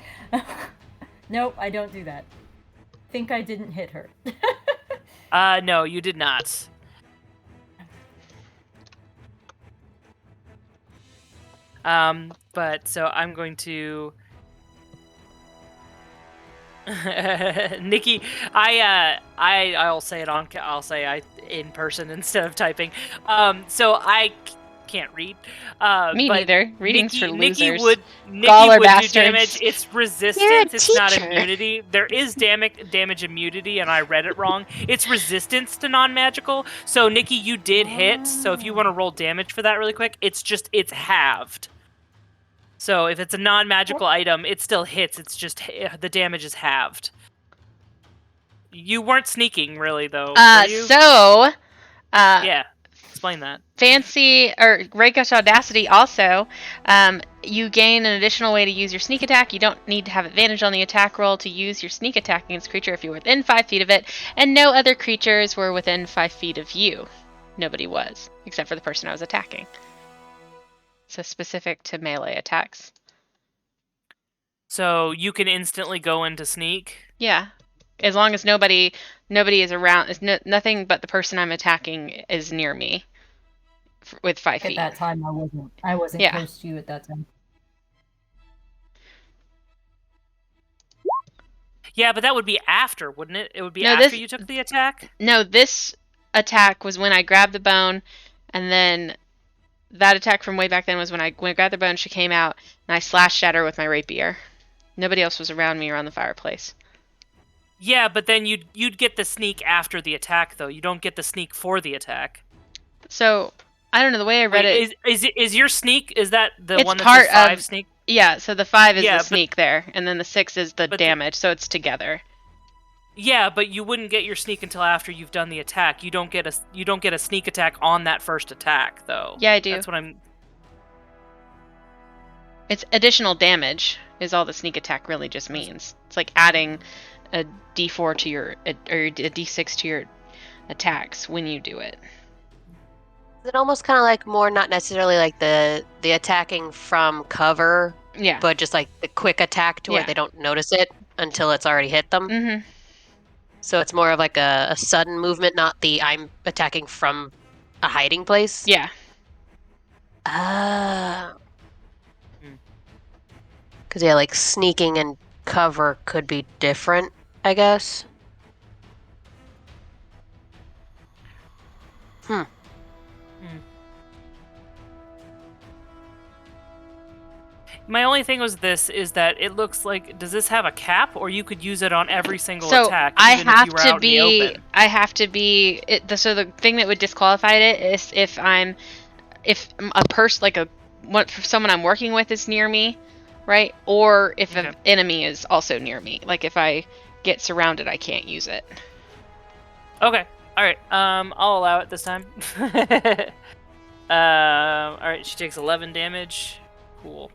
Nope, I don't do that. I think I didn't hit her. No, you did not. But so I'm going to... Nikki, I'll say it on. I'll say I in person instead of typing. So I can't read. Me but neither. Reading's Nikki, for losers. Nikki would Galler do bastards. damage. It's resistance. You're a It's not teacher. immunity. There is damage immunity, and I read it wrong. It's resistance to non-magical. So Nikki, you did hit. So if you want to roll damage for that really quick, it's halved. So if it's a non-magical item, it still hits. It's just the damage is halved. You weren't sneaking, really, though. Were you? So, Yeah. Explain that. Fancy or Great Gush Audacity also, you gain an additional way to use your sneak attack. You don't need to have advantage on the attack roll to use your sneak attack against a creature if you're within 5 feet of it, and no other creatures were within 5 feet of you. Nobody was, except for the person I was attacking. So specific to melee attacks. So you can instantly go into sneak. Yeah, as long as nobody is around, nothing but the person I'm attacking is near me with 5 At feet. that time, I wasn't Yeah. close to you at that time. Yeah, but that would be after, wouldn't it? It would be No, after this- you took the attack? No, this attack was when I grabbed the bone, and then that attack from way back then was when I grabbed the bone, she came out, and I slashed at her with my rapier. Nobody else was around me around the fireplace. Yeah, but then you'd get the sneak after the attack, though. You don't get the sneak for the attack. So, I don't know, the way I read Wait, it... is your sneak, is that the It's one that part says 5 of- sneak? Yeah, so the 5 is Yeah, the but- sneak there, and then the 6 is the But damage, so it's together. Yeah, but you wouldn't get your sneak until after you've done the attack. You don't get a sneak attack on that first attack, though. Yeah, I do. That's what I'm... It's additional damage is all the sneak attack really just means. It's like adding a d4 to your, or a d6 to your attacks when you do it. is it almost kind of like more not necessarily like the attacking from cover, Yeah. but just like the quick attack to where Yeah. they don't notice it until it's already hit them. Mm-hmm. So it's more of like a sudden movement, not the I'm attacking from A hiding place? Yeah. Because, yeah, like sneaking and cover could be different, I guess. My only thing was this is that it looks like, does this have a cap, or you could use it on every single So attack, I even if have you were to out in the be. open? I have to be. So the thing that would disqualify it is if a person like someone I'm working with is near me, right? Or if Okay. an enemy is also near me. Like if I get surrounded, I can't use it. Okay. All right. I'll allow it this time. All right. She takes 11 damage. Cool.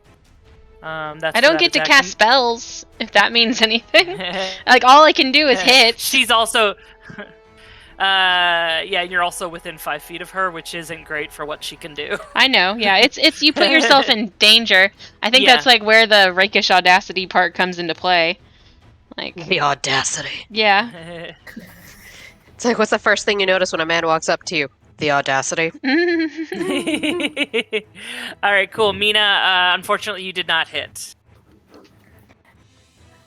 That's I for don't that get to attack. cast spells, if that means anything. Like all I can do is hit. She's also. Yeah, and you're also within 5 feet of her, which isn't great for what she can do. I know. Yeah, it's you put yourself in danger. I think Yeah. that's like where the rakish audacity part comes into play. Like The audacity. yeah. It's like, what's the first thing you notice when a man walks up to you? The audacity. All right, cool. Mina, unfortunately, you did not hit.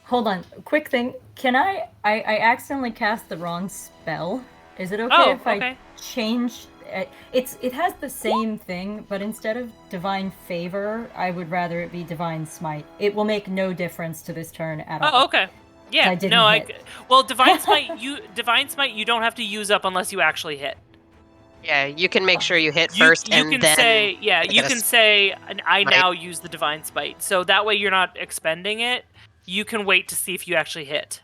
Hold on, quick thing. Can I accidentally cast the wrong spell. Is it okay Oh, if okay. I change? It has the same thing, but instead of divine favor, I would rather it be divine smite. It will make no difference to this turn at all. Oh, okay. Yeah. I didn't no, hit. Well, divine smite. Divine smite. You don't have to use up unless you actually hit. Yeah, you can make sure you hit You first, and can then say, yeah, I you gotta can say, I smite. now use the divine smite. So that way you're not expending it. You can wait to see if you actually hit.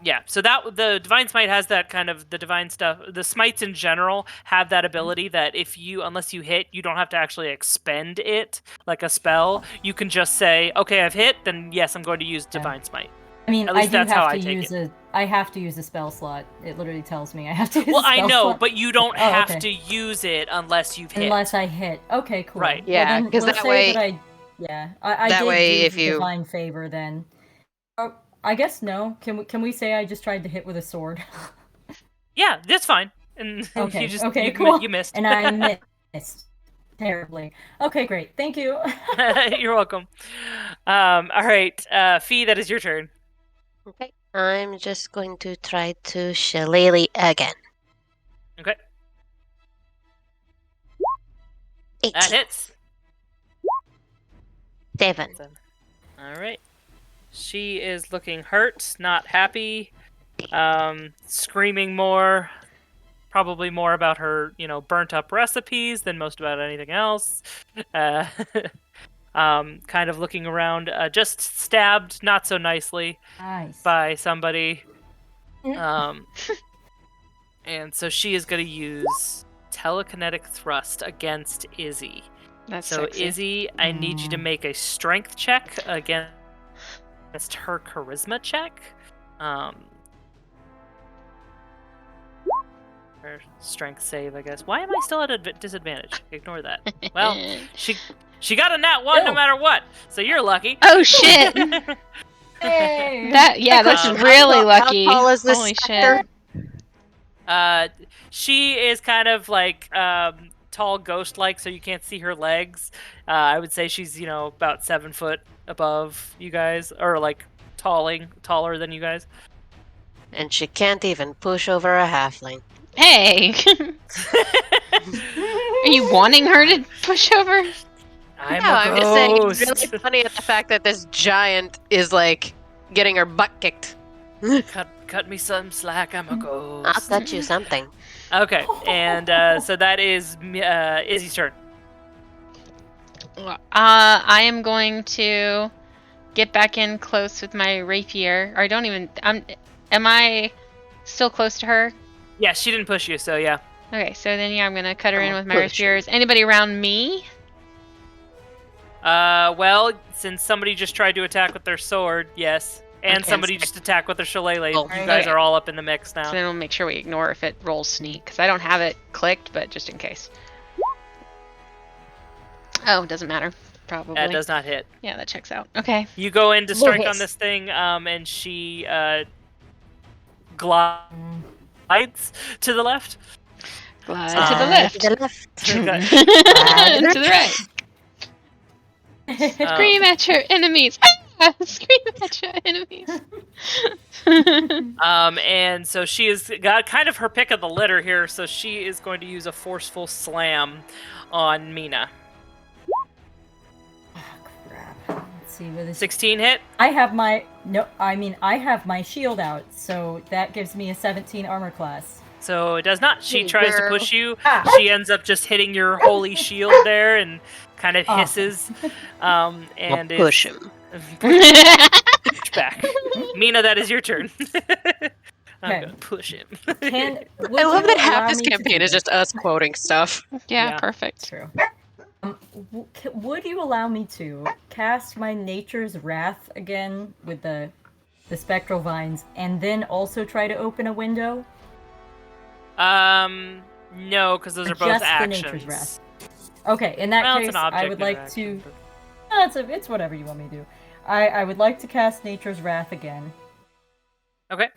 Yeah, so that the divine smite has that kind of the divine stuff. The smites in general have that ability that if you, unless you hit, you don't have to actually expend it like a spell. You can just say, okay, I've hit, then yes, I'm going to use divine smite. I mean, At least I do that's how have I to take use it. I have to use a spell slot. It literally tells me I have to use Well, a spell I know, slot. but you don't Oh, have okay. to use it unless you've hit. Unless I hit. Okay, cool. Right. Well, Yeah, then 'cause let's that say way- that I that did way do if you- divine favor then. Oh, I guess no. Can we say I just tried to hit with a sword? Yeah, that's fine. And Okay. you Cool. you missed. And I missed terribly. Okay, great. Thank you. You're welcome. All right, Fee, that is your turn. Okay. I'm just going to try to shillelagh again. Okay, 8, that hits. 7. All right. She is looking hurt, not happy, screaming more, probably more about her, burnt up recipes than most about anything else. Kind of looking around, just stabbed, not so nicely, Nice. by somebody. And so she is going to use telekinetic thrust against Izzy. That's So sexy. Izzy, I need you to make a strength check against her charisma check. Or strength save, I guess. Why am I still at a disadvantage? Ignore that. Well, she got a nat 1 no Ew. matter what, so you're lucky. Oh shit. Hey. That's Um, really how lucky. tall is this Holy specter? shit. She is kind of like tall ghost-like, so you can't see her legs. I would say she's about 7 foot above you guys, or like taller than you guys. And she can't even push over a halfling. Hey. Are you wanting her to push over? I'm just saying it's ghost. really funny at the fact that this giant is like getting her butt kicked. Cut me some slack. I'm a ghost. I'll cut you something. Okay, and so that is Izzy's turn. I am going to get back in close with my rapier. Or I don't even. Am I still close to her? Yeah, she didn't push you, so yeah. Okay, so then I'm gonna cut her in I'm with my push rapier. Is anybody around me? Well, since somebody just tried to attack with their sword, yes. And Okay, somebody so- just attacked with their shillelagh. Oh, You guys okay. are all up in the mix So now. then we'll make sure we ignore if it rolls sneak, because I don't have it clicked, but just in case. Oh, doesn't matter. Probably. That does not hit. Yeah, that checks out. Okay. You go in to strike on Lewis. this thing, and she glides Lights to the left. Glide to the Slide left. to the left. And to the right. Um, Scream at your enemies. Ah! Scream at your enemies. And so she has got kind of her pick of the litter here, so she is going to use a forceful slam on Mina. Oh, crap. Let's see what is 16 hit. I have my shield out, so that gives me a 17 armor class. So it does not. She Hey, tries to girl. push you. Ah. She ends up just hitting your holy shield there and kind of Awesome. hisses. And We'll push him. push back. Mina, that is your turn. I'm Okay. gonna push him. Would I love you that half allow this me to campaign do is just us quoting stuff. Yeah, Yeah. perfect. True. Would you allow me to cast my Nature's Wrath again with the spectral vines, and then also try to open a window? No, because those Or are both just the actions. Nature's Wrath? Okay, in that Well, it's case, an I object would like interaction, to. but- It's whatever you want me to do. I would like to cast Nature's Wrath again. Okay.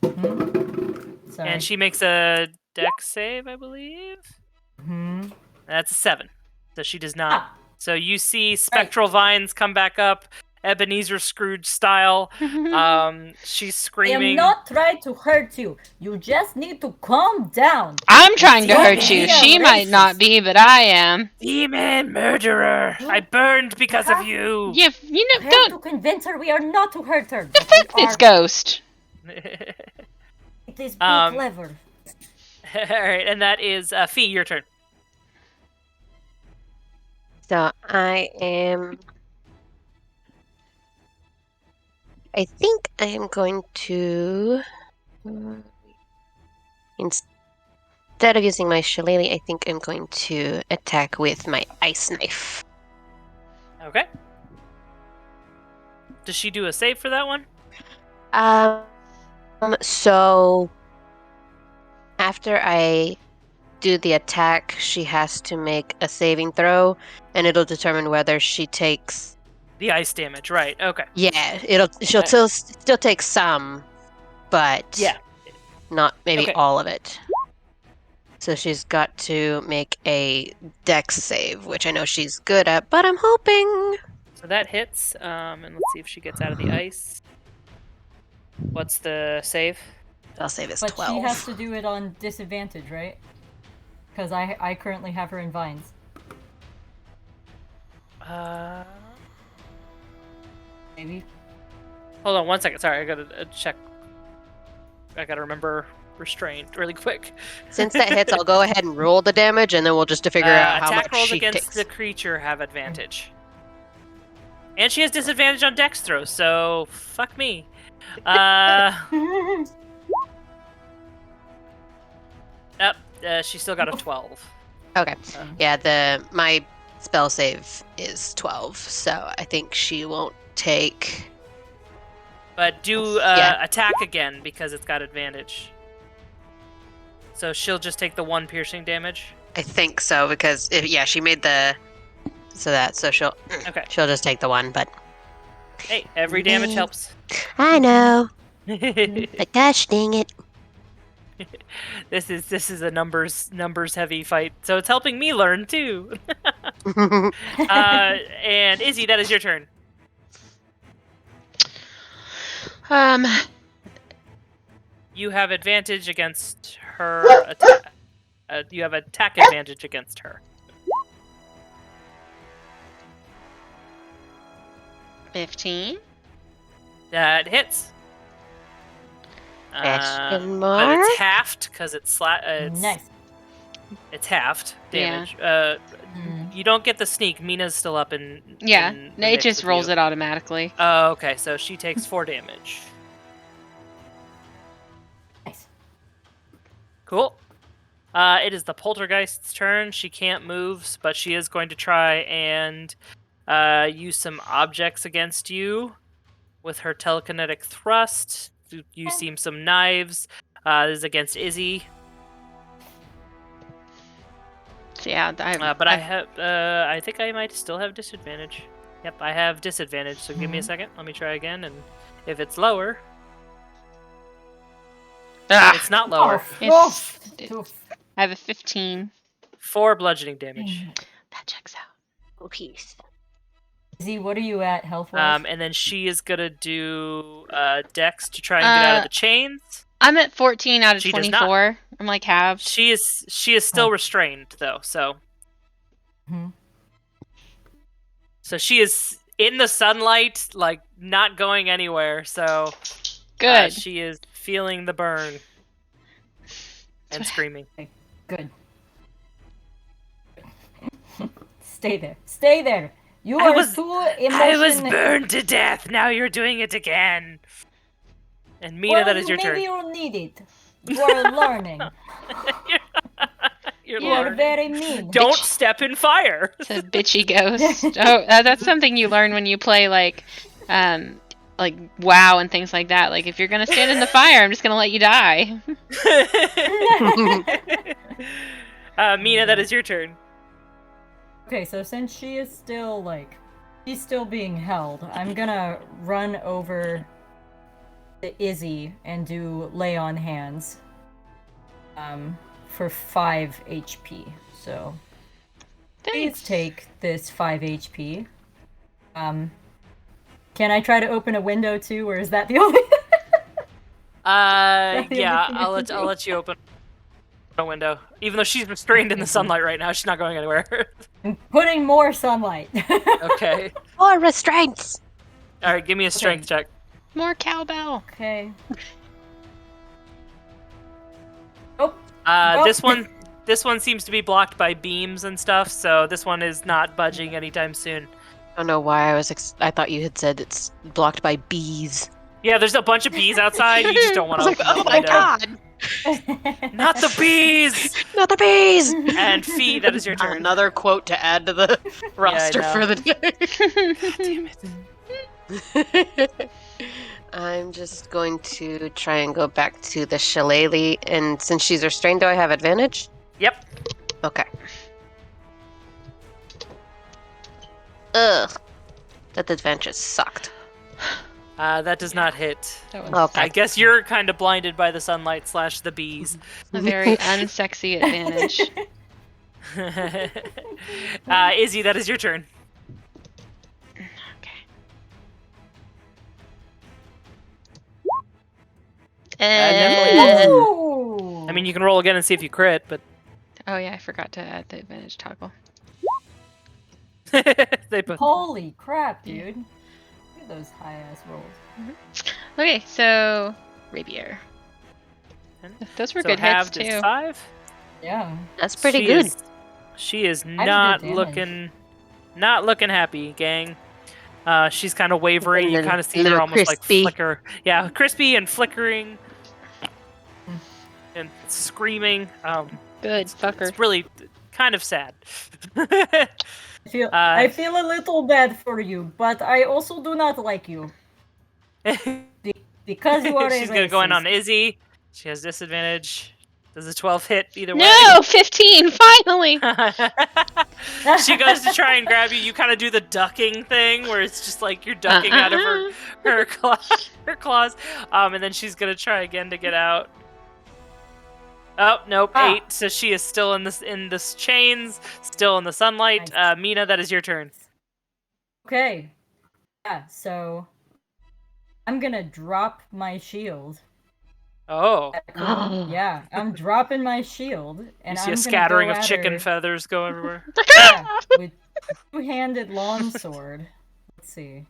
So And she makes a dex save, I believe. Mhm. That's a 7. So she does not. Ah. So you see spectral vines come back up, Ebenezer Scrooge style. She's I screaming. am not trying to hurt you. You just need to calm down. I'm trying to Don't hurt be you. a She might not racist. be, but I am. Demon murderer! I burned because of you. You I know, have don't to convince her we are not to hurt her. fuck But we this are. ghost. It is be Um, clever. All right, and that is Fee. Your turn. So I think I am going to. Instead of using my shillelagh, I think I'm going to attack with my ice knife. Okay. Does she do a save for that one? So after I do the attack, she has to make a saving throw, and it'll determine whether she takes. The ice damage, right? Okay. Yeah, she'll still take some, but not maybe Okay. all of it. So she's got to make a dex save, which I know she's good at, but I'm hoping. So that hits. And let's see if she gets out of the ice. What's the save? I'll save is But 12. she has to do it on disadvantage, right? Because I currently have her in vines. Maybe. Hold on 1 second. Sorry, I gotta check. I gotta remember restraint really quick. Since that hits, I'll go ahead and roll the damage, and then we'll just figure out how attack much rolls she against takes. the creature have advantage. And she has disadvantage on dex throws, so fuck me. She still got a 12. Okay. Yeah, my spell save is 12, so I think she won't take. But do Yeah. attack again because it's got advantage. So she'll just take the 1 piercing damage. I think so because she made the so she'll Okay. she'll just take the 1, but Hey, every damage helps. I know. this But gosh dang it. is a numbers heavy fight, so it's helping me learn too. And Izzy, that is your turn. You have advantage against her attack. You have attack advantage against her. 15. That hits. Question But mark? it's halved because it's Nice. It's halved Yeah. damage. You don't get the sneak. Mina's still up in. Yeah, in the it mix just with rolls you. it automatically. Oh, okay. So she takes 4 damage. Nice. Cool. It is the poltergeist's turn. She can't move, but she is going to try and use some objects against you with her telekinetic thrust. You see some knives. This is against Izzy. So yeah, But I have. I think I might still have disadvantage. Yep, I have disadvantage. So give me a second. Let me try again, and if it's lower, Ah, It's not lower. It's- Oof. I have a 15. 4 bludgeoning damage. That checks out. Oh, peace. Z, what are you at health-wise? And then she is gonna do Dex to try and get out of the chains. I'm at 14 out of She does not. 24. I'm like halved. She is still restrained though, so Mhm. so she is in the sunlight, like not going anywhere. So Good. she is feeling the burn and screaming. Good. Stay there. Stay there. You are too emotional. I was burned to death. Now you're doing it again. And Mina, Well, that is your maybe turn. you'll need it. You are learning. You're You are learning. very mean. Don't step in fire. It's a bitchy ghost. Oh, that's something you learn when you play like WoW and things like that. Like if you're gonna stand in the fire, I'm just gonna let you die. Mina, that is your turn. Okay, so since she is still she's still being held, I'm gonna run over to Izzy and do lay on hands. For 5 HP. So please Thanks. take this 5 HP. Can I try to open a window too, or is that the only? Yeah, only thing I'll I can do. let you open a window. Even though she's restrained in the sunlight right now, she's not going anywhere. I'm putting more sunlight. Okay. More restraints. All right, give me a strength check. More cowbell. Okay. Oh, This one seems to be blocked by beams and stuff, so this one is not budging anytime soon. I don't know why I thought you had said it's blocked by bees. Yeah, there's a bunch of bees outside. You just don't want I to was open like, the oh my window. god! Not the bees! Not the bees! And Fee, that is your turn. Another quote to add to the roster know. for the Damn it. day. I'm just going to try and go back to the shillelagh, and since she's restrained, do I have advantage? Yep. Okay. Ugh. That advantage sucked. That does not hit. That was Okay. I guess you're kind of blinded by the sunlight / the bees. a very unsexy advantage. Izzy, that is your turn. Okay. And Ooh. I mean, you can roll again and see if you crit, but Oh yeah, I forgot to add the advantage toggle. they put. Holy crap, dude! Look at those high ass rolls. Okay, so rapier. Those were So good hits halved is too. 5. Yeah. That's pretty good. She is good not damage. looking happy, gang. She's kind of wavering. You Little- kind of see her little almost crispy. like flicker. Yeah, crispy and flickering, and screaming. Good fucker. It's really kind of sad. I feel a little bad for you, but I also do not like you because you are a She's gonna go in on racist. Izzy. She has disadvantage. Does a 12 hit either way? No, 15, finally. She goes to try and grab you. You kind of do the ducking thing, where it's just like you're ducking out of her claws. And then she's gonna try again to get out. Oh nope, 8. So she is still in this chains, still in the sunlight. Nice. Mina, that is your turn. Okay. Yeah. So I'm gonna drop my shield. Oh, Yeah, I'm dropping my shield, you and see I'm a gonna scattering go of at chicken her, feathers go everywhere. yeah, with two-handed longsword. Let's see.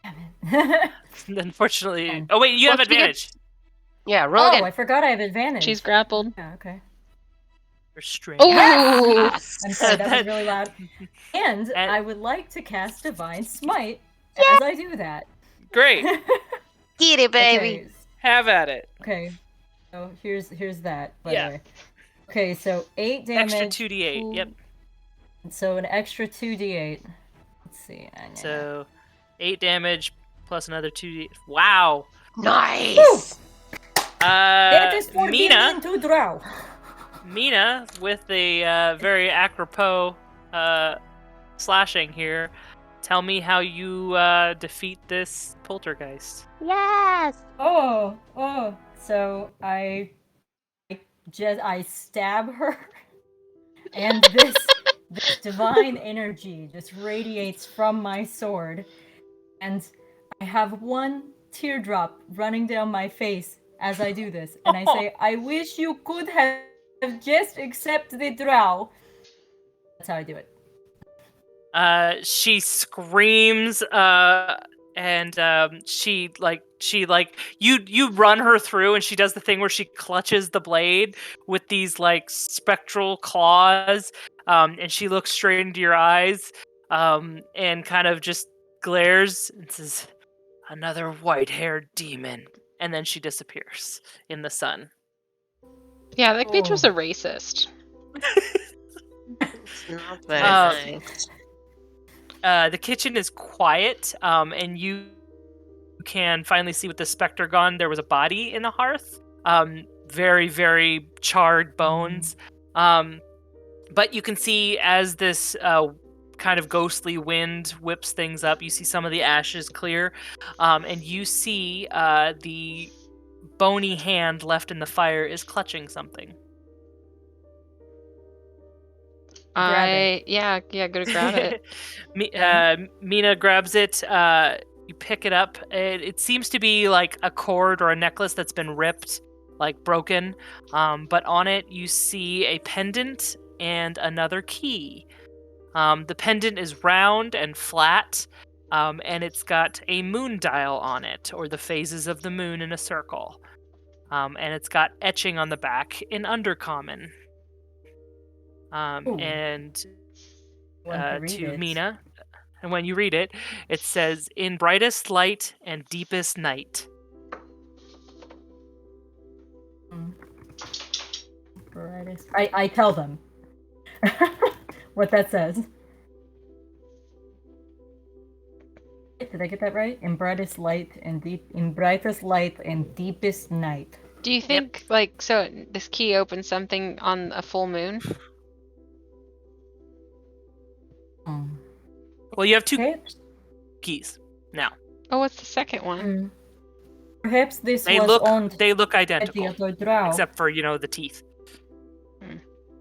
Damn it. Unfortunately, oh wait, you have Well, she advantage. Yeah, roll Oh, again. I forgot I have advantage. She's grappled. Yeah, okay. Restrained. Oh, I'm sorry, that was really loud. And And- I would like to cast Divine Smite as I do that. Great, Get it, baby. Okay, have at it. okay. So here's that, by Yeah. the way. Okay, so 8 damage. Extra 2d8. Yep. So an extra 2d8. Let's see. So 8 damage plus another 2d8. Wow. Nice. That is for Mina. being to draw. Mina with the very apropos slashing here. Tell me how you defeat this poltergeist. Yes. Oh, So I stab her, and this divine energy just radiates from my sword, and I have one teardrop running down my face as I do this, and I say, "I wish you could have just accepted the drow." That's how I do it. She screams, and she you run her through, and she does the thing where she clutches the blade with these like spectral claws, and she looks straight into your eyes, and kind of just glares and says, "Another white-haired demon," and then she disappears in the sun. Yeah, that bitch was Oh. a racist. It's not very Um, nice. The kitchen is quiet, and you can finally see with the specter gone, there was a body in the hearth. Very, very charred bones. But you can see as this kind of ghostly wind whips things up, you see some of the ashes clear, and you see the bony hand left in the fire is clutching something. Grab it. Yeah, go to grab it. Mina grabs it. You pick it up. It seems to be like a cord or a necklace that's been ripped, like broken. But on it, you see a pendant and another key. The pendant is round and flat, and it's got a moon dial on it, or the phases of the moon in a circle. And it's got etching on the back in Undercommon. Ooh. And Want to read to it. Mina, and when you read it, it says, "In brightest light and deepest night." Brightest. I tell them what that says. Did I get that right? In brightest light and deepest night. Do you think like so this key opens something on a full moon? Well, you have two Perhaps, keys now. Oh, what's the second one? perhaps this They was look owned they look at the identical, other drow. except for the teeth.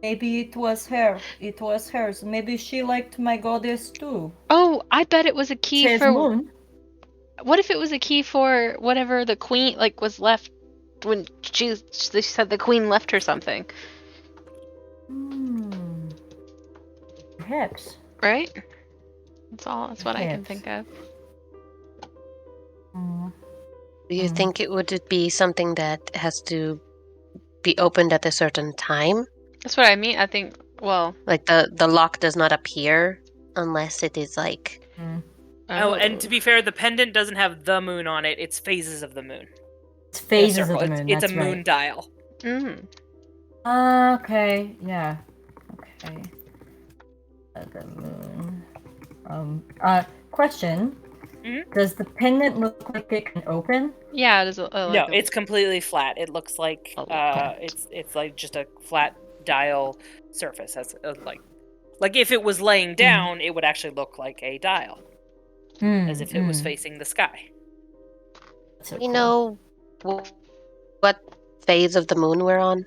Maybe it was her. It was hers. Maybe she liked my goddess too. Oh, I bet it was a key Says for. moon. What if it was a key for whatever the queen like was left when she said the queen left her something, Perhaps. right? That's what I can Perhaps. think of. Do you think it would be something that has to be opened at a certain time? That's what I mean. I think. Well. Like the lock does not appear unless it is like. Oh, and to be fair, the pendant doesn't have the moon on it. It's phases of the moon. It's phases of the It's- moon. It's, that's a moon right. dial. Okay. Yeah. Okay. The moon. Question. Does the pendant look like it can open? Yeah, it is. No, it's completely flat. It looks like it's like just a flat dial surface. As like if it was laying down, it would actually look like a dial, as if it was facing the sky. So You cool. know what phase of the moon we're on?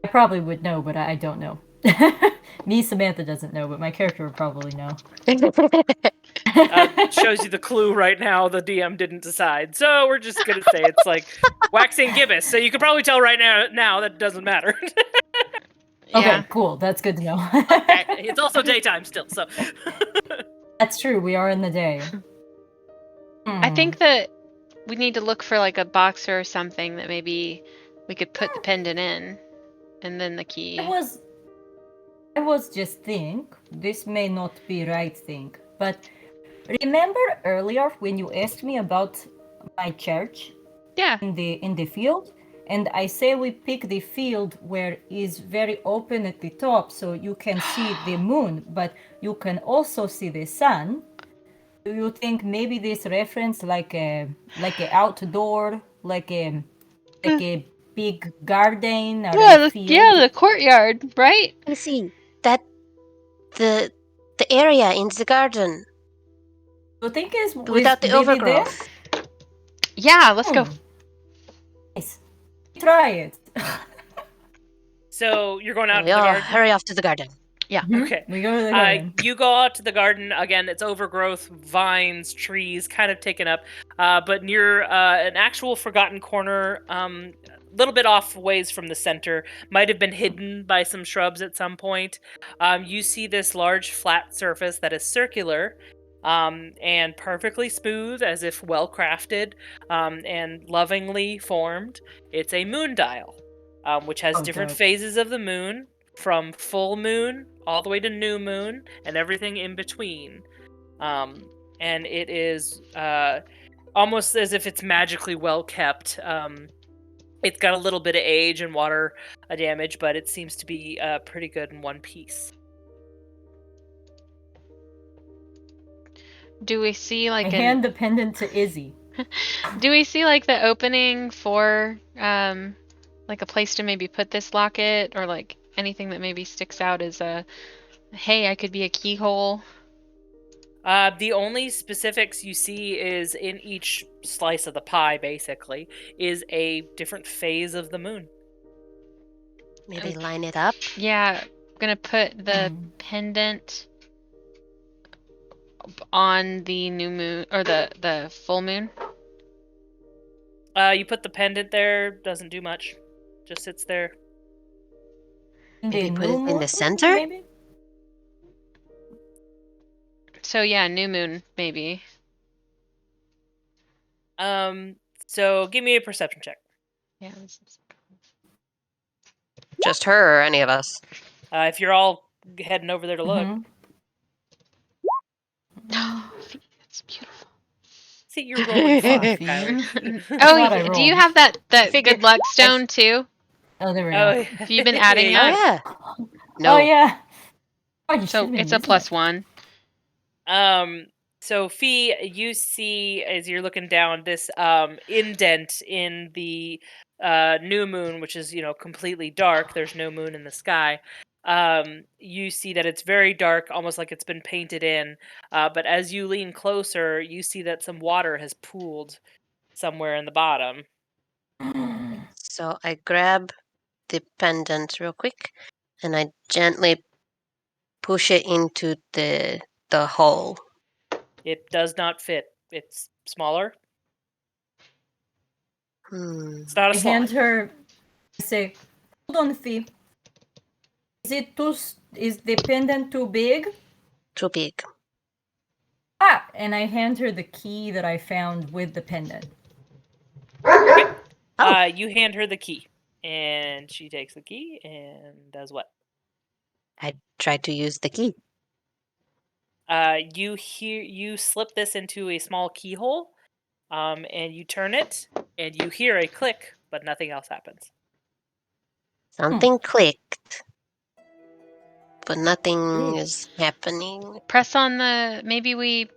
I probably would know, but I don't know. Me, Samantha doesn't know, but my character would probably know. Shows you the clue right now. The DM didn't decide, so we're just gonna say it's like waxing gibbous. So you could probably tell right now that it doesn't matter. Okay, cool. That's good to know. Okay, it's also daytime still, so. That's true. We are in the day. I think that we need to look for like a boxer or something that maybe we could put the pendant in, and then the key. I was just think this may not be right thing, but remember earlier when you asked me about my church? Yeah. In the field, and I say we pick the field where is very open at the top, so you can see the moon, but you can also see the sun. Do you think maybe this reference like a outdoor, like a big garden or a field? Yeah, the courtyard, right? I see that the area in the garden Do you think is without the maybe overgrowth. Yeah, let's go. Nice. Try it. So you're going out to We the all garden? hurry off to the garden. Okay. We go to the garden. You go out to the garden. Again, it's overgrowth, vines, trees, kind of taken up. But near an actual forgotten corner, a little bit off ways from the center, might have been hidden by some shrubs at some point. You see this large flat surface that is circular and perfectly smooth, as if well crafted and lovingly formed. It's a moon dial, which has Oh, different dope. phases of the moon, from full moon all the way to new moon and everything in between. And it is almost as if it's magically well kept. It's got a little bit of age and water damage, but it seems to be pretty good in one piece. Do we see I like hand the pendant to Izzy. Do we see like the opening for like a place to maybe put this locket, or like anything that maybe sticks out as a hey, I could be a keyhole? The only specifics you see is in each slice of the pie, basically, is a different phase of the moon. Maybe line it up. Yeah, I'm gonna put the pendant on the new moon or the full moon. You put the pendant there, doesn't do much. Just sits there. Maybe put it new in moon, the center? Maybe? So yeah, new moon maybe. So give me a perception check. Yeah. Just her or any of us? If you're all heading over there to look. It's beautiful. See, you're rolling 5, Fee. Kyler. Oh, What I do you rolled. have that Figure- good luck stone too? Oh, there we Oh, go. yeah. Have you been adding Yeah, that? Oh yeah. No. Oh, yeah. Oh, you So should be it's a using it. +1. So Fee, you see as you're looking down this indent in the new moon, which is completely dark. There's no moon in the sky. You see that it's very dark, almost like it's been painted in. But as you lean closer, you see that some water has pooled somewhere in the bottom. So I grab the pendant real quick and I gently push it into the hole. It does not fit. It's smaller. It's not a I slot. hand her. I say, "Hold on, Fee. Is the pendant too big?" Too big. Ah! And I hand her the key that I found with the pendant. You hand her the key, and she takes the key and does what? I tried to use the key. You slip this into a small keyhole, and you turn it, and you hear a click, but nothing else happens. Something clicked, but nothing is happening. Press on the maybe we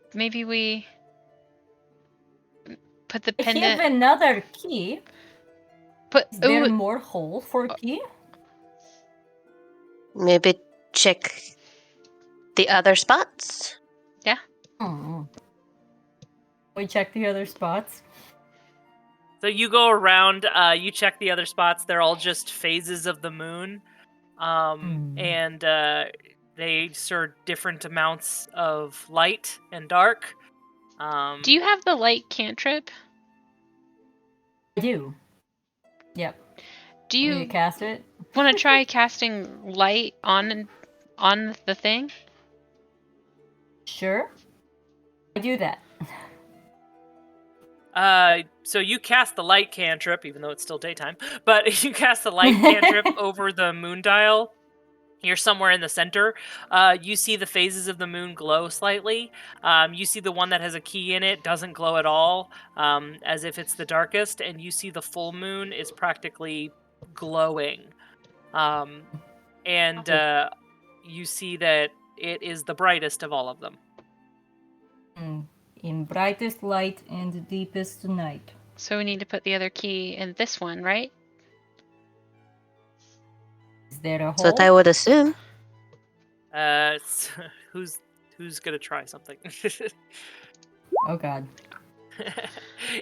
put the I pendant. have another key. Put Is there ooh, more hole for key? Maybe check the other spots. yeah. We check the other spots. So you go around, you check the other spots. They're all just phases of the moon, and they serve different amounts of light and dark. Do you have the light cantrip? I do. Yep. Do Will you you cast it? want to try casting light on the thing? Sure. I do that. So you cast the light cantrip, even though it's still daytime, but you cast the light cantrip over the moon dial. You're somewhere in the center. You see the phases of the moon glow slightly. You see the one that has a key in it doesn't glow at all, as if it's the darkest. And you see the full moon is practically glowing. You see that it is the brightest of all of them. In brightest light and deepest night. So we need to put the other key in this one, right? Is there a hole? That's what I would assume. Who's gonna try something? Oh god.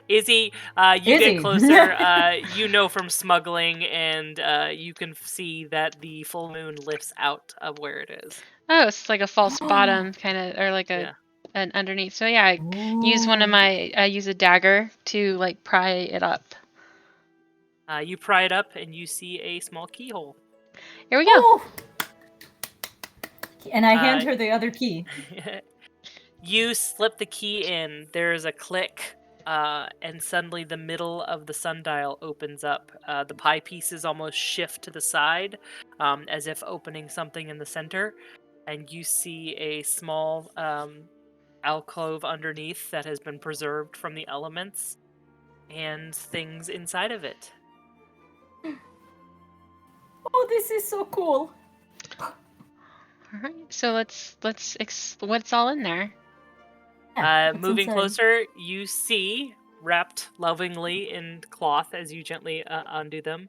Izzy, you get Izzy. closer. You know from smuggling, and you can see that the full moon lifts out of where it is. Oh, it's like a false bottom kind of, or like Yeah. an underneath. So yeah, I use a dagger to like pry it up. You pry it up, and you see a small keyhole. Here we go. Oh! And I hand Uh, her the other key. You slip the key in. There's a click, and suddenly the middle of the sundial opens up. The pie pieces almost shift to the side, as if opening something in the center, and you see a small alcove underneath that has been preserved from the elements, and things inside of it. Oh, this is so cool. All right. So let's what's all in there? Yeah, what's Moving inside? closer, you see, wrapped lovingly in cloth as you gently undo them,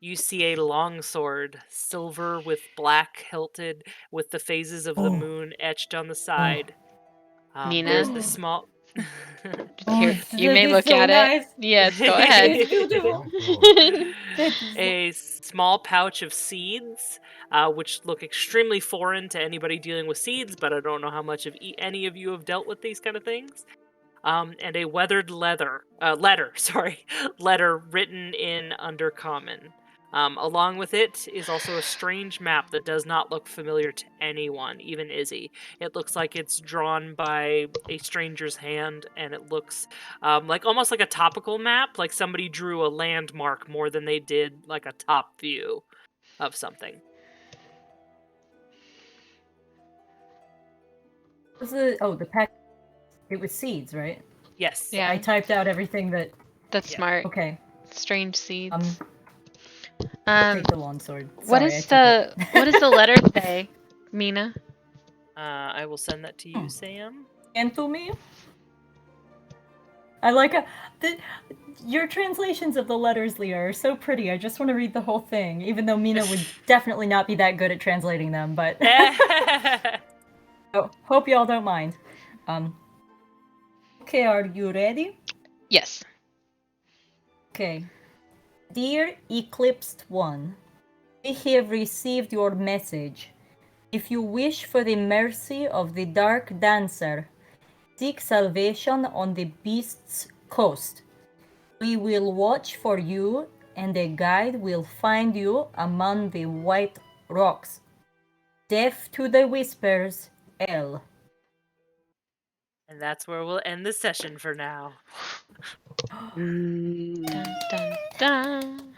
you see a long sword, silver with black hilted, with the phases of the Oh. moon etched on the side. There's Mina, the small. Oh, you may that is look so at nice. it. Yes, go It's ahead. beautiful. That is A small pouch of seeds, which look extremely foreign to anybody dealing with seeds, but I don't know how much of any of you have dealt with these kind of things. And a weathered letter written in Undercommon. Along with it is also a strange map that does not look familiar to anyone, even Izzy. It looks like it's drawn by a stranger's hand, and it looks like almost like a topical map, like somebody drew a landmark more than they did like a top view of something. the pack. It was seeds, right? Yes. Yeah. I typed out everything that. That's Yeah. smart. Okay. Strange seeds. Take the long sword. What Sorry, is I took what does the letter say, Mina? I will send that to you, Sam. And to me. I like your translations of the letters, Leah, are so pretty. I just want to read the whole thing, even though Mina would definitely not be that good at translating them. But so, hope y'all don't mind. Okay, are you ready? Yes. Okay. Dear Eclipsed One, we have received your message. If you wish for the mercy of the Dark Dancer, seek salvation on the Beast's coast. We will watch for you, and a guide will find you among the white rocks. Deaf to the whispers, L. And that's where we'll end the session for now. Dun, dun, dun.